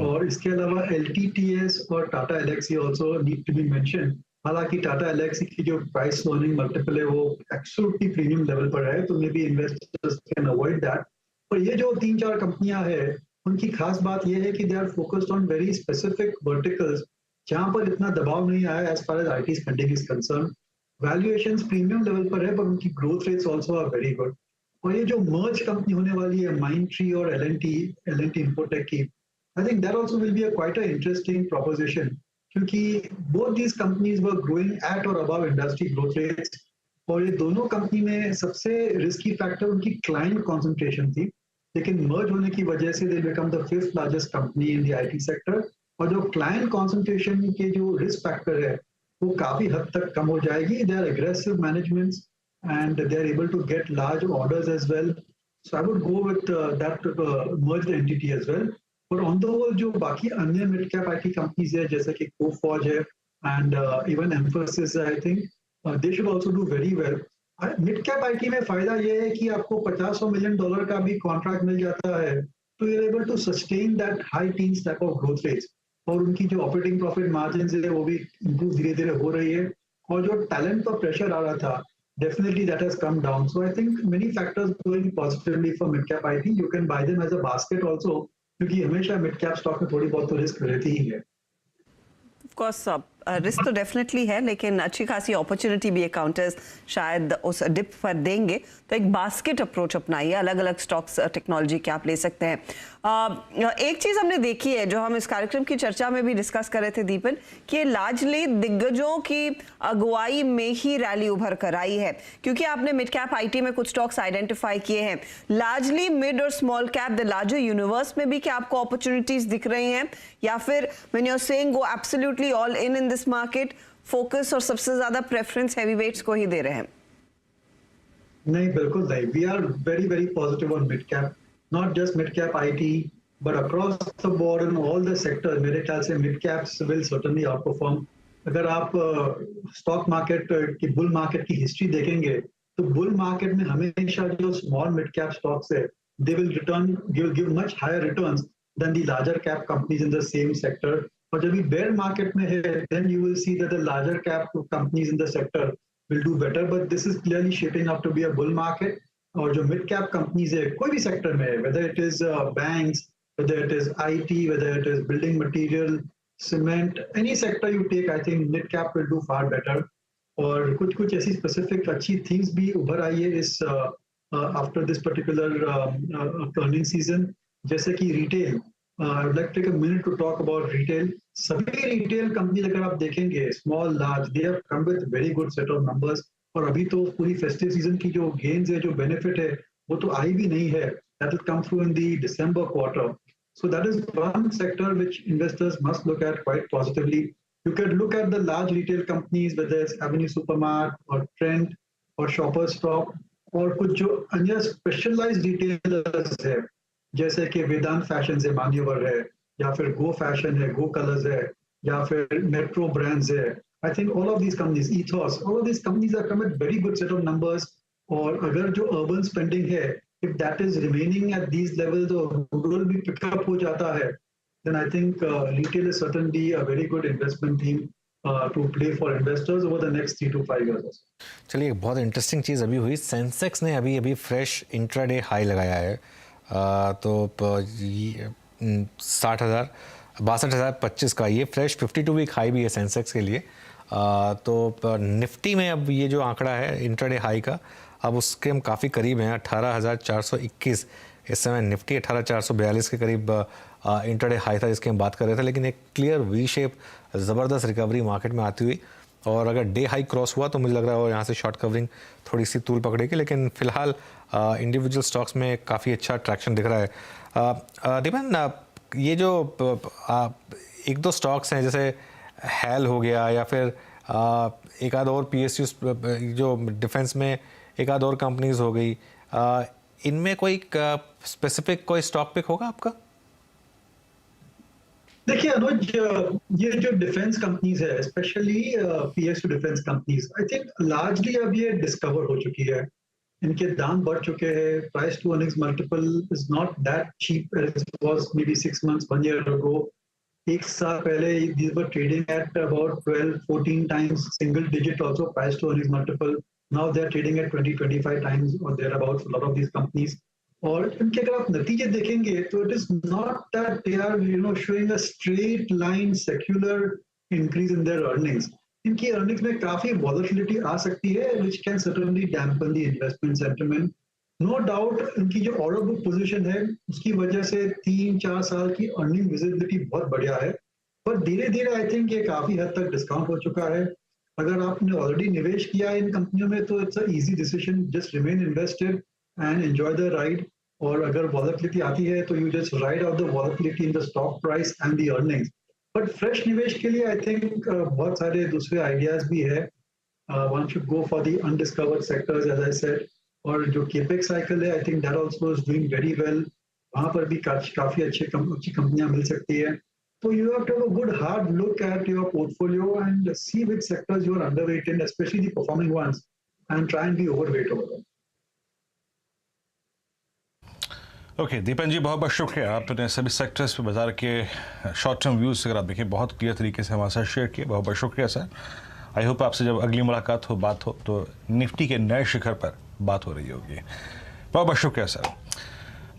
और इसके अलावा LTTS और Tata Elxsi also need to be mentioned। हालांकि टाटा एलेक्सी की जो प्राइस अर्निंग मल्टीपल है वो एब्सोल्युटली प्रीमियम लेवल पर है, तो may be investors can avoid that. पर ये जो 3-4 कंपनियां हैं उनकी खास बात ये है कि they are focused on very specific verticals जहां पर इतना दबाव नहीं आया as far as IT spending is concern. Valuations premium level पर है, पर उनकी growth rates also are very good. और ये जो मर्ज कंपनी होने वाली है माइंडट्री और L&T इन्फोटेक की, I think that also will be a quite a interesting proposition, क्योंकि both these companies were growing at और अबव इंडस्ट्री ग्रोथ रेट्स। और ये दोनों कंपनी में सबसे रिस्की फैक्टर उनकी क्लाइंट कॉन्सेंट्रेशन थी, लेकिन मर्ज होने की वजह से they become the 5th largest company in the IT sector. और जो क्लाइंट कॉन्सेंट्रेशन के जो रिस्क फैक्टर है वो काफी हद तक कम हो जाएगी। They are aggressive managements and they are able to get large orders as well, so I would go with that merged entity as well. और ऑन द होल जो बाकी अन्य मिड कैप IT कंपनीज है जैसे कि Coforge है and even emphasis, I think they should also do very well. Mid cap IT में फायदा ये है कि आपको $50 मिलियन का भी कॉन्ट्रैक्ट मिल जाता है, तो you are able to sustain that high teens type of growth rates. और उनकी जो ऑपरेटिंग प्रॉफिट मार्जिन है वो भी इंप्रूव धीरे धीरे हो रही है, और जो टैलेंट पर प्रेशर आ रहा था definitely that has come down. So I think many factors going positively for mid cap IT। You can buy them as a basket also, क्योंकि हमेशा मिड कैप स्टॉक में थोड़ी बहुत तो रिस्क रहती ही है। ऑफ कोर्स रिस्क तो definitely है, लेकिन अच्छी खासी अपॉर्चुनिटी भी काउंटर्स शायद उस डिप पर देंगे, तो एक बास्केट अप्रोच अपनाइए, अलग अलग स्टॉक्स टेक्नोलॉजी के आप ले सकते हैं। एक चीज़ हमने देखी है जो हम इस कार्यक्रम की चर्चा में भी डिस्कस कर रहे थे दीपन, कि लार्जली दिग्गजों की अगुवाई में ही रैली उभर कर आई है, क्योंकि आपने मिड कैप IT में कुछ स्टॉक्स आइडेंटिफाई किए हैं। लार्जली मिड और small cap the larger universe में भी क्या आपको अपॉर्चुनिटीज दिख रही हैं, या फिर when you are saying go absolutely all in this market, focus और सबसे ज्यादा प्रेफरेंस हैवीवेट्स को ही दे रहे हैं? नहीं, बिल्कुल नहीं। We are very very positive on mid cap, not just mid cap IT but across the board in all the sectors. मेरे ख्याल से mid caps will certainly outperform. अगर आप स्टॉक मार्केट की बुल मार्केट की हिस्ट्री देखेंगे तो bull market में हमेशा जो स्मॉल मिड कैप स्टॉक्स है they will give much higher returns than the larger cap companies in the same sector. और जब भी बेयर मार्केट में है then you will see that the larger cap companies in the sector will do better, but this is clearly shaping up to be a bull market। और जो mid cap companies है कोई भी sector में, whether it is banks, whether it is IT, whether it is building material, cement, any sector you take, I think mid cap will do far better। और कुछ ऐसी specific अच्छी themes भी उभर आई है इस after this particular earning season, जैसे कि retail। I would like to take a minute to talk about retail। सभी रिटेल कंपनी अगर आप देखेंगे small large, they have come with very good set of numbers. और अभी तो पूरी फेस्टिव सीजन की जो गेन्स है, जो बेनिफिट है, वो तो आई भी नहीं है। That will come through in the December quarter. So that is one sector which investors must look at quite positively. You could look at the large retail companies, whether it's Avenue Supermart or Trent or Shoppers Stop, और कुछ जो अन्य specialised retailers है जैसे कि वेदांत fashion है, मान्यवर है, या फिर गो फैशन है, गो कलर्स है, या फिर मेट्रो ब्रांड्स है. I think all of these companies, Ethos, all of these companies are come with very good set of numbers. और अगर जो urban spending है, if that is remaining at these levels और rural भी pick up हो जाता है, then I think retail is certainly a very good investment theme to play for investors over the next 3 to 5 years. चलिए, एक बहुत interesting चीज़ अभी हुई. सेंसेक्स ने अभी फ्रेश इंट्राडे हाई लगाया है. तो 62,025 का ये फ्रेश 52 वीक हाई भी है सेंसेक्स के लिए. तो निफ्टी में अब ये जो आंकड़ा है इंट्राडे हाई का, अब उसके हम काफ़ी करीब हैं. 18,421 इस समय निफ्टी 18,442 के करीब इंट्राडे हाई था जिसकी हम बात कर रहे थे. लेकिन एक क्लियर वी शेप ज़बरदस्त रिकवरी मार्केट में आती हुई, और अगर डे हाई क्रॉस हुआ तो मुझे लग रहा है और यहाँ से शॉर्ट कवरिंग थोड़ी सी तूल पकड़ेगी. लेकिन फिलहाल इंडिविजुअल स्टॉक्स में काफ़ी अच्छा ट्रैक्शन दिख रहा है. दीपन, ये जो एक दो स्टॉक्स हैं जैसे हैल हो गया, या फिर एक आध और PSU जो डिफेंस में एक आध और कंपनीज हो गई, इनमें कोई स्पेसिफिक कोई स्टॉक पिक होगा आपका? देखिए अनुज, ये जो डिफेंस कंपनीज है, specially PSU defence companies, I think largely अब ये डिस्कवर हो चुकी है. इनके दाम बढ़ चुके हैं. Price to earnings multiple is not that cheap as it was maybe 6 months 1 year ago. एक साल पहले these were trading at about 12-14 times single digit also price to earnings multiple. Now they are trading at 20-25 times or thereabouts for a lot of these companies. और इनके अगर आप नतीजे देखेंगे तो it is not that they are showing a straight line secular increase in their earnings. इनकी earnings में काफी volatility आ सकती है which can certainly dampen the investment sentiment. No doubt इनकी जो order book position है उसकी वजह से 3-4 साल की earning visibility बहुत बढ़िया है, पर धीरे धीरे I think ये काफी हद तक डिस्काउंट हो चुका है. अगर आपने ऑलरेडी निवेश किया इन कंपनियों में तो it's a easy decision, just remain invested and enjoy the ride. और अगर वॉलेटिलिटी आती है तो you just ride out the volatility in the stock price and the earnings. But fresh निवेश के लिए आई थिंक बहुत सारे दूसरे आइडियाज भी है. One should go for the undiscovered sectors as I said. और जो केपेक्स साइकिल है I think that also is doing very well. वहां पर भी काफी अच्छी कंपनियां मिल सकती है. So you have to have a good hard look at your portfolio and see which sectors you are underweight in, especially the performing ones, and try and be overweight over them. Okay Deepan ji, बहुत बहुत शुक्रिया. आपने सभी sectors पे बाजार के short term views अगर आप देखें बहुत क्लियर तरीके से हमारे साथ शेयर किए. बहुत बहुत शुक्रिया सर. आई होप आपसे जब अगली मुलाकात हो, बात हो, तो निफ्टी के नए शिखर पर बात हो रही होगी. बहुत बहुत शुक्रिया सर.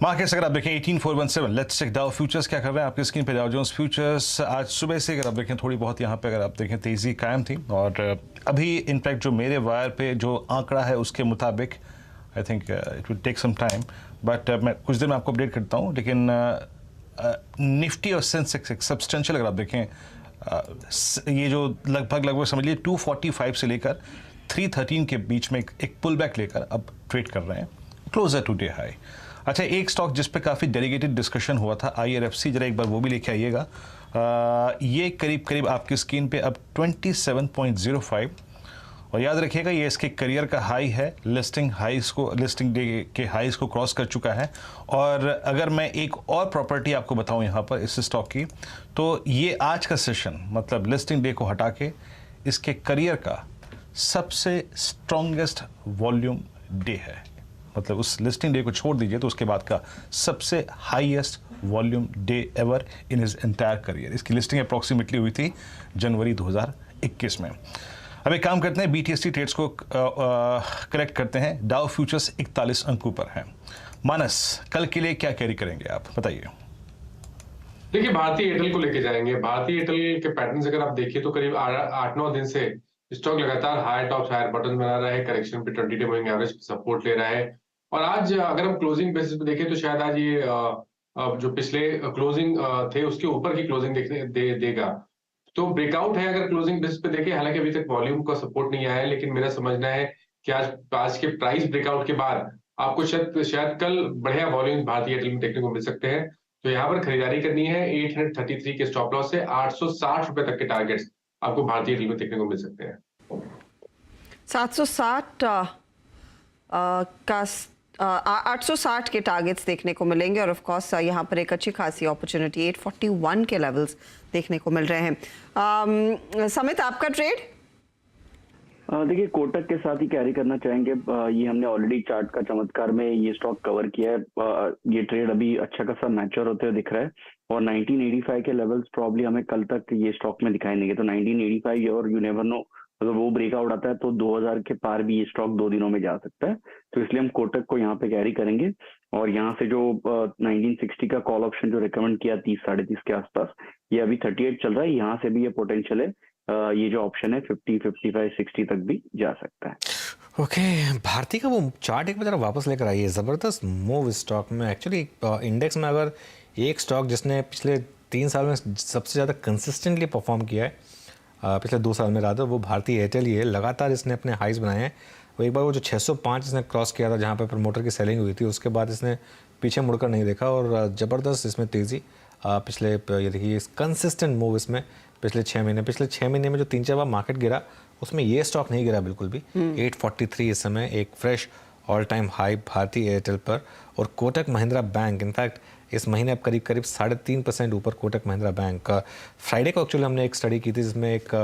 मार्केट्स अगर आप देखें 18417, लेट्स चेक डाउ फ्यूचर्स क्या कर रहे हैं आपकी स्क्रीन पे. डाउ जोन्स फ्यूचर्स आज सुबह से अगर आप देखें थोड़ी बहुत यहाँ पे अगर आप देखें तेज़ी कायम थी, और अभी इनफैक्ट जो मेरे वायर पे जो आंकड़ा है उसके मुताबिक I think it will take some time, but मैं कुछ देर में आपको अपडेट करता हूँ. लेकिन निफ्टी और सेंसेक्स एक सब्सटेंशियल अगर आप देखें ये जो लगभग समझ लीजिए 245 से लेकर 313 के बीच में एक पुल बैक लेकर अब ट्रेड कर रहे हैं क्लोजर टू डे हाई. अच्छा, एक स्टॉक जिस पे काफ़ी डेलीगेटेड डिस्कशन हुआ था IRFC, जरा एक बार वो भी लेके आइएगा. ये करीब आपकी स्क्रीन पे अब 27.05, और याद रखिएगा ये इसके करियर का हाई है. लिस्टिंग डे के हाईस को क्रॉस कर चुका है. और अगर मैं एक और प्रॉपर्टी आपको बताऊं यहाँ पर इस स्टॉक की, तो ये आज का सेशन मतलब लिस्टिंग डे को हटा के इसके करियर का सबसे स्ट्रॉन्गेस्ट वॉल्यूम डे है. मतलब उस लिस्टिंग डे को छोड़ दीजिए तो उसके बाद का सबसे highest volume day ever in his entire career. इसकी लिस्टिंग अप्रॉक्सीमेटली हुई थी जनवरी 2021 में. अब एक काम करते हैं, BTST ट्रेड्स को करेक्ट करते हैं. डाउ फ्यूचर्स 41 अंकों पर हैं. मानस, कल के लिए क्या कैरी करेंगे आप, बताइए. देखिए, भारतीय एयरटेल को लेके जाएंगे. भारतीय एयरटेल के पैटर्न्स अगर आप देखिए तो करीब 8-9 दिन से स्टॉक लगातार हायर टॉप्स हायर बटन बना रहा है. करेक्शन पे 20 डे मूविंग एवरेज सपोर्ट ले रहा है. और आज अगर हम क्लोजिंग बेसिस पे देखें तो शायद आज ये जो पिछले क्लोजिंग थे उसके ऊपर की क्लोजिंग देगा. तो ब्रेकआउट है अगर क्लोजिंग बेसिस पे देखें. हालांकि अभी तक वॉल्यूम का सपोर्ट नहीं आया है, लेकिन मेरा समझना है कि आज के प्राइस ब्रेकआउट के बाद आपको शायद कल बढ़िया वॉल्यूम भारतीय एयरटेल में देखने को मिल सकते हैं. तो यहाँ पर खरीदारी करनी है. 833 के स्टॉप लॉस से 860 रुपए तक के टारगेट्स आपको भारतीय एयरटेल में देखने को मिल सकते हैं। 760 का 860 के टारगेट्स देखने को मिलेंगे और ऑफ कोर्स यहाँ पर एक अच्छी खासी अपॉर्चुनिटी 841 के लेवल्स देखने को मिल रहे हैं। समित, आपका ट्रेड? देखिए, कोटक के साथ ही कैरी करना चाहेंगे। ये हमने ऑलरेडी चार्ट का चमत्कार में ये स्टॉक कवर किया है। ये ट्रेड अभी अच्छा खासा मैच्योर होते हुए दिख रहा है और 1985 के लेवल्स प्रॉब्ली हमें कल तक ये स्टॉक में दिखाई देंगे। तो 1985 और यू नेवर नो, अगर वो ब्रेकआउट आता है तो 2000 के पार भी ये स्टॉक 2 दिनों में जा सकता है। तो इसलिए हम कोटक को यहाँ पे कैरी करेंगे और यहाँ से जो 1960 का कॉल ऑप्शन जो रिकमेंड किया 30 साढ़े 30 के आसपास, ये अभी 38 चल रहा है। यहाँ से भी ये पोटेंशियल है, ये जो ऑप्शन है 50, 55, 60 तक भी जा सकता है। ओके, भारतीय का वो चार्ट एक बार जरा वापस लेकर आइए। ज़बरदस्त मूव स्टॉक में। एक्चुअली इंडेक्स में अगर एक स्टॉक जिसने पिछले 3 साल में सबसे ज़्यादा कंसिस्टेंटली परफॉर्म किया है, पिछले 2 साल में रहा, वो भारतीय एयरटेल ही है। लगातार इसने अपने हाइज बनाए हैं। वो एक बार वो जो 605 इसने क्रॉस किया था जहाँ पे प्रमोटर की सेलिंग हुई थी, उसके बाद इसने पीछे मुड़कर नहीं देखा और ज़बरदस्त इसमें तेज़ी पिछले, ये देखिए कंसिस्टेंट मूव इसमें पिछले 6 महीने में जो 3-4 बार मार्केट गिरा उसमें ये स्टॉक नहीं गिरा बिल्कुल भी। 843 इस समय एक फ्रेश ऑल टाइम हाई भारतीय एयरटेल पर। और कोटक महिंद्रा बैंक इनफैक्ट इस महीने अब करीब 3% ऊपर कोटक महिंद्रा बैंक का। फ्राइडे को एक्चुअली हमने एक स्टडी की थी जिसमें एक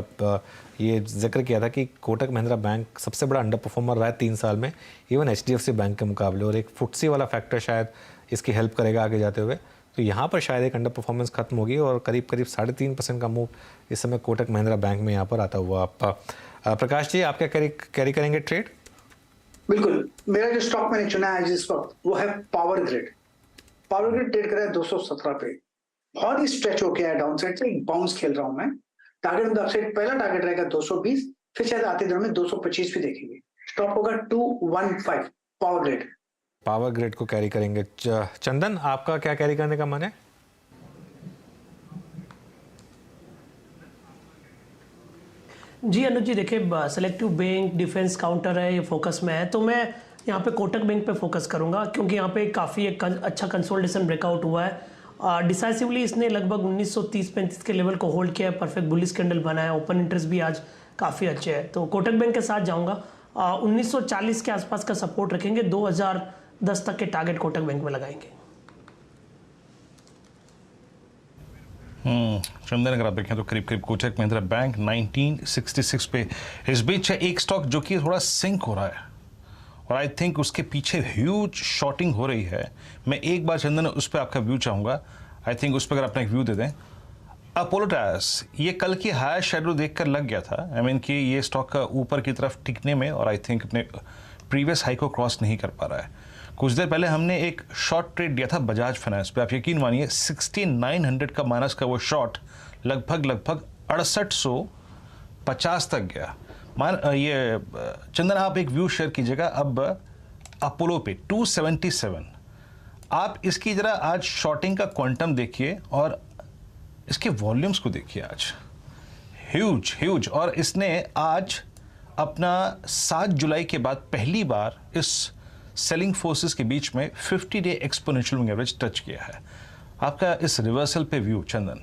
ये जिक्र किया था कि कोटक महिंद्रा बैंक सबसे बड़ा अंडर परफॉर्मर रहा है 3 साल में, इवन HDFC बैंक के मुकाबले, और एक फुटसी वाला फैक्टर शायद इसकी हेल्प करेगा आगे जाते हुए। तो यहाँ पर शायद एक अंडर परफॉर्मेंस खत्म होगी और करीब 3.5% का मूव इस समय कोटक महिंद्रा बैंक में यहाँ पर आता हुआ। प्रकाश जी, आप क्या कैरी करेंगे ट्रेड? बिल्कुल, मेरा जो स्टॉक मैंने चुना है जिस वक्त वो है power grid. Power grid trade कर रहा है 217 पे, बहुत ही स्ट्रेच हो गया है डाउन साइड से, एक बाउंस खेल रहा हूं मैं। टारगेट ऑन द अपसाइड पहला टारगेट रहेगा 220, फिर शायद आते दिनों में 225 भी देखेंगे। स्टॉप होगा 215 पावर ग्रिड। पावर ग्रिड को कैरी करेंगे। चंदन, आपका क्या कैरी करने का मन है? जी अनुज जी, देखिए सेलेक्टिव बैंक डिफेंस काउंटर है, ये फोकस में है, तो मैं यहाँ पे कोटक बैंक पे फोकस करूँगा क्योंकि यहाँ पे काफ़ी एक अच्छा कंसोलिडेशन ब्रेकआउट हुआ है। डिसाइसिवली इसने लगभग 1930-35 के लेवल को होल्ड किया है, परफेक्ट बुलिश कैंडल बना है, ओपन इंटरेस्ट भी आज काफ़ी अच्छे है। तो कोटक बैंक के साथ जाऊँगा। 1940 के आसपास का सपोर्ट रखेंगे, 2010 तक के टारगेट कोटक बैंक में लगाएंगे। चंदन, अगर आप देखें तो करीब कोटक महिंद्रा बैंक 1966 पे इस बीच है एक स्टॉक जो कि थोड़ा सिंक हो रहा है और आई थिंक उसके पीछे ह्यूज शॉर्टिंग हो रही है। मैं एक बार चंदन उस पर आपका व्यू चाहूँगा। आई थिंक उस पर अगर अपना एक व्यू दे दें। अपोलो टायर्स, ये कल की हायर शेडो देखकर लग गया था, आई मीन कि ये स्टॉक ऊपर की तरफ टिकने में, और आई थिंक अपने प्रीवियस हाई को क्रॉस नहीं कर पा रहा है। कुछ देर पहले हमने एक शॉर्ट ट्रेड दिया था बजाज फाइनेंस पे, आप यकीन मानिए 6900 का माइनस का वो शॉर्ट लगभग 6850 तक गया। ये चंदन, आप एक व्यू शेयर कीजिएगा अब अपोलो पे 277। आप इसकी जरा आज शॉर्टिंग का क्वांटम देखिए और इसके वॉल्यूम्स को देखिए, आज ह्यूज। और इसने आज अपना 7 जुलाई के बाद पहली बार इस सेलिंग फोर्सेस के बीच में 50 day exponential moving average touch किया है। आपका इस रिवर्सल पे व्यू चंदन?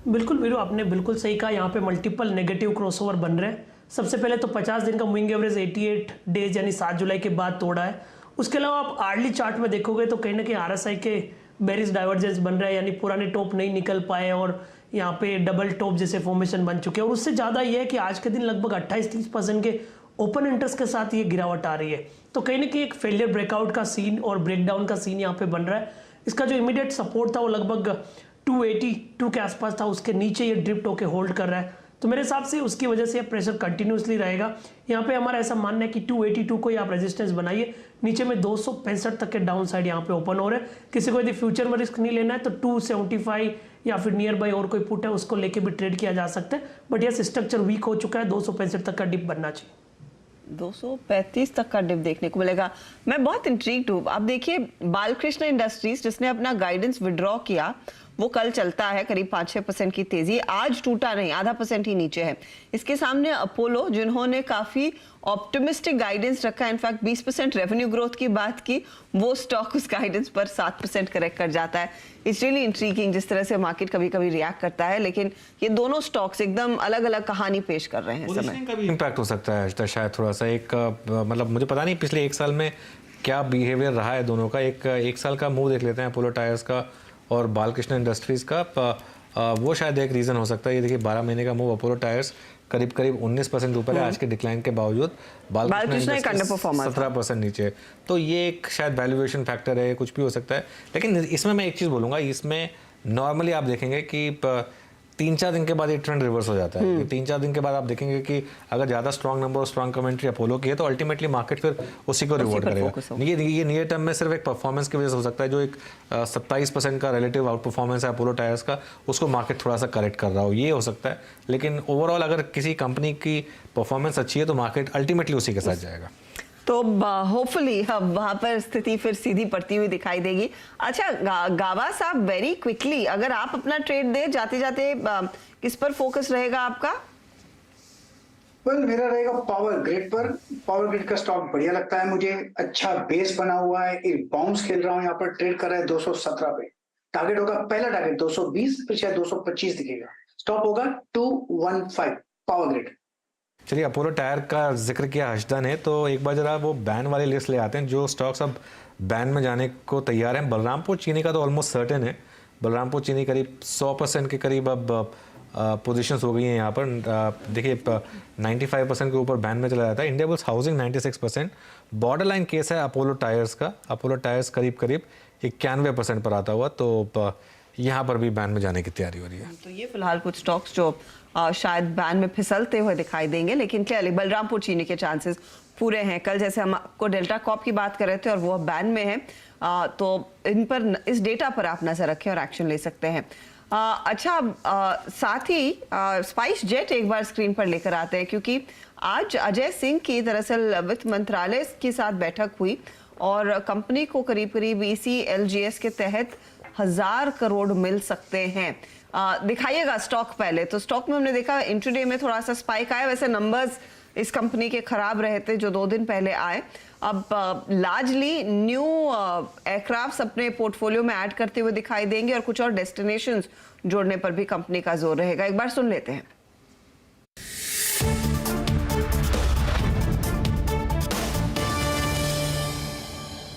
बिल्कुल वीरू, आपने बिल्कुल सही कहा। यहाँ पे मल्टीपल नेगेटिव क्रॉसओवर बन रहे हैं। सबसे पहले तो 50 दिन का मूविंग एवरेज 88 डेज यानी 7 जुलाई के बाद तोड़ा है। उसके अलावा आप आर्ली चार्ट में देखोगे तो कहीं ना कहीं RSI के बेरिश डाइवर्जेंस बन रहा है, यानी पुराने टॉप नहीं निकल पाए और यहाँ पे डबल टॉप जैसे फॉर्मेशन बन चुके हैं। और उससे ज़्यादा ये है कि आज के दिन लगभग 28-30% के ओपन इंटरेस्ट के साथ ये गिरावट आ रही है। तो कहीं ना कहीं एक फेलियर ब्रेकआउट का सीन और ब्रेकडाउन का सीन यहाँ पे बन रहा है। इसका जो इमीडिएट सपोर्ट था वो लगभग 282 के आसपास था, उसके नीचे ये ड्रिफ्ट होकर होल्ड कर रहा है। तो मेरे हिसाब से उसकी वजह से प्रेशर कंटिन्यूसली रहेगा। यहाँ पे हमारा ऐसा मानना है कि 282 को ही आप रेजिस्टेंस बनाइए। नीचे में 265 तक के डाउन साइड यहाँ पे ओपन हो रहे हैं। किसी को यदि फ्यूचर में रिस्क नहीं लेना है तो 275 या फिर नियर बाई और कोई पुट है उसको लेके भी ट्रेड किया जा सकता है। बट यस, स्ट्रक्चर वीक हो चुका है, 265 तक का डिप बनना चाहिए। 235 तक का डिप देखने को मिलेगा। मैं बहुत इंट्रीग्ड हूँ। आप देखिए बालकृष्ण इंडस्ट्रीज जिसने अपना गाइडेंस विड्रॉ किया वो कल चलता है करीब 5-6% की तेजी, आज टूटा नहीं, 0.5% ही नीचे है। इसके सामने अपोलो जिन्होंने काफी ऑप्टिमिस्टिक गाइडेंस रखा, इनफैक्ट 20% रेवेन्यू ग्रोथ की बात की, वो स्टॉक उस गाइडेंस पर 7% करेक्ट कर जाता है। इट्स रियली इंट्रीगिंग जिस तरह से मार्केट कभी कभी रिएक्ट करता है, लेकिन ये दोनों स्टॉक्स एकदम अलग अलग कहानी पेश कर रहे हैं। समय का भी इम्पैक्ट हो सकता है शायद थोड़ा सा, एक मतलब मुझे पता नहीं पिछले 1 साल में क्या बिहेवियर रहा है दोनों का। एक साल का मूव देख लेते हैं अपोलो टायर्स का और बालकृष्ण इंडस्ट्रीज का, वो शायद एक रीज़न हो सकता है। ये देखिए 12 महीने का मूव अपोलो टायर्स करीब 19% ऊपर है आज के डिक्लाइन के बावजूद, बालकृष्ण 17% नीचे। तो ये एक शायद वैल्यूएशन फैक्टर है, कुछ भी हो सकता है। लेकिन इसमें मैं एक चीज़ बोलूँगा, इसमें नॉर्मली आप देखेंगे कि 3-4 दिन के बाद ये ट्रेंड रिवर्स हो जाता है। 3-4 दिन के बाद आप देखेंगे कि अगर ज़्यादा स्ट्रॉन्ग नंबर और स्ट्रॉन्ग कमेंट्री अपोलो की है तो अल्टीमेटली मार्केट फिर उसी को रिवॉर्ड करेगा। ये नियर टर्म में सिर्फ एक परफॉर्मेंस की वजह से हो सकता है, जो एक 27% का रिलेटिव आउट परफॉर्मेंस है अपोलो टायर्स का, उसको मार्केट थोड़ा सा करेक्ट कर रहा हो, ये हो सकता है। लेकिन ओवरऑल अगर किसी कंपनी की परफॉर्मेंस अच्छी है तो मार्केट अल्टीमेटली उसी के साथ जाएगा। तो होपफुली वहां पर स्थिति फिर सीधी पड़ती हुई दिखाई देगी। अच्छा गावा साहब, वेरी क्विकली अगर आप अपना ट्रेड दे जाते जाते किस पर फोकस रहेगा आपका? मेरा रहेगा पावर ग्रिड पर। पावर ग्रिड का स्टॉक बढ़िया लगता है मुझे, अच्छा बेस बना हुआ है, एक बाउंस खेल रहा हूँ, यहाँ पर ट्रेड कर रहा है 217 पे। टारगेट होगा, पहला टारगेट 220, फिर शायद 225 दिखेगा। स्टॉप होगा 215 पावर ग्रिड। चलिए, अपोलो टायर का जिक्र किया हर्षदा ने, तो एक बार जरा वो बैन वाली लिस्ट ले आते हैं जो स्टॉक्स अब बैन में जाने को तैयार हैं। बलरामपुर चीनी का तो ऑलमोस्ट सर्टेन है। बलरामपुर चीनी करीब 100% के करीब अब पोजीशंस हो गई हैं यहाँ पर। देखिए 95% के ऊपर बैन में चला जाता है। India bulls housing 96%। Border line case है अपोलो टायर्स का। अपोलो टायर्स करीब 91% पर आता हुआ, तो यहाँ पर भी बैन में जाने की तैयारी हो रही है। तो ये फिलहाल कुछ स्टॉक्स जो शायद बैन में फिसलते हुए दिखाई देंगे, लेकिन क्लियरली बलरामपुर चीनी के चांसेस पूरे हैं। कल जैसे हम आपको डेल्टा कॉप की बात कर रहे थे और वो बैन में है, तो इन पर, इस डेटा पर आप नजर रखें और एक्शन ले सकते हैं। अच्छा, साथ ही स्पाइस जेट एक बार स्क्रीन पर लेकर आते हैं, क्योंकि आज अजय सिंह की दरअसल वित्त मंत्रालय के साथ बैठक हुई और कंपनी को करीब ECLGS के तहत 1000 करोड़ मिल सकते हैं। दिखाइएगा स्टॉक पहले। तो स्टॉक में हमने देखा इंट्राडे में थोड़ा सा स्पाइक आया, वैसे नंबर्स इस कंपनी के खराब रहे थे जो 2 दिन पहले आए। अब लार्जली न्यू एयरक्राफ्ट्स अपने पोर्टफोलियो में ऐड करते हुए दिखाई देंगे और कुछ और डेस्टिनेशंस जोड़ने पर भी कंपनी का जोर रहेगा। एक बार सुन लेते हैं।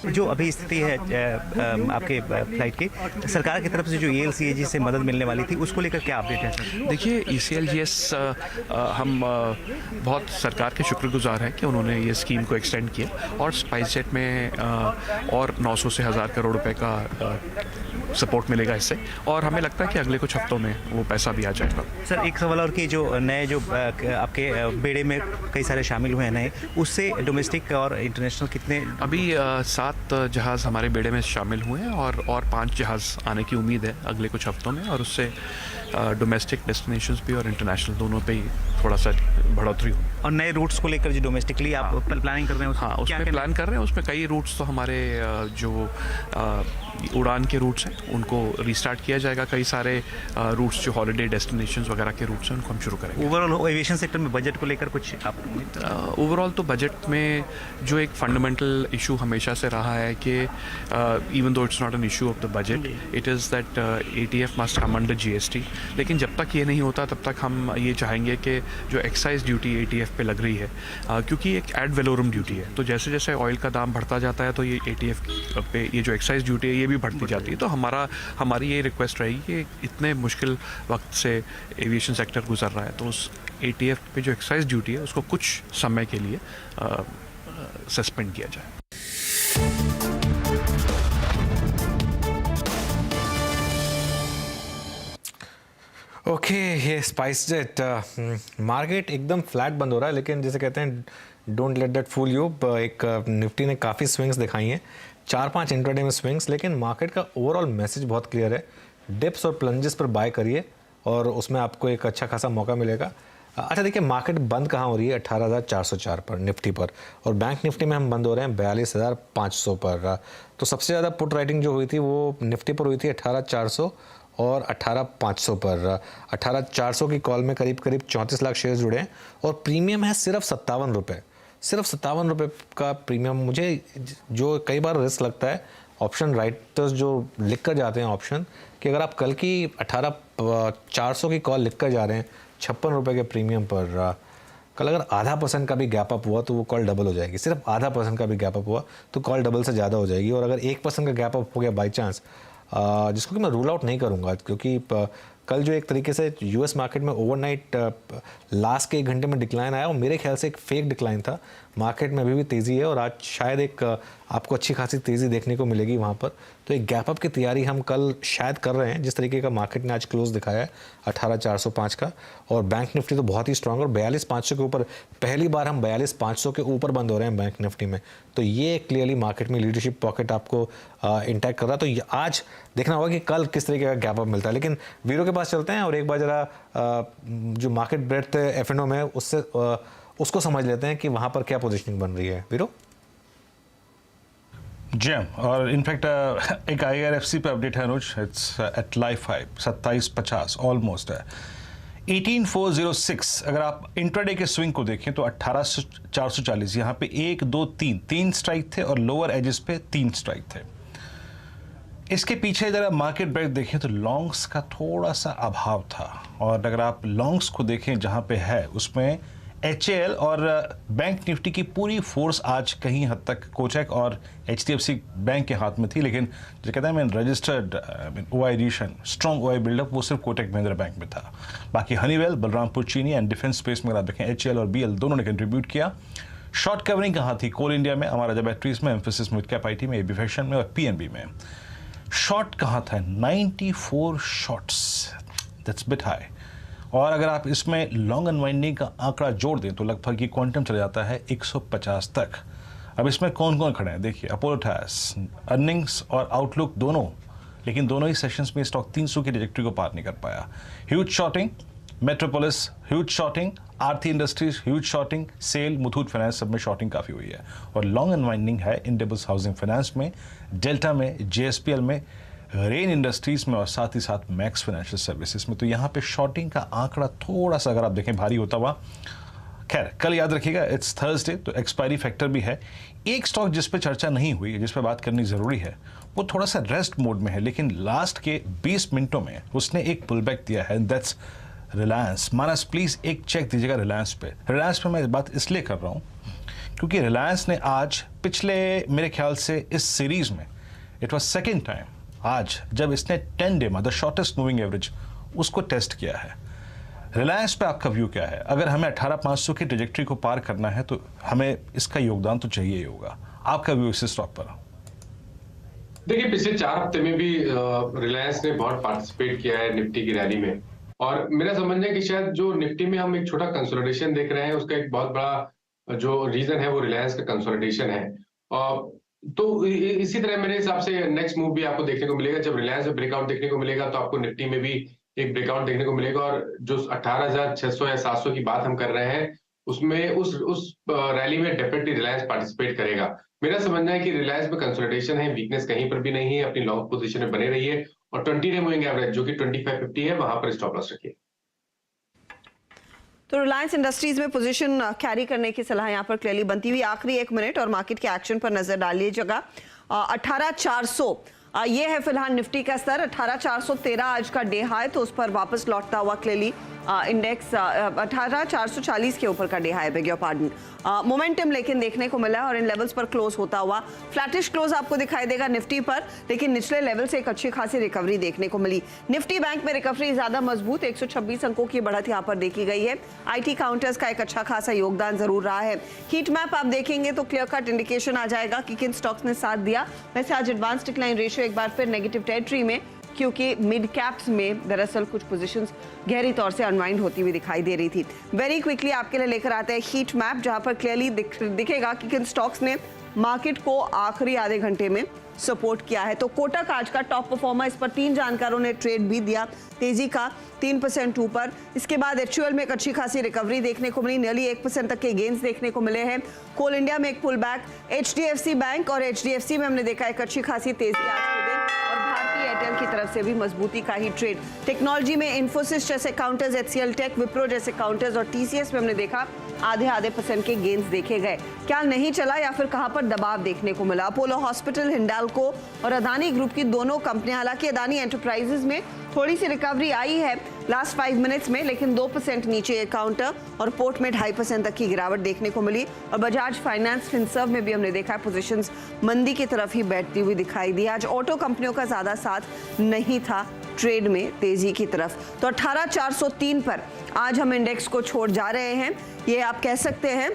जो अभी स्थिति है आपके फ्लाइट की, सरकार की तरफ से जो ELCAG से मदद मिलने वाली थी, उसको लेकर क्या अपडेट है सर? देखिए, ECLGS हम बहुत सरकार के शुक्रगुजार हैं कि उन्होंने ये स्कीम को एक्सटेंड किया और स्पाइस जेट में और 900 से 1000 करोड़ रुपए का सपोर्ट मिलेगा इससे, और हमें लगता है कि अगले कुछ हफ्तों में वो पैसा भी आ जाएगा। सर, एक सवाल और कि जो नए जो आपके बेड़े में कई सारे शामिल हुए हैं नए, उससे डोमेस्टिक और इंटरनेशनल कितने? अभी 7 जहाज़ हमारे बेड़े में शामिल हुए हैं और 5 जहाज़ आने की उम्मीद है अगले कुछ हफ्तों में, और उससे डोमेस्टिक डेस्टिनेशंस भी और इंटरनेशनल दोनों पे ही थोड़ा सा बढ़ोतरी हो। और नए रूट्स को लेकर जो डोमेस्टिकली आप प्लानिंग कर रहे हैं? हाँ, उसमें प्लान कर रहे हैं। उसमें कई रूट्स तो हमारे जो उड़ान के रूट्स हैं उनको रीस्टार्ट किया जाएगा। कई सारे रूट्स जो हॉलिडे डेस्टिनेशंस वगैरह के रूट्स हैं उनको हम शुरू करेंगे। ओवरऑल एविएशन सेक्टर में बजट को लेकर कुछ आप? ओवरऑल तो बजट में जो एक फंडामेंटल इशू हमेशा से रहा है कि even though it's not an issue of the budget, it is that ATF must come under GST। लेकिन जब तक ये नहीं होता तब तक हम ये चाहेंगे कि जो एक्साइज ड्यूटी ATF पे लग रही है, क्योंकि एक एड वेलोरम ड्यूटी है, तो जैसे जैसे ऑयल का दाम बढ़ता जाता है तो ये ATF पे ये जो एक्साइज ड्यूटी है ये भी बढ़ती जाती है। तो हमारी ये रिक्वेस्ट रहेगी कि इतने मुश्किल वक्त से एविएशन सेक्टर गुजर रहा है, तो उस ATF पे जो एक्साइज ड्यूटी है उसको कुछ समय के लिए सस्पेंड किया जाए। ओके, ये स्पाइस जेट मार्केट एकदम फ्लैट बंद हो रहा है, लेकिन जैसे कहते हैं don't let that fool you. एक निफ्टी ने काफ़ी स्विंग्स दिखाई हैं, 4-5 इंट्राडे में स्विंग्स, लेकिन मार्केट का ओवरऑल मैसेज बहुत क्लियर है। डिप्स और प्लंजेस पर बाय करिए और उसमें आपको एक अच्छा खासा मौका मिलेगा। अच्छा, देखिए मार्केट बंद कहाँ हो रही है? 18,404 पर निफ्टी पर, और बैंक निफ्टी में हम बंद हो रहे हैं 42,500 पर। तो सबसे ज़्यादा पुट राइटिंग जो हुई थी वो निफ्टी पर हुई थी 18,400 और 18,500 पर 18,400 की कॉल में करीब करीब 34 लाख शेयर जुड़े हैं और प्रीमियम है सिर्फ 57 रुपये, सिर्फ 57 रुपये का प्रीमियम। मुझे जो कई बार रिस्क लगता है ऑप्शन राइटर्स जो लिख कर जाते हैं ऑप्शन कि अगर आप कल की 18,400 की कॉल लिख कर जा रहे हैं 56 रुपये के प्रीमियम पर, कल अगर आधा % का भी गैप अप हुआ तो वो कॉल डबल हो जाएगी। सिर्फ आधा % का भी गैप अप हुआ तो कॉल डबल से ज़्यादा हो जाएगी। और अगर 1% का गैप अप हो गया बाई चांस, जिसको कि मैं रूल आउट नहीं करूँगा क्योंकि कल जो एक तरीके से यूएस मार्केट में ओवरनाइट लास्ट के 1 घंटे में डिक्लाइन आया, वो मेरे ख्याल से एक फेक डिक्लाइन था। मार्केट में अभी भी तेज़ी है और आज शायद एक आपको अच्छी खासी तेज़ी देखने को मिलेगी वहाँ पर। तो एक गैप अप की तैयारी हम कल शायद कर रहे हैं, जिस तरीके का मार्केट ने आज क्लोज दिखाया है 18,405 का। और बैंक निफ्टी तो बहुत ही स्ट्रांग और 42,500 के ऊपर, पहली बार हम 42,500 के ऊपर बंद हो रहे हैं बैंक निफ्टी में। तो ये क्लियरली मार्केट में लीडरशिप पॉकेट आपको इंटैक्ट कर रहा है। तो आज देखना होगा कि कल किस तरीके का गैप अप मिलता है। लेकिन वीरो के पास चलते हैं और एक बार जरा जो मार्केट ब्रेड्थ F&O में उससे उसको समझ लेते हैं कि वहाँ पर क्या पोजीशनिंग बन रही है। वीरो जी, और इनफैक्ट एक IRFC पे अपडेट है Anuj, it's at life high 2750 almost है 18,406। अगर आप इंट्राडे के स्विंग को देखें तो 18,440 यहाँ पे 1 2 3 स्ट्राइक थे और लोअर एजेस पे 3 स्ट्राइक थे। इसके पीछे जरा मार्केट ब्रेक देखें तो लॉन्ग्स का थोड़ा सा अभाव था और अगर आप लॉन्ग्स को देखें जहाँ पे है उसमें HAL और बैंक निफ्टी की पूरी फोर्स आज कहीं हद तक कोचक और HDFC बैंक के हाथ में थी। लेकिन जो कहते हैं मैं registered OI addition strong OI buildup वो सिर्फ कोटक महिंद्रा बैंक में था। बाकी हनीवेल, बलरामपुर चीनी एंड डिफेंस स्पेस में अगर आप देखें HAL और BL दोनों ने कंट्रीब्यूट किया। शॉर्ट कवरिंग कहाँ थी? कोल इंडिया में, हमारा जब बैटरीज में, एम्फेसिस मिड कैप IT में, AB फैशन में और PNB में। शॉर्ट कहाँ था? 94 शॉर्ट्स, दैट्स बिट हाई। और अगर आप इसमें लॉन्ग अनवाइंडिंग का आंकड़ा जोड़ दें तो लगभग ये क्वांटम चला जाता है 150 तक। अब इसमें कौन कौन खड़े हैं देखिए, अपोलो टायर्स, अर्निंग्स और आउटलुक दोनों, लेकिन दोनों ही सेशंस में स्टॉक 300 की ट्रैजेक्टरी को पार नहीं कर पाया। Huge shorting, Metropolis huge shorting, Aarti industries huge shorting, SAIL, Muthoot finance सब में शॉर्टिंग काफ़ी हुई है। और लॉन्ग अनवाइंडिंग है इंडेबल्स हाउसिंग फाइनेंस में, डेल्टा में, JSPL में, रेन इंडस्ट्रीज में और साथ ही साथ मैक्स फाइनेंशियल सर्विसेज में। तो यहाँ पे शॉर्टिंग का आंकड़ा थोड़ा सा अगर आप देखें भारी होता हुआ। खैर कल याद रखिएगा इट्स थर्सडे तो एक्सपायरी फैक्टर भी है। एक स्टॉक जिस पे चर्चा नहीं हुई, जिस पे बात करनी ज़रूरी है, वो थोड़ा सा रेस्ट मोड में है, लेकिन लास्ट के 20 मिनटों में उसने एक पुल बैक दिया है, दैट्स रिलायंस। मानस प्लीज़ एक चेक दीजिएगा रिलायंस पे। रिलायंस पे मैं बात इसलिए कर रहा हूँ क्योंकि रिलायंस ने आज पिछले मेरे ख्याल से इस सीरीज़ में इट वॉज सेकेंड टाइम आज जब इसने 10 डे में द शॉर्टेस्ट मूविंग एवरेज उसको टेस्ट किया है। रिलायंस पे आपका व्यू क्या है? अगर हमें 18,500 की ट्रैजेक्टरी को पार करना है तो हमें इसका योगदान तो चाहिए ही होगा। आपका व्यू इस स्टॉक पर? देखिए पिछले 4 हफ्ते में भी रिलायंस ने बहुत पार्टिसिपेट किया है निफ्टी की रैली में और मेरा समझना है कि शायद जो निफ्टी में हम एक छोटा कंसोलिडेशन देख रहे हैं उसका एक बहुत बड़ा जो रीजन है वो रिलायंस का कंसोलिडेशन है। तो इसी तरह मेरे हिसाब से नेक्स्ट मूव भी आपको देखने को मिलेगा। जब रिलायंस में ब्रेकआउट देखने को मिलेगा तो आपको निफ्टी में भी एक ब्रेकआउट देखने को मिलेगा और जो 18,600 या 700 की बात हम कर रहे हैं उसमें उस रैली में डेफिनेटली रिलायंस पार्टिसिपेट करेगा। मेरा समझना है कि रिलायंस में कंसोलिडेशन है, वीकनेस कहीं पर भी नहीं है, अपनी लॉन्ग पोजीशन में बने रही है और 20 डे मूविंग एवरेज जो कि 2550 है वहां पर स्टॉप लॉस रखिए। तो रिलायंस इंडस्ट्रीज में पोजीशन कैरी करने की सलाह यहाँ पर क्लियरली बनती हुई। आखिरी 1 मिनट और मार्केट के एक्शन पर नजर डालिएगा। 18,400 ये है फिलहाल निफ्टी का स्तर। 18,413 आज का डे हाई, तो उस पर वापस लौटता हुआ क्लियरली इंडेक्स 18,440 के ऊपर का day high, bag your pardon. Momentum लेकिन देखने को मिला और इन लेवल्स पर क्लोज होता हुआ फ्लैटिश क्लोज आपको दिखाई देगा निफ्टी पर, लेकिन निचले लेवल से एक अच्छी खासी रिकवरी देखने को मिली। निफ्टी बैंक में रिकवरी ज्यादा मजबूत, 126 अंकों की बढ़त यहाँ पर देखी गई है। IT काउंटर्स का एक अच्छा खासा योगदान जरूर रहा है। हीट मैप आप देखेंगे तो क्लियर कट इंडिकेशन आ जाएगा कि किन स्टॉक्स ने साथ दिया। वैसे आज एडवांस डिक्लाइन रेशियो एक बार फिर नेगेटिव टेरिटरी में, क्योंकि मिड कैप्स में दरअसल कुछ पोजीशंस गहरी तौर से अनवाइंड होती हुई दिखाई दे रही थी। वेरी क्विकली आपके लिए लेकर आते हैं हीट मैप, जहां पर क्लियरली दिखेगा कि किन स्टॉक्स ने मार्केट को आखिरी आधे घंटे में सपोर्ट किया है। तो कोटक आज का टॉप परफॉर्मर, इस पर 3 जानकारों ने ट्रेड भी दिया, तेजी का 3% ऊपर। इसके बाद HUL में एक अच्छी खासी रिकवरी देखने को मिली, नियरली 1% तक के गेंस देखने को मिले हैं। कोल इंडिया में एक पुल बैक, HDFC बैंक और HDFC में हमने देखा एक अच्छी खासी तेजी आज के दिन, और भारतीय रिटेल की तरफ से भी मजबूती का ही ट्रेड। टेक्नोलॉजी में इन्फोसिस जैसे काउंटर्स, HCL टेक, विप्रो जैसे काउंटर्स और TCS में हमने देखा आधे % के गेंस देखे गए। क्या नहीं चला या फिर कहां पर दबाव देखने को मिला? अपोलो हॉस्पिटल, हिंडाल्को और अदानी ग्रुप की दोनों कंपनियां, हालांकि अदानी एंटरप्राइजेज में थोड़ी सी रिकवरी आई है लास्ट 5 मिनट्स में, लेकिन 2% नीचे ये काउंटर और पोर्ट में 2.5% तक की गिरावट देखने को मिली। और बजाज फाइनेंस, फिनसर्व में भी हमने देखा है पोजीशंस मंदी की तरफ ही बैठती हुई दिखाई दी। आज ऑटो कंपनियों का ज्यादा साथ नहीं था ट्रेड में तेजी की तरफ। तो 18,403 पर आज हम इंडेक्स को छोड़ जा रहे हैं। ये आप कह सकते हैं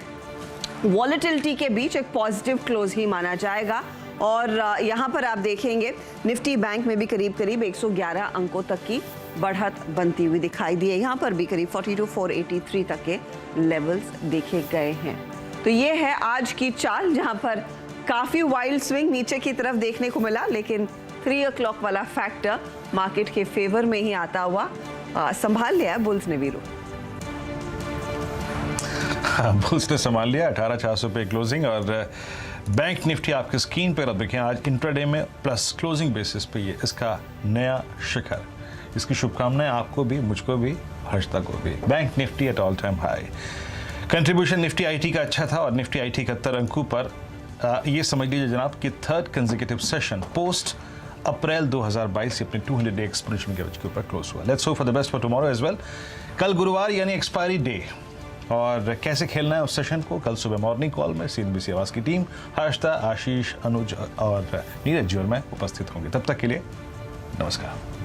वॉलेटिलिटी के बीच एक पॉजिटिव क्लोज ही माना जाएगा। और यहाँ पर आप देखेंगे निफ्टी बैंक में भी करीब 111 अंकों तक की बढ़त बनती हुई दिखाई दी है। यहाँ पर भी करीब 42,483 तक के लेवल्स देखे गए हैं। तो ये है आज की चाल, जहाँ पर काफी वाइल्ड स्विंग नीचे की तरफ देखने को मिला, लेकिन 3 o'clock वाला फैक्टर मार्केट के फेवर में ही आता हुआ संभाल लिया बुल्स ने वीरू। बुल्स ने संभाल लिया 18,400 पे क्लोजिंग। और बैंक निफ्टी आपकी स्क्रीन पर अब देखें, आज इंट्राडे में प्लस क्लोजिंग बेसिस पे ये इसका नया शिखर। इसकी शुभकामनाएं आपको भी, मुझको भी, हर्षता को भी। Bank Nifty eight all time high. Contribution Nifty IT का अच्छा था और निफ्टी आईटी 71 अंकों पर ये समझ लीजिए जनाब कि 3rd कंसेक्यूटिव सेशन पोस्ट अप्रैल 2022 से अपने 200 डे एक्सपोनेंशियल एवरेज के ऊपर क्लोज हुआ। Let's hope for the best for tomorrow as well. कल गुरुवार यानी एक्सपायरी डे, और कैसे खेलना है उस सेशन को कल सुबह मॉर्निंग कॉल में CNBC आवाज की टीम हर्षता, आशीष, अनुज और नीरज जी और मैं उपस्थित होंगे। तब तक के लिए नमस्कार।